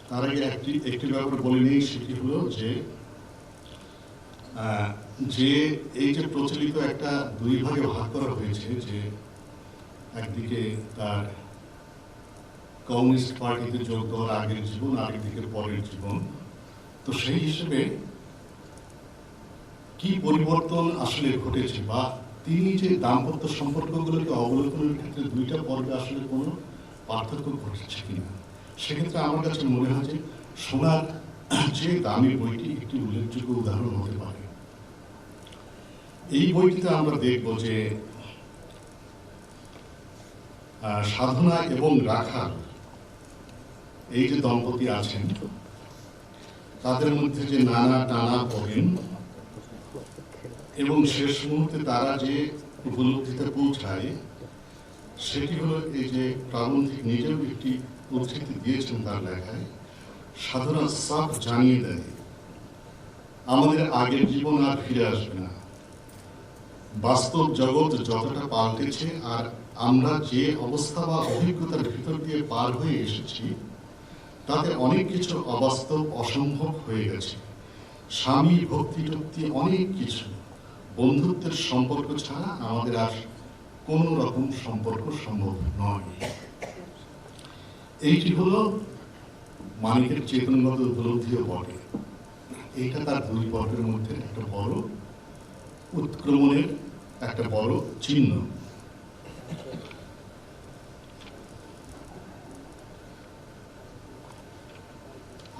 তার আগে একটি ব্যাপার বলে নেই, সেটি হলো যে এই যে প্রচলিত একটা দুই ভাগে ভাগ করা হয়েছে, যে একদিকে তার কমিউনিস্ট পার্টিতে যোগ দেওয়ার আগের জীবন, আরেকদিকে পরের জীবন। তো সেই হিসেবে কি পরিবর্তন আসলে ঘটেছে, বা তিনি যে দাম্পত্য সম্পর্কগুলোকে অবলোকনের ক্ষেত্রে দুইটা পর্বে আসলে কোনো পার্থক্য ঘটেছে কিনা, সেক্ষেত্রে আমার কাছে মনে হয় যে সোনার যে দামি বইটি একটি উল্লেখযোগ্য উদাহরণ হতে পারে। এই বইটিতে আমরা দেখব যে সাধনা এবং রাখাল এই যে দম্পতি আছেন, তাদের মধ্যে যে নানা টানা পড়েন এবং শেষ মুহূর্তে তারা যে উপলব্ধিতে পৌঁছায়, সেটি হলো এই যে প্রাবন্ধিক নিজেও একটি উদ্ধৃতি দিয়েছেন তার লেখায়, সাধনা সাফ জানিয়ে দেয় আমাদের আগের জীবন আর ফিরে আসবে না। বাস্তব জগৎ যতটা পাল্টেছে, আর আমরা যে অবস্থা বা অভিজ্ঞতার ভিতর দিয়ে পার হয়ে এসেছি, তাতে অনেক কিছু অবাস্তব অসম্ভব হয়ে গেছে। স্বামী ভক্তি টক্তি অনেক কিছু, বন্ধুত্বের সম্পর্ক ছাড়া আমাদের আর কোন রকম সম্পর্ক সম্ভব নয়। এইটি হলো মানিকের চেতনগত উপলব্ধিও বটে। এইটা তার দুই পর্বের মধ্যে একটা বড় উৎক্রমণের একটা বড় চিহ্ন।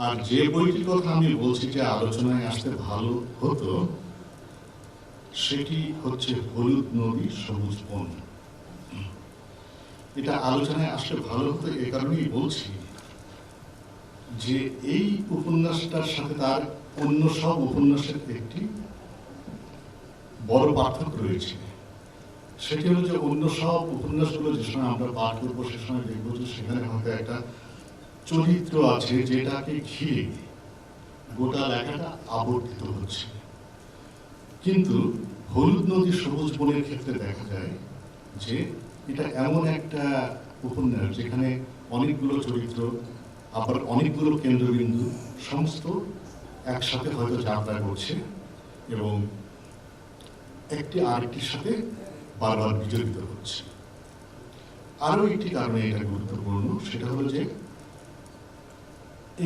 আর যে বইটির কথা আমি বলছি যে আলোচনায় আসতে ভালো হতো, সেটি হচ্ছে হলুদ নদী সবুজ বন। এটা আলোচনায় আসলে ভালো হতো এ কারণেই বলছি যে এই উপন্যাসটার সাথে তার অন্য সব উপন্যাসের একটি বড় পার্থক্য রয়েছে। সেটি হলো যে অন্য সব উপন্যাসগুলো যে সময় আমরা পাঠ করবো সে সময় দেখবো যে সেখানে হয়তো একটা চরিত্র আছে যেটাকে ঘিরে গোটা লেখাটা আবর্তিত হচ্ছে, কিন্তু হলুদ নদী সবুজ বনের ক্ষেত্রে দেখা যায় যে এটা এমন একটা উপন্যাস যেখানে অনেকগুলো চরিত্র, আবার অনেকগুলো কেন্দ্রবিন্দু সমস্ত একসাথে হয়তো যাত্রা করছে এবং একটি আরেকটির সাথে বারবার বিজড়িত হচ্ছে। আরো একটি কারণে এটা গুরুত্বপূর্ণ, সেটা হলো যে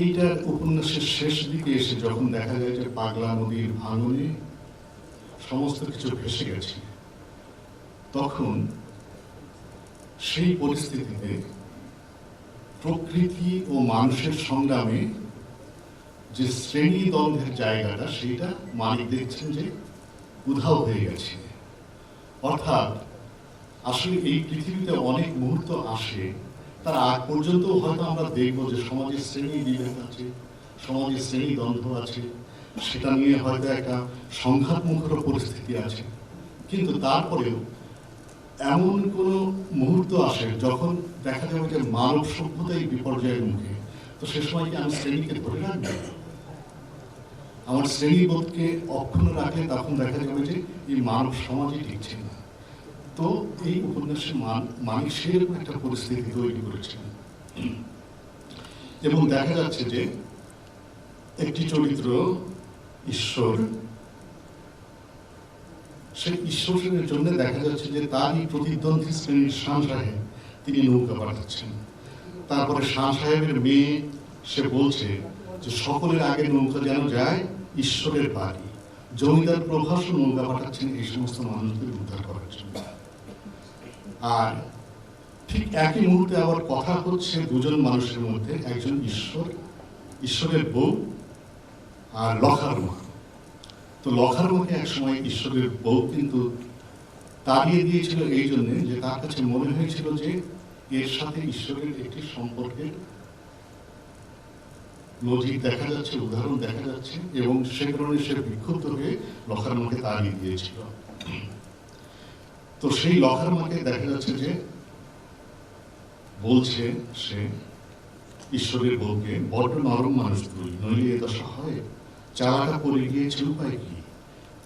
এইটার উপন্যাসের শেষ দিকে এসে যখন দেখা যায় যে পাগলা নদীর ভাঙনে সমস্ত কিছু ভেসে গেছে, তখন সেই পরিস্থিতিতে প্রকৃতি ও মানুষের সংগ্রামে যে শ্রেণী দ্বন্দ্বের জায়গাটা সেইটা মালিক দেখছেন যে উধাও হয়ে গেছে। অর্থাৎ আসলে এই পৃথিবীতে অনেক মুহূর্ত আসে, তার আগ পর্যন্ত হয়তো আমরা দেখবো যে সমাজের শ্রেণী বিভেদ আছে, সমাজের শ্রেণী দ্বন্দ্ব আছে, সেটা নিয়ে হয়তো একটা সংঘাতমুখর পরিস্থিতি আছে, কিন্তু তারপরেও এমন কোনো মুহূর্ত আসে যখন দেখা যাবে যে মানব সভ্যতাই বিপর্যয়ের মুখে। তো সে সময় কি আমি শ্রেণীকে ধরে রাখবো? আমার শ্রেণীবোধকে অক্ষুণ্ণ রাখলে তখন দেখা যাবে যে এই মানব সমাজই টিকছে না। তো এই উপন্যাসের মানিক সেরকম একটা পরিস্থিতি তৈরি করেছেন এবং দেখা যাচ্ছে যে একটি চরিত্র ঈশ্বর, সেই ঈশ্বরের জন্য দেখা যাচ্ছে যে তারই প্রতিদ্বন্দ্বী শ্রেণীর শাহ সাহেব তিনি নৌকা পাঠাচ্ছেন। তারপরে শাহ সাহেবের মেয়ে সে বলছে যে সকলের আগে নৌকা যেন যায় ঈশ্বরের বাড়ি। জমিদার প্রভাস নৌকা পাঠাচ্ছেন এই সমস্ত মানুষদের উদ্ধার করার জন্য। আর ঠিক একই মুহূর্তে আবার কথা হচ্ছে দুজন মানুষের মধ্যে, একজন ঈশ্বরের বউ আর লখার মা। তো লখার মাকে এক সময় ঈশ্বরের বউ কিন্তু তাড়িয়ে দিয়েছিল এই জন্যে যে তার কাছে মনে হয়েছিল যে এর সাথে ঈশ্বরের একটি সম্পর্কের নজির দেখা যাচ্ছে, উদাহরণ দেখা যাচ্ছে, এবং সে কারণে সে বিক্ষুব্ধ হয়ে লখার মাকে তাড়িয়ে দিয়েছিল। তো সেই লখার মাকে দেখা যাচ্ছে যে বলছে সে ঈশ্বরের বউকে, বড্ড নরম মানুষ তুই, নইলে এ দশা হয়। চালাটা পড়ে গিয়েছে উপায় কি,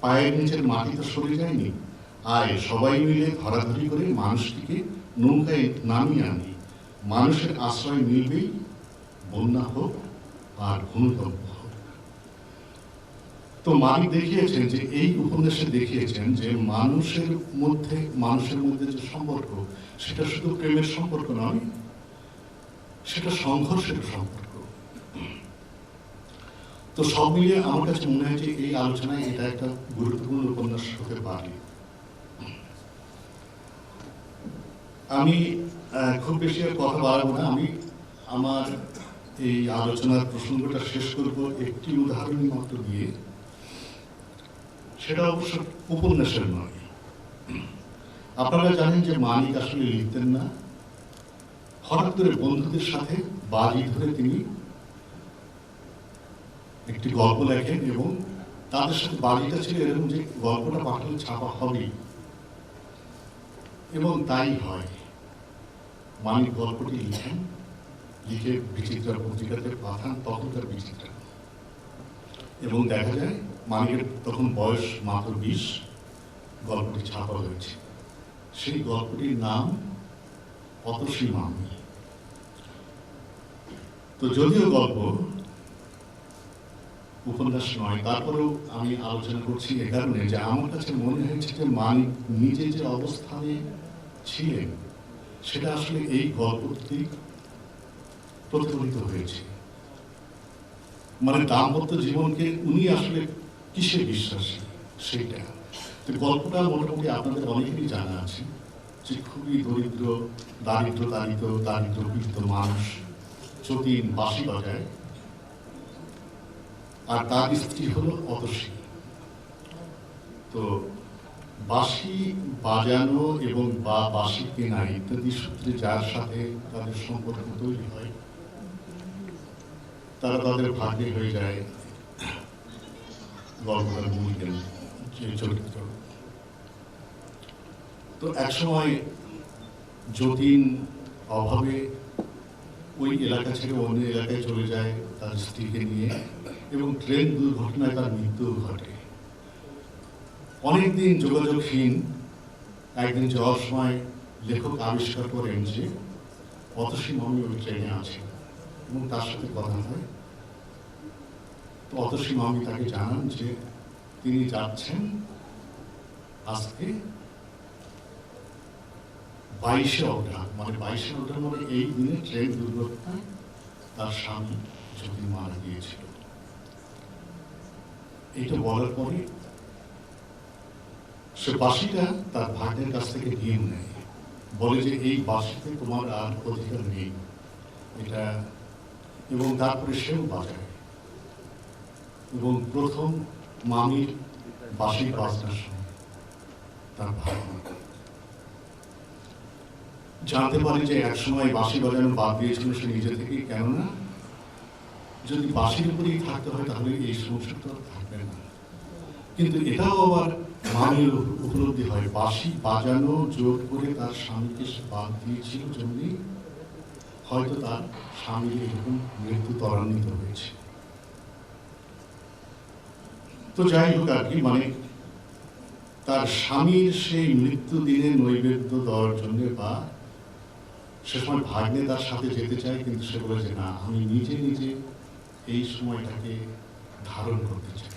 পায়ের নিচের মাটি তো সরে যায়নি, আয় সবাই মিলে ধরাধরি করে মানুষটিকে নৌকায় নামিয়ে আনি। মানুষের আশ্রয় মিলবেই, বন্যা হোক আর ভূমিকম্প হোক। তো মালিক দেখিয়েছেন যে এই উপন্যাসে দেখিয়েছেন যে মানুষের মধ্যে যে সম্পর্ক, সেটা শুধু প্রেমের সম্পর্ক নয়, সেটা সংঘর্ষের সম্পর্ক। তো সব মিলিয়ে আমার কাছে মনে হয় যে এই আলোচনায় এটা একটা গুরুত্বপূর্ণ উপন্যাস হতে পারে। আমি খুব বেশি আর কথা বাড়াবো না, আমি আমার এই আলোচনার প্রসঙ্গটা শেষ করব একটি উদাহরণ মাত্র দিয়ে। সেটা অবশ্য উপন্যাসের নয়। আপনারা জানেন যে মানিক আসলে লিখতেন না, হঠাৎ করে বন্ধুদের সাথে বাজি ধরে তিনি একটি গল্প লেখেন এবং তাদের সাথে বাজিটা ছিল এরকম যে গল্পটা পাঠালে ছাপা হবেই, এবং তাই হয়। মানিক গল্পটি লিখেন, লিখে বিচিত্রা পত্রিকাতে পাঠান, তখনকার বিচিত্রা, এবং দেখা যায় মানিকের তখন বয়স মাত্র 20, গল্পটি ছাপা হয়েছে। সেই গল্পটির নাম অতসী মামি। তো যদিও গল্প, উপন্যাস নয়, তারপরেও আমি আলোচনা করছি এ কারণে যে আমার কাছে মনে হয়েছে যে মানিক নিজে যে অবস্থানে ছিলেন সেটা আসলে এই গল্পটি প্রতিফলিত হয়েছে। মানে দাম্পত্য জীবনকে উনি আসলে কিসে বিশ্বাসী সেইটা। তো গল্পটা মোটামুটি আপনাদের অনেকেরই জানা আছে যে খুবই দারিদ্রপীড়িত মানুষ, যতীন বাঁশি বাজায়, আর তার স্ত্রী হলো অতসী। তো বাঁশি বাজানো এবং বা বাঁশি কেনা ইত্যাদি সূত্রে যার সাথে তাদের সম্পর্ক তৈরি হয় তারা তাদের ভাগ্যে হয়ে যায় গল্পটার মূল যে চরিত্র। তো একসময় যতীন অভাবে ওই এলাকা ছেড়ে অন্য এলাকায় চলে যায় তার স্ত্রীকে নিয়ে, এবং ট্রেন দুর্ঘটনায় তার মৃত্যু ঘটে। অনেকদিন যোগাযোগহীন একদিন যাওয়ার সময় লেখক আবিষ্কার করেন যে অতসী মামি ওই ট্রেনে আছে এবং তার সাথে কথা হয়। তো অতসী মামি তাকে জানান যে তিনি যাচ্ছেন আজকে 22শে অগ্রহায়ণ, মানে 22শে অগ্রহায়ণ মানে এই দিনে ট্রেন দুর্ঘটনায় তার স্বামী যদি মারা গিয়েছিল। এইটা বলার পরে সে বাঁশিটা তার ভাগ্যের কাছ থেকে নিয়ে নেয়, বলে যে এই বাঁশিতে তোমার আর অধিকার নেই এটা, এবং তারপরে সেও বাজায়। এবং প্রথম মামির বাঁশির বাজনার সময় তার ভাগ্য জানতে পারে যে একসময় বাঁশি বাজানো বাদ দিয়েছিল সে নিজে থেকেই, কেননা যদি বাঁশির উপরেই থাকতে হয় তাহলে এই সংসারটা থাকবে না। কিন্তু এটাও আবার মামির উপলব্ধি হয়, বাঁশি বাজানো জোর করে তার স্বামীকে সে বাদ দিয়েছিল জন্যই হয়তো তার স্বামীর এরকম মৃত্যু ত্বরান্বিত হয়েছে। তো যাই হোক আর কি, মানে তার স্বামীর সেই মৃত্যু দিনে নৈবেদ্য দেওয়ার জন্য বা সে সময় ভাগ্নে তার সাথে যেতে চায়, কিন্তু সে বলে যে না, আমি নিজে নিজে এই সময়টাকে ধারণ করতে চাই।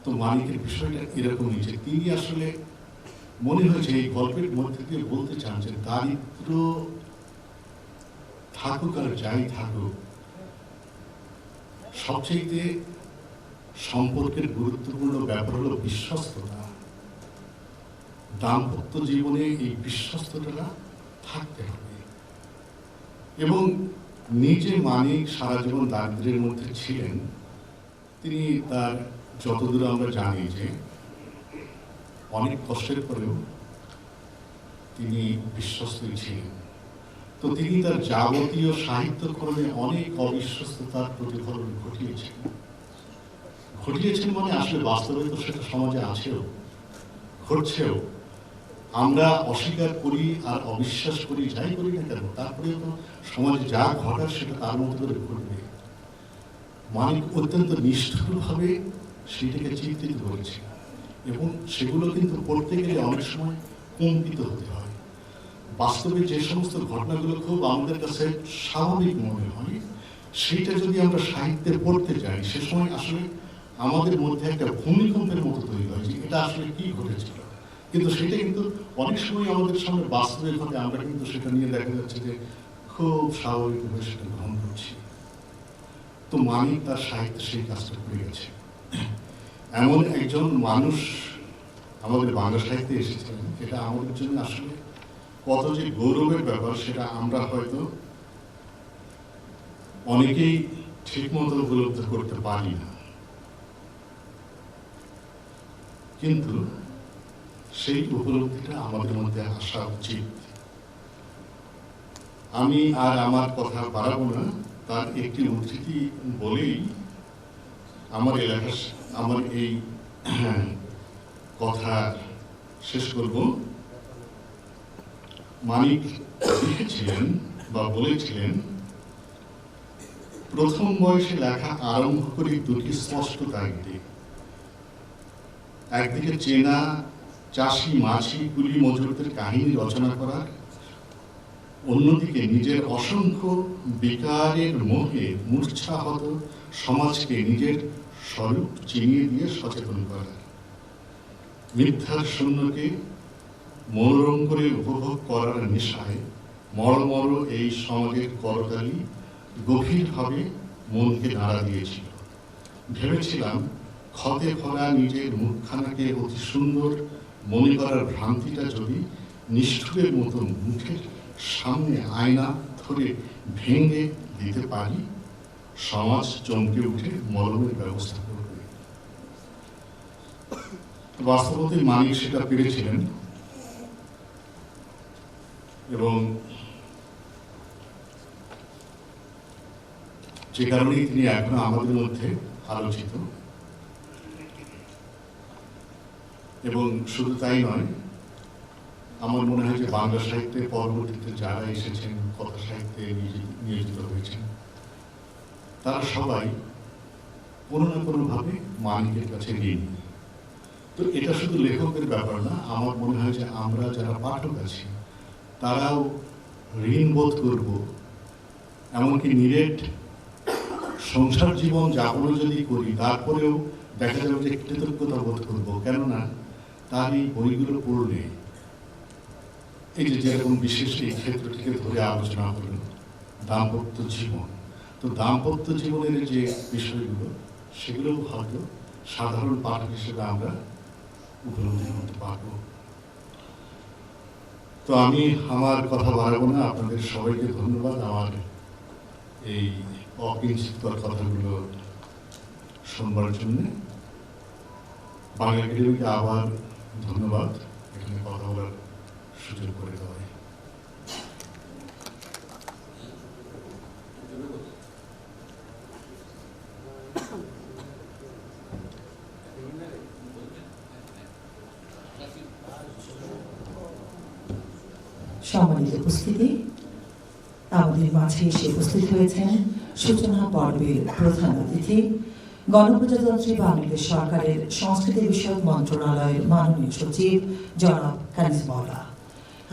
তো মানিকের বিষয়টা এরকমই যে তিনি আসলে মনে হয়েছে এই গল্পের মধ্যে দিয়ে বলতে চান যে দারিদ্র থাকুক আর যাই থাকুক, সবচেয়ে সম্পর্কের গুরুত্বপূর্ণ ব্যাপার হলো বিশ্বস্ততা। দাম্পত্য জীবনে এই বিশ্বস্ততা থাকতে হবে। এবং নিজে মানিক সারা জীবন দারিদ্র্যের মধ্যে ছিলেন, তিনি তার যতদূর আমরা জানি যে অনেক কষ্টের পরেও তিনি বিশ্বস্তই ছিলেন। তো তিনি তার যাবতীয় সাহিত্যকর্মে অনেক অবিশ্বস্ততার প্রতিফলন ঘটিয়েছেন মানে আসলে বাস্তবে তো সেটা সমাজে আছেও, ঘটছেও। আমরা অস্বীকার করি আর অবিশ্বাস করি, যাই করি না কেন, তারপরেও তো সমাজে যা ঘটার সেটা তার মতো করে ঘটবে। মানিক অত্যন্ত নিষ্ঠুরভাবে সেটাকে চিন্তিত করেছে, এবং সেগুলো কিন্তু পড়তে গেলে অনেক সময় কম্পিত হতে হয়। বাস্তবে যে সমস্ত ঘটনাগুলো খুব আমাদের কাছে স্বাভাবিক মনে হয়, সেইটা যদি আমরা সাহিত্যে পড়তে যাই, সে সময় আসলে আমাদের মধ্যে একটা ভূমিকম্পের মতো তৈরি হয় যে এটা আসলে কি ঘটেছিল। কিন্তু সেটা কিন্তু অনেক সময় আমাদের সামনে বাস্তবে ঘটে, আমরা কিন্তু সেটা নিয়ে দেখা যাচ্ছে যে খুব স্বাভাবিকভাবে সেটা গ্রহণ করছি। তো মানিক তার সাহিত্যে সেই কাজটা করে গেছে। এমন একজন মানুষ আমাদের বাংলা সাহিত্যে এসেছিলেন, এটা আমাদের জন্য আসলে কত যে গৌরবের ব্যাপার সেটা আমরা হয়তো অনেকেই ঠিক মতো উপলব্ধি করতে পারি না। কিন্তু সেই উপলব্ধিটা আমাদের মধ্যে আসা উচিত। আমি আর আমার কথা বাড়াবো না, তার একটি উদ্ধৃতি বলেই আমার এই কথা শেষ করব। মানিক লিখেছিলেন বা বলেছিলেন, প্রথম বয়সে লেখা আরম্ভ করি দুটি স্পষ্ট তাগিদে, একদিকে চেনা চাষি মাঝি কুলি মজুরদের কাহিনী রচনা করার, অন্যদিকে নিজের অসংখ্য বিকারের মোহে মূর্ছাহত সমাজকে নিজের স্বরূপ চিনিয়ে দিয়ে সচেতন করার, মিথ্যার শূন্যকে মনোরম করে উপভোগ করার নেশায় মরমর এই সমাজের করতালি গভীরভাবে মনকে নাড়া দিয়েছিল। ভেবেছিলাম ক্ষতে ভরা নিজের মুখখানাকে অতি সুন্দর মনে করার ভ্রান্তিটা যদি নিষ্ঠুরের মতো মুখের সামনে আয়না ধরে ভেঙে দিতে পারি, সমাজ চমকে উঠে মলমের ব্যবস্থা করবে। বাস্তবতেই মানিক সেটা পেরেছিলেন এবং যে কারণেই তিনি এখনো আমাদের মধ্যে আলোচিত। এবং শুধু তাই নয়, আমার মনে হয় যে বাংলা সাহিত্যে পরবর্তীতে যারা এসেছেন, কথা সাহিত্যে নিয়োজিত হয়েছেন, তারা সবাই কোনো না কোনোভাবে মানিকের কাছে ঋণী। তো এটা শুধু লেখকের ব্যাপার না, আমার মনে হয় যে আমরা যারা পাঠক আছি তারাও ঋণ বোধ করব। এমনকি নিরেট সংসার জীবন যাপনও যদি করি, তারপরেও দেখা যাবে যে কৃতজ্ঞতা বোধ করবো। কেননা তার এই বইগুলো পড়লে, এই যে যেরকম বিশেষ এই ক্ষেত্রটিকে ধরে আলোচনা হলো দাম্পত্য জীবন, তো দাম্পত্য জীবনের যে বিষয়গুলো সেগুলো হয়তো সাধারণ পাঠক হিসেবে আমরা উপলব্ধি করতে পারবো। তো আমি আমার কথা বাড়াবো না, আপনাদের সবাইকে ধন্যবাদ আমার এই অকিঞ্চিতকর কথাগুলো শুনবার জন্য। বাংলা একাডেমিকে আবার ধন্যবাদ এখানে কথা বলার সুযোগ করে দেওয়ায়।
সম্মানিত উপস্থিতি, আমাদের মাঝে এসে উপস্থিত হয়েছেন সূচনা পর্বের প্রধান অতিথি, গণপ্রজাতন্ত্রী বাংলাদেশ সরকারের সংস্কৃতি বিষয়ক মন্ত্রণালয়ের মাননীয় সচিব জনাব কানিজ মাওলা।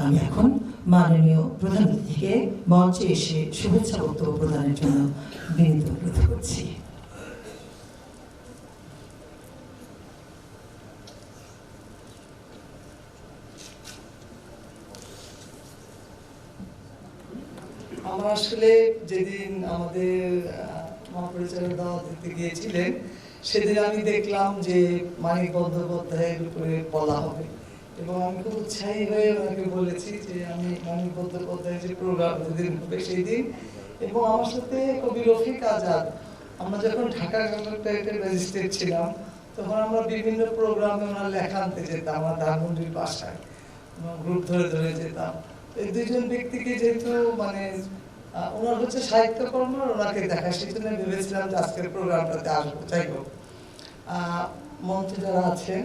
আমি এখন মাননীয় প্রধান অতিথিকে মঞ্চে এসে শুভেচ্ছা বক্তব্য প্রদানের জন্য বিনীত অনুরোধ করছি।
আমরা আসলে যেদিন আমাদের মহাপরিচালক দাওয়াত দিতে গিয়েছিলেন, সেদিন আমি দেখলাম যে মানিক বন্দ্যোপাধ্যায়ের উপরে বলা হবে এবং আমি খুব উৎসাহী হয়ে ওনাকে বলেছি যে আমি মানিক বন্দ্যোপাধ্যায়ের যে প্রোগ্রাম যেদিন হবে সেই দিন, এবং আমার সাথে কবি রফিক আজাদ, আমরা যখন ঢাকা কালেক্টরেটের ম্যাজিস্ট্রেট ছিলাম তখন আমরা বিভিন্ন প্রোগ্রামে ওনার লেখা আনতে যেতাম, আমার ধানমন্ডির বাসায় গ্রুপ ধরে ধরে যেতাম। এই দুইজন ব্যক্তিকে যেহেতু মানে ওনার হচ্ছে সাহিত্যকর্ম, ওনাকে দেখা, সেই জন্য ভেবেছিলাম যে আজকের প্রোগ্রামটাতে আসবো। যাই হোক, মঞ্চে যারা আছেন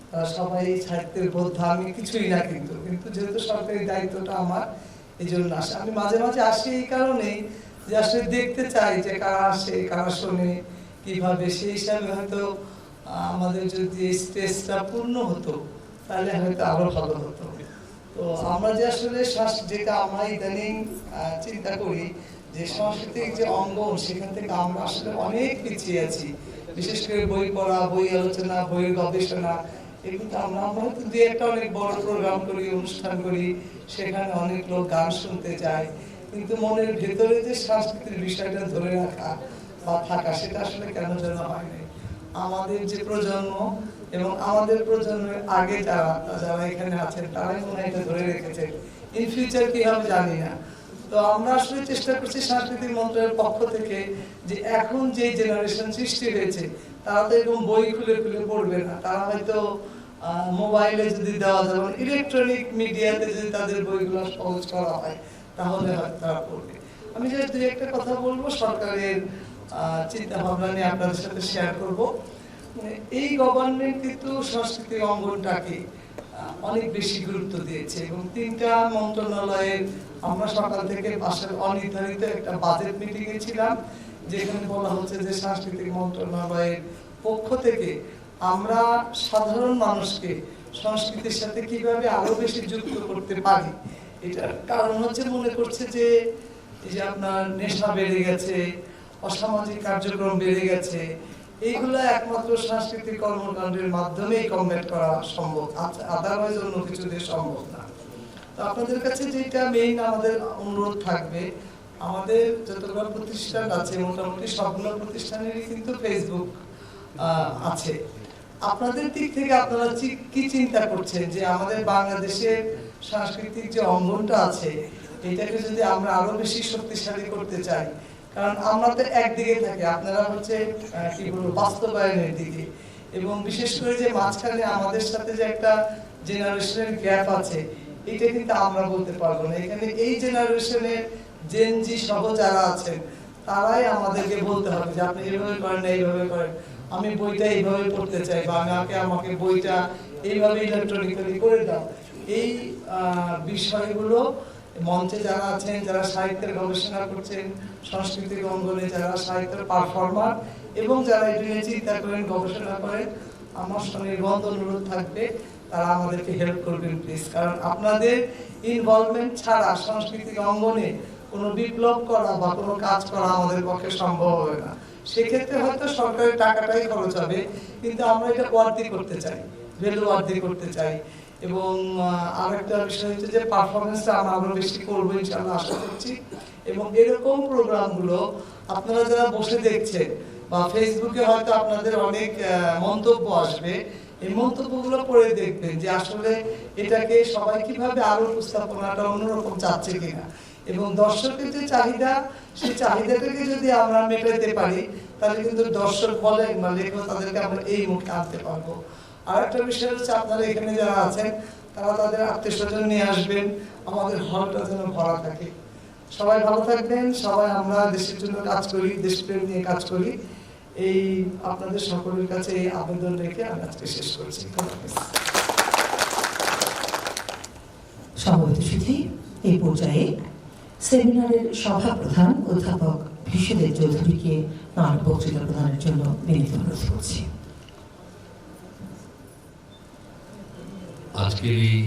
তারা সবাই সাহিত্যের বোদ্ধা, আমি কিছুই না, কিন্তু যেহেতু সরকারি দায়িত্বটা আমার, এই জন্য আসে। আমি মাঝে মাঝে আসি এই কারণেই যে আসলে দেখতে চাই যে কারা আসে, কারা শোনে, কিভাবে। সেই হিসাবে হয়তো আমাদের যদি স্পেসটা পূর্ণ হতো তাহলে হয়তো আরো ভালো হতো। তো আমরা যে আসলে যেটা আমরা ইদানিং চিন্তা করি যে সাংস্কৃতিক যে অঙ্গন, সেখান থেকে আমরা আসলে অনেক পিছিয়ে আছি। বিশেষ করে বই পড়া, বই আলোচনা, বইয়ের গবেষণা, এগুলো আমরা হয়তো দুই একটা অনেক বড় প্রোগ্রাম করি, অনুষ্ঠান করি, সেখানে অনেক লোক গান শুনতে যায়, কিন্তু মনের ভেতরে যে সাংস্কৃতিক বিষয়টা ধরে রাখা বা থাকা, সেটা আসলে কেন যেন হয়নি। আমাদের যে প্রজন্ম এবং আমাদের প্রজন্মের আগে যারা এখানে আছেন তারাই মনে হয় এটা ধরে রেখেছে। ইন ফিউচার কি হবে জানি না। তো আমরা আসলে চেষ্টা করছি সাংস্কৃতিক মন্ত্রণালয়ের পক্ষ থেকে যে এখন যে জেনারেশন সৃষ্টি হয়েছে তারা তো এরকম বই খুলে খুলে পড়বে না, তারা হয়তো মোবাইলে যদি দেওয়া যায়, ইলেকট্রনিক মিডিয়াতে যদি তাদের বইগুলো সহজ করা হয় তাহলে হয়তো তারা পড়বে। আমি যে দুই একটা কথা বলবো, সরকারের চিন্তা ভাবনা নিয়ে আপনাদের সাথে শেয়ার করব। এই গভর্নমেন্ট কিন্তু সাংস্কৃতিক অঙ্গনটাকে অনেক বেশি গুরুত্ব দিয়েছে এবং তিনটা মন্ত্রণালয়ের আমরা সকাল থেকে পাশের অনির্ধারিত একটা বাজেট মিটিং এ ছিলাম, যেখানে বলা হচ্ছে যে সাংস্কৃতিক মন্ত্রণালয়ের পক্ষ থেকে আমরা সাধারণ মানুষকে সংস্কৃতির সাথে কিভাবে আরো বেশি যুক্ত করতে পারি। এটার কারণ হচ্ছে মনে করছে যে এই যে আপনার নেশা বেড়ে গেছে, অসামাজিক কার্যক্রম বেড়ে গেছে, এইগুলো একমাত্র সাংস্কৃতিক কর্মকাণ্ডের মাধ্যমেই কমব্যাট করা সম্ভব, আদারওয়াইজ অন্য কিছু দিয়ে সম্ভব না। তো আপনাদের কাছে যেটা মেইন আমাদের অনুরোধ থাকবে, আমাদের যতগুলো প্রতিষ্ঠান আছে মোটামুটি সবগুলো প্রতিষ্ঠানেরই কিন্তু ফেসবুক আছে। আপনাদের দিক থেকে আপনারা কি চিন্তা করছেন যে আমাদের বাংলাদেশের সাংস্কৃতিক যে অঙ্গনটা আছে এটাকে যদি আমরা আরো বেশি শক্তিশালী করতে চাই, কারণ আমরা তো একদিকে থাকি, আপনারা হচ্ছে কি বলবো বাস্তবায়নের দিকে। এবং বিশেষ করে যে মাঝখানে আমাদের সাথে যে একটা জেনারেশনের গ্যাপ আছে, এটা কিন্তু আমরা বলতে পারবো না। এখানে এই জেনারেশনের জেন জি সহ যারা আছেন তারাই আমাদেরকে বলতে হবে যে আপনি এইভাবে করেন না, এইভাবে করেন, আমি বইটা এইভাবে পড়তে চাই, বা আমাকে বইটা এইভাবে ইলেকট্রনিক্যালি করে দাও। এই বিষয়গুলো মঞ্চে যারা আছেন, যারা সাহিত্যের গবেষণা করছেন, সাংস্কৃতিক অঙ্গনে যারা সাহিত্যের পারফর্মার এবং যারা এটা নিয়ে চিন্তা করেন, গবেষণা করেন, আমার সনির্বন্ধ অনুরোধ থাকবে তারা আমাদেরকে হেল্প করবেন প্লিজ। কারণ আপনাদের ইনভলভমেন্ট ছাড়া সাংস্কৃতিক অঙ্গনে কোনো বিপ্লব করা বা কোনো কাজ করা আমাদের পক্ষে সম্ভব হবে না। সেক্ষেত্রে হয়তো সরকারের টাকাটাই খরচ হবে, কিন্তু আমরা এটা ওয়ার্দি করতে চাই, ভ্যালু ওয়ার্দি করতে চাই। এবং আরেকটা বিষয় হচ্ছে যে পারফরমেন্সটা আমরা আরো বেশি করবো ইনশাআল্লাহ, আশা করছি। এবং এরকম প্রোগ্রামগুলো আপনারা যারা বসে দেখছেন বা ফেসবুকে হয়তো আপনাদের অনেক মন্তব্য আসবে, এই মন্তব্যগুলো পড়ে দেখবেন যে আসলে এটাকে সবাই কিভাবে আরো উপস্থাপনাটা অন্যরকম চাচ্ছে কিনা। এবং দর্শকের যে চাহিদা, সেই চাহিদাটাকে যদি আমরা মেটাতে পারি তাহলে কিন্তু দর্শক বলেন বা লেখক তাদেরকে আমরা এই মুখে আনতে পারবো। আর একটা বিষয় হচ্ছে আপনারা এখানে যারা আছেন তারা তাদের আত্মীয় স্বজন নিয়ে আসবেন, আমাদের হলটা যেন ভরা থাকে। সবাই ভালো থাকবেন। সবাই আমরা দেশের জন্য কাজ করি, দেশপ্রেম নিয়ে কাজ করি। এই আপনাদের সকলের কাছে এই আবেদন রেখে আমি আজকে শেষ করছি।
সমবেত সুধী, এই পর্যায়ে সেমিনারের সভাপ্রধান অধ্যাপক বিশ্বদেব চৌধুরীকে নানা বক্তৃতা প্রদানের জন্য বিনীত অনুরোধ করছি।
আজকের এই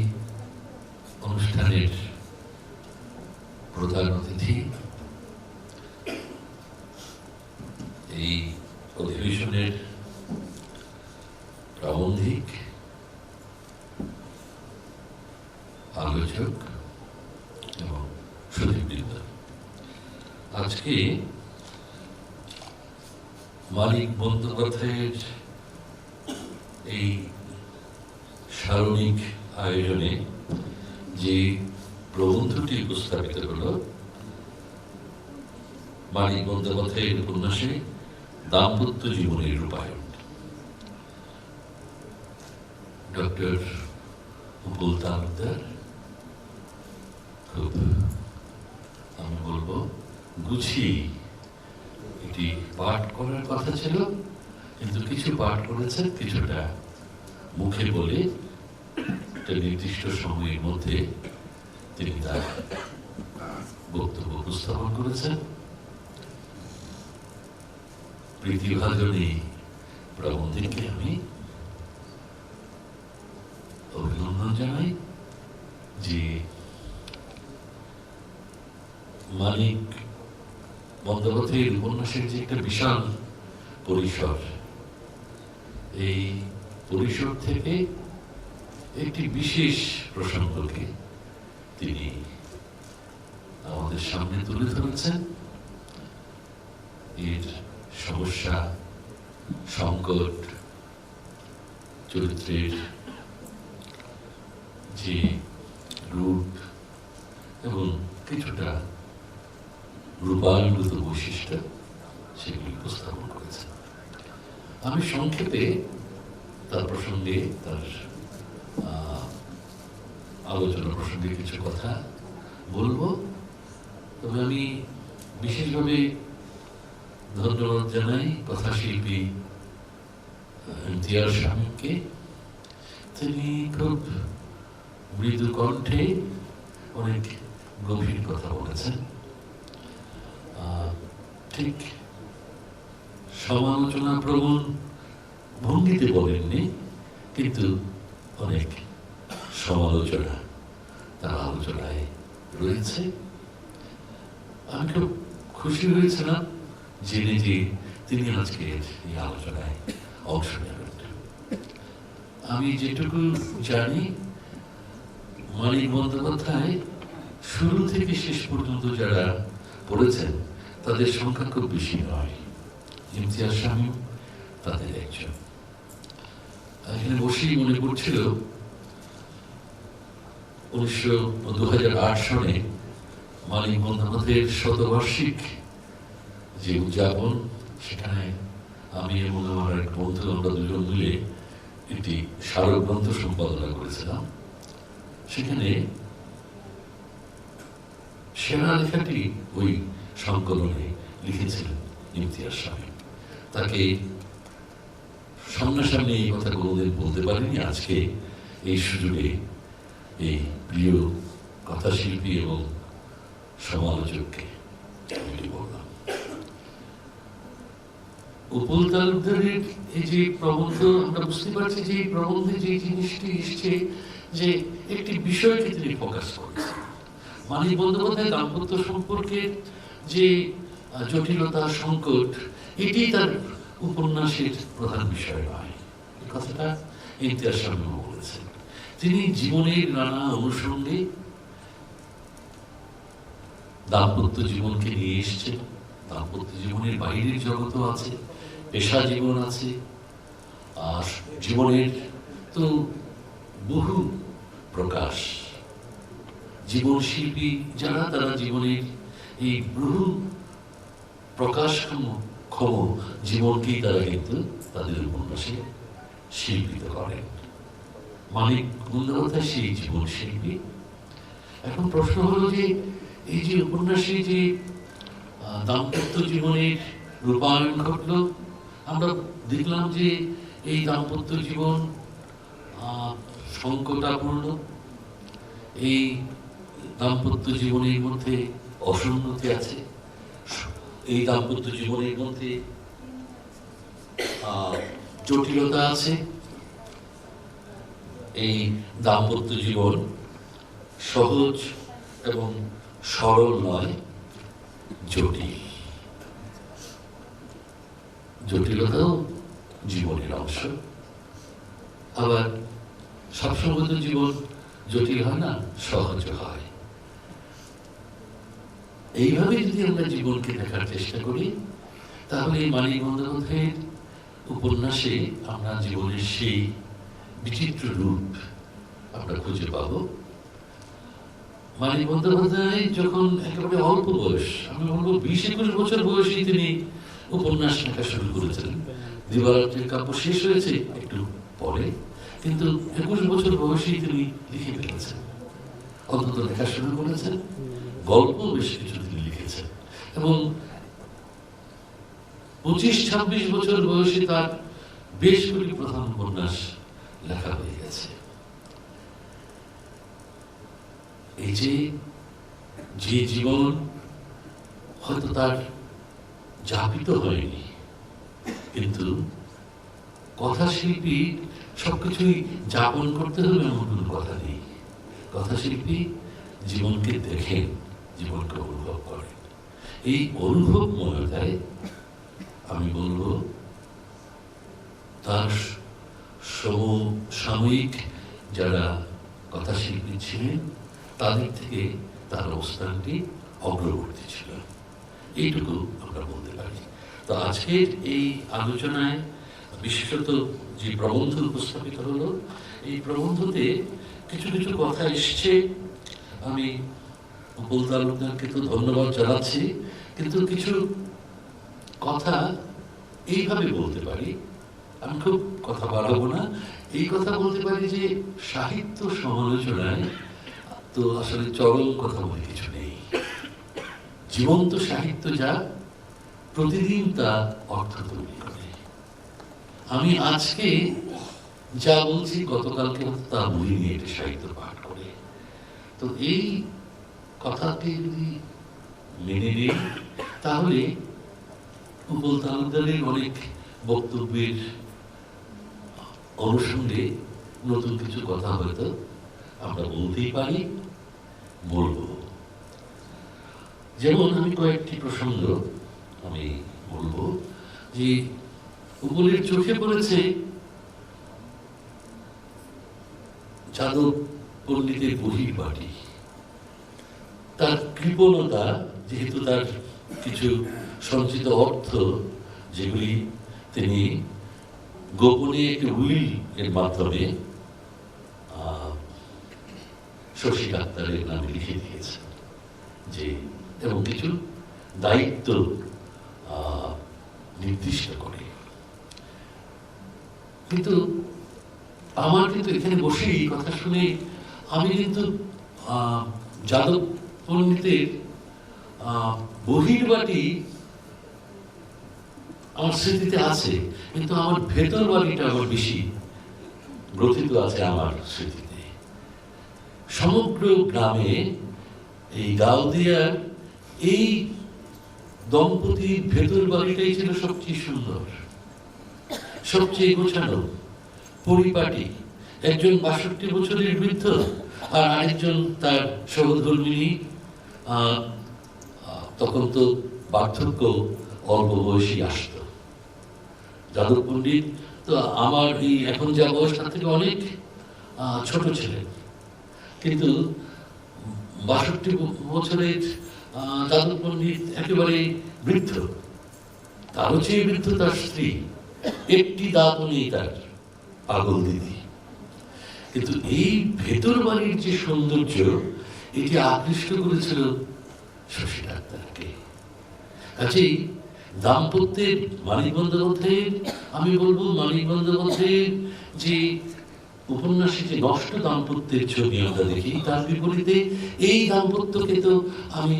অনুষ্ঠানের প্রধান অতিথি, এই অধিবেশনের প্রাবন্ধিক, আলোচক এবং সুধীবৃন্দ, আজকে মানিক বন্দ্যোপাধ্যায়ের এই সারণিক আয়োজনে যে প্রবন্ধটি উপস্থাপিত হল, মানিক বন্দ্যোপাধ্যায়ের উপন্যাসে দাম্পত্য জীবনের রূপায়ণ, ডক্টর উপুল তালুকদার খুব, আমি বলবো, গুছিয়ে এটি পাঠ করার কথা ছিল, কিন্তু কিছু পাঠ করেছেন, কিছুটা মুখে বলে একটা নির্দিষ্ট সময়ের মধ্যে তিনি তার বক্তব্য উপস্থাপন করেছেন। প্রীতিভাজনী প্রবন্ধীকে আমি অভিনন্দন জানাই যে মানিক বন্দ্যোপাধ্যায়ের উপন্যাসের যে একটা বিশাল পরিসর, এই পরিসর থেকে একটি বিশেষ প্রসঙ্গকে তিনি আমাদের সামনে তুলে ধরেছেন। এর সমস্যা, সংকট, চরিত্রের যে রূপ এবং কিছুটা রূপায়ণগত বৈশিষ্ট্য, সেগুলি উপস্থাপন করেছেন। আমি সংক্ষেপে তার প্রসঙ্গে, তার আলোচনা প্রসঙ্গে কিছু কথা বলবো। তবে আমি বিশেষভাবে ধন্যবাদ জানাই কথাশিল্পী ইমতিয়াজ শামীমকে। তিনি খুব মৃদু কণ্ঠে অনেক গভীর কথা বলেছেন, ঠিক সমালোচনা প্রবণ ভঙ্গিতে বলেননি, কিন্তু অনেক সমালোচনা তার আলোচনায় রয়েছে। আমি খুব খুশি হয়েছিলাম জেনে যে তিনি আজকে এই আলোচনায় অংশ নেবেন। আমি যেটুকু জানি, মানিক বন্দ্যোপাধ্যায় শুরু থেকে শেষ পর্যন্ত যারা পড়েছেন তাদের সংখ্যা খুব বেশি নয়। ইমতিয়াজ শামীম তাদের একজন। এখানে বসেই মনে পড়ছিল 2008 সনে মানিক বন্দ্যোপাধ্যায়ের শতবার্ষিক যে উদযাপন, সেখানে আমি এবং আমার এক বন্ধু আমরা দুজন মিলে একটি স্মারক গ্রন্থ সম্পাদনা করেছিলাম। সেখানে সেরা লেখাটি ওই সংকলনে লিখেছিলেন ইমতিয়াজ শামীম। তাকে সামনাসামনি এই কথা কোনোদিন বলতে পারিনি। আজকে এই সুযোগে এই প্রিয় কথাশিল্পী এবং সমালোচককে আমি বললাম। উপুল তালুকদারের এই যে প্রবন্ধ, আমরা বুঝতে পারছি যে এই প্রবন্ধে যে জিনিসটি এসছে, যে একটি বিষয়কে তিনি ফোকাস করেছেন। মানিক বন্দ্যোপাধ্যায় দাম্পত্য সম্পর্কের যে জটিলতা, সংকট, এটি তার উপন্যাসের প্রধান বিষয় নয়। এই কথাটা ইমতিয়াজ শামীম বলেছেন। তিনি জীবনের নানা অনুষঙ্গে দাম্পত্য জীবনকে নিয়ে এসছেন। দাম্পত্য জীবনের বাইরের জগৎও আছে, পেশা জীবন আছে, আর জীবনের তো বহু প্রকাশ। জীবন শিল্পী যারা, তারা জীবনের এই বহু প্রকাশক্ষম জীবনকেই তারা কিন্তু তাদের উপন্যাসে শিল্পিত করেন। মানিক বন্দ্যোপাধ্যায় সেই জীবন শিল্পী। এখন প্রশ্ন হলো যে এই যে উপন্যাসে যে দাম্পত্য জীবনের রূপায়ণ ঘটল, আমরা দেখলাম যে এই দাম্পত্য জীবন সংকটাপূর্ণ। এই দাম্পত্য জীবনের মধ্যে অসঙ্গতি আছে, এই দাম্পত্য জীবনের মধ্যে জটিলতা আছে। এই দাম্পত্য জীবন সহজ এবং সরল নয়, জটিল। জটিলতাও জীবনের অংশ। আবার সবসময় তো জীবন জটিল হয় না, সহজ হয়। এইভাবে যদি আমরা জীবনকে দেখার চেষ্টা করি, তাহলে মানিক বন্দ্যোপাধ্যায়ের উপন্যাসে আমরা জীবনের সেই বিচিত্র রূপ আমরা খুঁজে পাব। মানিক বন্দ্যোপাধ্যায় যখন একেবারে অল্প বয়স, আমি বলবো 20-21 বছর বয়সেই তিনি উপন্যাস লেখা শুরু করেছিলেন। দিবারাত্রির কাব্য শেষ হয়েছে একটু পরে, কিন্তু 21 বছর বয়সেই তিনি লিখে ফেলেছেন, অন্তত লেখা শুরু করেছেন। গল্প বেশ কিছু তিনি লিখেছেন এবং 25-26 বছর বয়সে তার বেশ কয়েকটি প্রধান উপন্যাস লেখা হয়ে গেছে। এই যে জীবন হয়তো তার যাপিত হয়নি, কিন্তু কথাশিল্পী সবকিছুই যাপন করতে হবে এমন কোনো কথা নেই। কথাশিল্পী জীবনকে দেখেন, জীবনকে অনুভব করেন। এই অনুভব মনতায় আমি বলবো তার সমসাময়িক যারা কথাশিল্পী ছিলেন তাদের থেকে তার অবস্থানটি অগ্রবর্তী ছিল, এইটুকু আমরা বলতে পারি। তো আজকের এই আলোচনায় বিশেষত যে প্রবন্ধ উপস্থাপিত হলো, এই প্রবন্ধতে কিছু কিছু কথা এসছে। আমি উপুল তালুকদারকে তো ধন্যবাদ জানাচ্ছি, কিন্তু কিছু কথা এইভাবে বলতে পারি, আমি খুব কথা বাড়াবো না, এই কথা বলতে পারি যে সাহিত্য সমালোচনায় তো আসলে চরম কথা বলে কিছু নেই। জীবন্ত সাহিত্য যা প্রতিদিন তা অর্থ তৈরি করে। আমি আজকে যা বলছি গতকালকে তা বলিনি একটি সাহিত্য পাঠ করে। তো এই কথাকে যদি মেনে নিই, তাহলে উপুল তালুকদারের অনেক বক্তব্যের অনুষঙ্গে নতুন কিছু কথা হয়তো আমরা বলতেই পারি, বলবো। যেমন আমি কয়েকটি প্রসঙ্গ আমি বলবো যে উপুলের চোখে পড়েছে যাদব পণ্ডিতের বহির্বাটি, তার কৃপণতা, যেহেতু তার কিছু সঞ্চিত অর্থ যেগুলি তিনি গোপনে একটি উইল এর মাধ্যমে শশী ডাক্তারের নামে লিখে দিয়েছেন, যে এবং কিছু দায়িত্ব নির্দিষ্ট করে কিন্তু আমার কিন্তু এখানে বসেই কথা শুনে আমি কিন্তু যাদব পণ্ডিতের বহির্বাটি আমার স্মৃতিতে আছে, কিন্তু আমার ভেতর বাড়িটা আমার বেশি গ্রথিত আছে আমার স্মৃতিতে। সমগ্র গ্রামে এই গাউদিয়ার এই দম্পতির ভেতর বাড়িটাই ছিল সবচেয়ে সুন্দর, সবচেয়ে গোছানো, পরিপাটি। একজন 62 বছরের বৃদ্ধ আর আরেকজন তার সহধর্মিণী, তখন তো পার্থক্য অল্প বয়সী আসতো। যাদব পণ্ডিত তো আমার এই এখন যা বয়স তার থেকে অনেক ছোট ছিলেন, কিন্তু 62 বছরের যাদব পণ্ডিত একেবারে বৃদ্ধ। তারও চেয়ে বৃদ্ধ তার স্ত্রী, একটি দাঁতও নেই তার, পাগল দিদি। কিন্তু এই ভেতর বাড়ির যে সৌন্দর্য, এটি আকৃষ্ট করেছিল শশী ডাক্তারকে। কাজেই দাম্পত্যের মানিক বন্দ্যোপাধ্যায়ের, আমি বলবো মানিক বন্দ্যোপাধ্যায়ের যে উপন্যাসে যে নষ্ট দাম্পত্যের ছবি আমরা দেখি, তার বিপরীতে এই দাম্পত্যকে তো আমি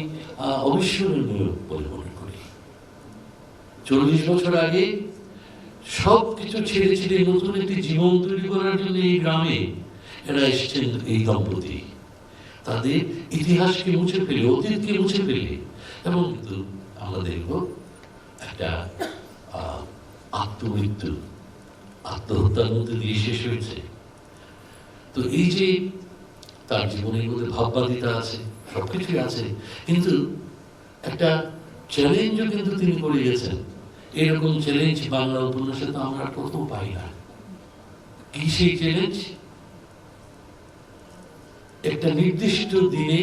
অবিস্মরণীয় বলে মনে করি। 40 বছর আগে সব কিছু ছেড়ে ছেড়ে নতুন একটি জীবন তৈরি করার জন্য এই গ্রামে এরা এসেছেন এই দম্পতি। তাদের ইতিহাসকে মুছে ফেলে, অতীতকে মুছে ফেলে, এবং কিন্তু আমরা দেখব একটা আত্মমৃত্যু, আত্মহত্যার মধ্যে দিয়ে শেষ হয়েছে। তো এই যে তার জীবনের মধ্যে ভাববাদিতা আছে, সবকিছুই আছে, কিন্তু একটা চ্যালেঞ্জও কিন্তু তিনি করে গেছেন। এরকম চ্যালেঞ্জ বাংলা উপন্যাসে তো আমরা কোথাও পাই না। কি সেই চ্যালেঞ্জ? একটা নির্দিষ্ট দিনে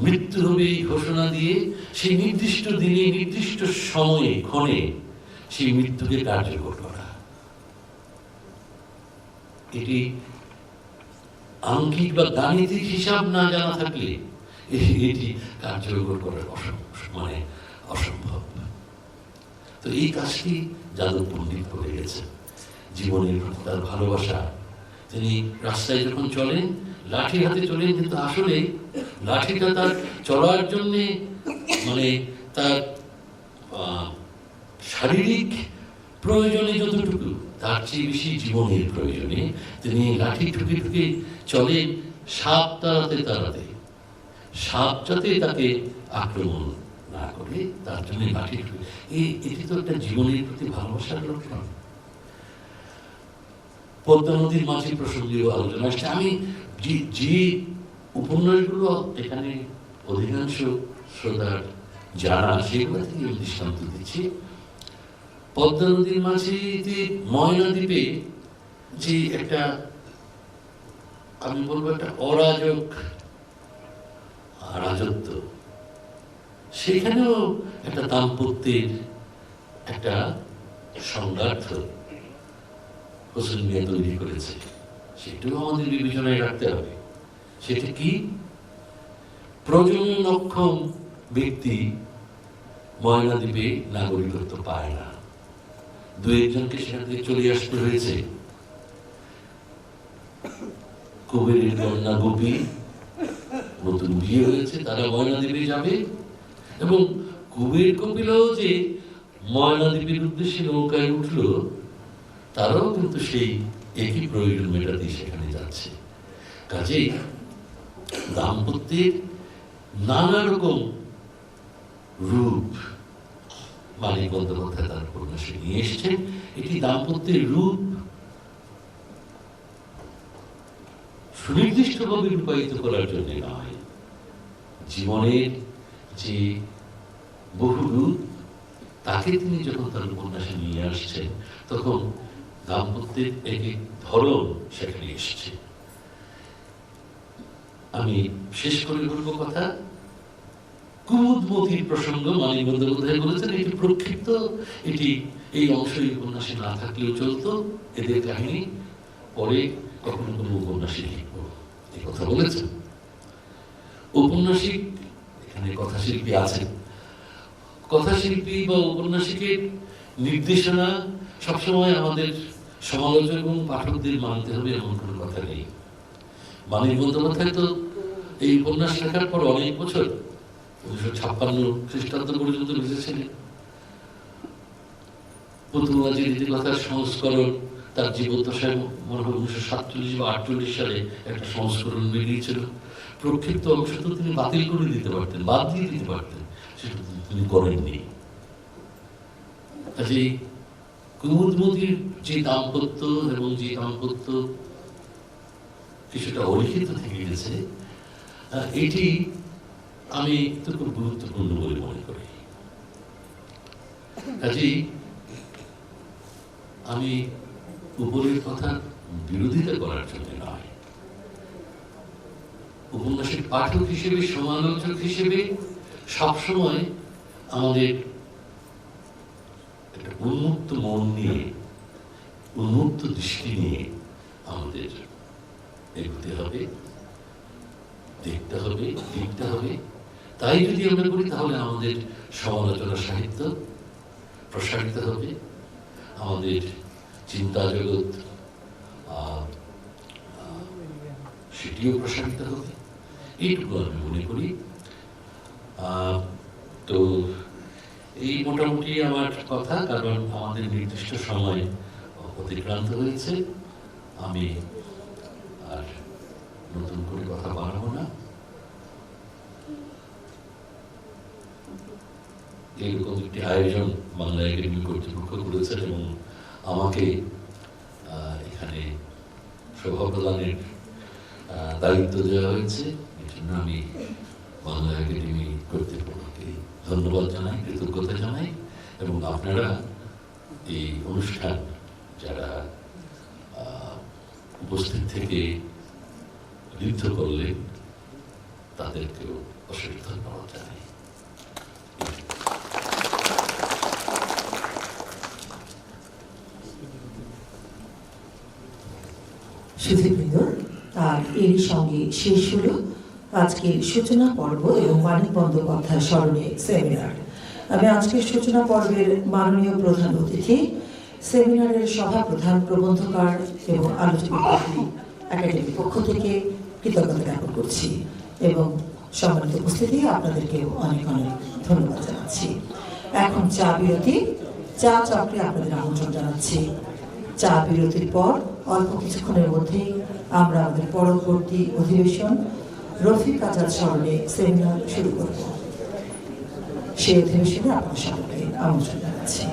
মৃত্যু হবে ঘোষণা দিয়ে সেই নির্দিষ্ট দিনে নির্দিষ্ট সময়ে ক্ষণে সেই মৃত্যুকে কার্যকর করা। এটি আঙ্কিক বা গাণিতিক হিসাব না জানা থাকলে এটি কার্যকর করার অসম্ভব। তো এই কাজটি যাদব পণ্ডিত করে গেছেন। জীবনের প্রতি তার ভালোবাসা, তিনি রাস্তায় যখন চলেন লাঠি হাতে চলেন, কিন্তু আসলে লাঠিটা তার চলার জন্যে তার শারীরিক প্রয়োজনে যতটুকু, তার চেয়ে বেশি জীবনের প্রয়োজনে তিনি লাঠি ঠুকে ঠুকে চলেন সাপ তাড়াতে তাড়াতে। সাপ যাতে তাকে আক্রমণ না করে তার জন্য লাঠি ঠুকে। এটি তো একটা জীবনের প্রতি ভালোবাসার লক্ষণ। পদ্মা নদীর মাঝি প্রসঙ্গেও আলোচনা আসছে। আমি যে উপন্যাসগুলো এখানে অধিকাংশ শ্রোতার জানা, সেগুলো থেকে দৃষ্টান্ত দিচ্ছি। পদ্মা নদীর মাঝিতে ময়না দ্বীপে যে একটা, আমি বলবো একটা অরাজক রাজত্ব, সেখানেও একটা দাম্পত্যের একটা সংঘাত হোসেন মিয়া তৈরি করেছে। সেটাও আমাদের বিবেচনায় রাখতে হবে। সেটা কি? প্রজননক্ষম ব্যক্তি ময়না দ্বীপে নাগরিকত্ব পায় না, 2 একজনকে সেখান থেকে চলে আসতে হয়েছে। কুবেরের কন্যা গোপী, নতুন বিয়ে হয়েছে, তারা ময়না দ্বীপে যাবে, এবং কুবের কপিলাও যে ময়না দ্বীপের উদ্দেশ্যে নৌকায় উঠলো, তারাও কিন্তু সেই একই প্রয়োজন মেটাতে সেখানে যাচ্ছে। কাজেই দাম্পত্যের নানা রকম রূপ মানিক বন্দ্যোপাধ্যায় তার উপন্যাসে নিয়ে এসেছেন। এটি দাম্পত্যের রূপ সুনির্দিষ্টভাবে রূপায়িত করার জন্য নয়, জীবনের যে বহু রূপ তাকে তিনি যখন তার উপন্যাসে নিয়ে আসছেন, তখন দাম্পত্যের এক এক ধরন সেখানে এসছে। আমি শেষ করে বলবো কথা, কুমুদমতির প্রসঙ্গ মানিক বন্দ্যোপাধ্যায় বলেছেন এটি প্রক্ষিপ্ত, এটি এই অংশই উপন্যাসে না থাকলেও চলতো, এদের কাহিনী পরে কখনো কোনো উপন্যাসে লিখব, এই কথা বলেছেন। ঔপন্যাসিক, এখানে কথাশিল্পী আছেন, কথাশিল্পী বা ঔপন্যাসিকের নির্দেশনা সবসময় আমাদের সমালোচক এবং পাঠকদের মানতে হবে এমন কোনো কথা নেই। মানিক বন্দ্যোপাধ্যায় তো এই উপন্যাস লেখার পর অনেক বছর 1956 খ্রিস্টাব্দ পর্যন্ত লিখেছিলেন। পুতুলবাজির রীতিকথার সংস্করণ তার জীবদ্দশায় মনে হয় 1947 বা 48 সালে একটা সংস্করণ বেরিয়েছিল। প্রক্ষিপ্ত অংশ তো তিনি বাতিল করে দিতে পারতেন, বাদ দিয়ে দিতে পারতেন, সেটা তিনি করেননি। কাজেই কুমুদমতির যে দাম্পত্য এবং যে দাম্পত্য কিছুটা অলিখিত থেকে গেছে, এটি আমি তো খুব গুরুত্বপূর্ণ বলে মনে করি। কাজেই আমি উপরের কথার বিরোধিতা করার জন্য নয়, উপন্যাসের পাঠক হিসেবে, সমালোচক হিসেবে সবসময় আমাদের একটা উন্মুক্ত মন নিয়ে, উন্মুক্ত দৃষ্টি নিয়ে আমাদের এগোতে হবে, দেখতে হবে, লিখতে হবে। তাই যদি আমরা করি তাহলে আমাদের সমালোচনা সাহিত্য প্রসারিত হবে, আমাদের চিন্তা জগৎ সেটিও প্রসারিত হবে, এইটুকু আমি মনে করি। তো এই মোটামুটি আমার কথা, কারণ আমাদের নির্দিষ্ট সময় অতিক্রান্ত হয়েছে। আমি আর নতুন করে কথা বাড়াবো না। এইরকম একটি আয়োজন বাংলা একাডেমি কর্তৃপক্ষ করেছেন এবং আমাকে এখানে শোভা প্রদানের দায়িত্ব দেওয়া হয়েছে। এই জন্য আমি বাংলা একাডেমি কর্তৃপক্ষকে ধন্যবাদ জানাই, কৃতজ্ঞতা জানাই। এবং আপনারা এই অনুষ্ঠান যারা উপস্থিত থেকে লিপ্ত করলেন তাদেরকেও অশেষ ধন্যবাদ জানাই।
সুধীবৃন্দ, আর এরই সঙ্গে শেষ হল আজকের সূচনা পর্ব এবং মানিক বন্দ্যোপাধ্যায় স্মরণে সেমিনার। আমি আজকের সূচনা পর্বের মাননীয় প্রধান অতিথি, সেমিনারের সভাপ্রধান, প্রবন্ধকার এবং আলোচক একাডেমির পক্ষ থেকে কৃতজ্ঞতা জ্ঞাপন করছি এবং সম্মানিত উপস্থিতি আপনাদেরকেও অনেক অনেক ধন্যবাদ জানাচ্ছি। এখন চা বিরতি, চা চক্রে আপনাদের আমন্ত্রণ জানাচ্ছি। চা বিরতির পর অল্প কিছুক্ষণের মধ্যেই আমরা আমাদের পরবর্তী অধিবেশন রফিক আজাদ স্মরণে সেমিনার শুরু করব। সেই অধিবেশনে আপনাদের সকলকে আমন্ত্রণ জানাচ্ছি।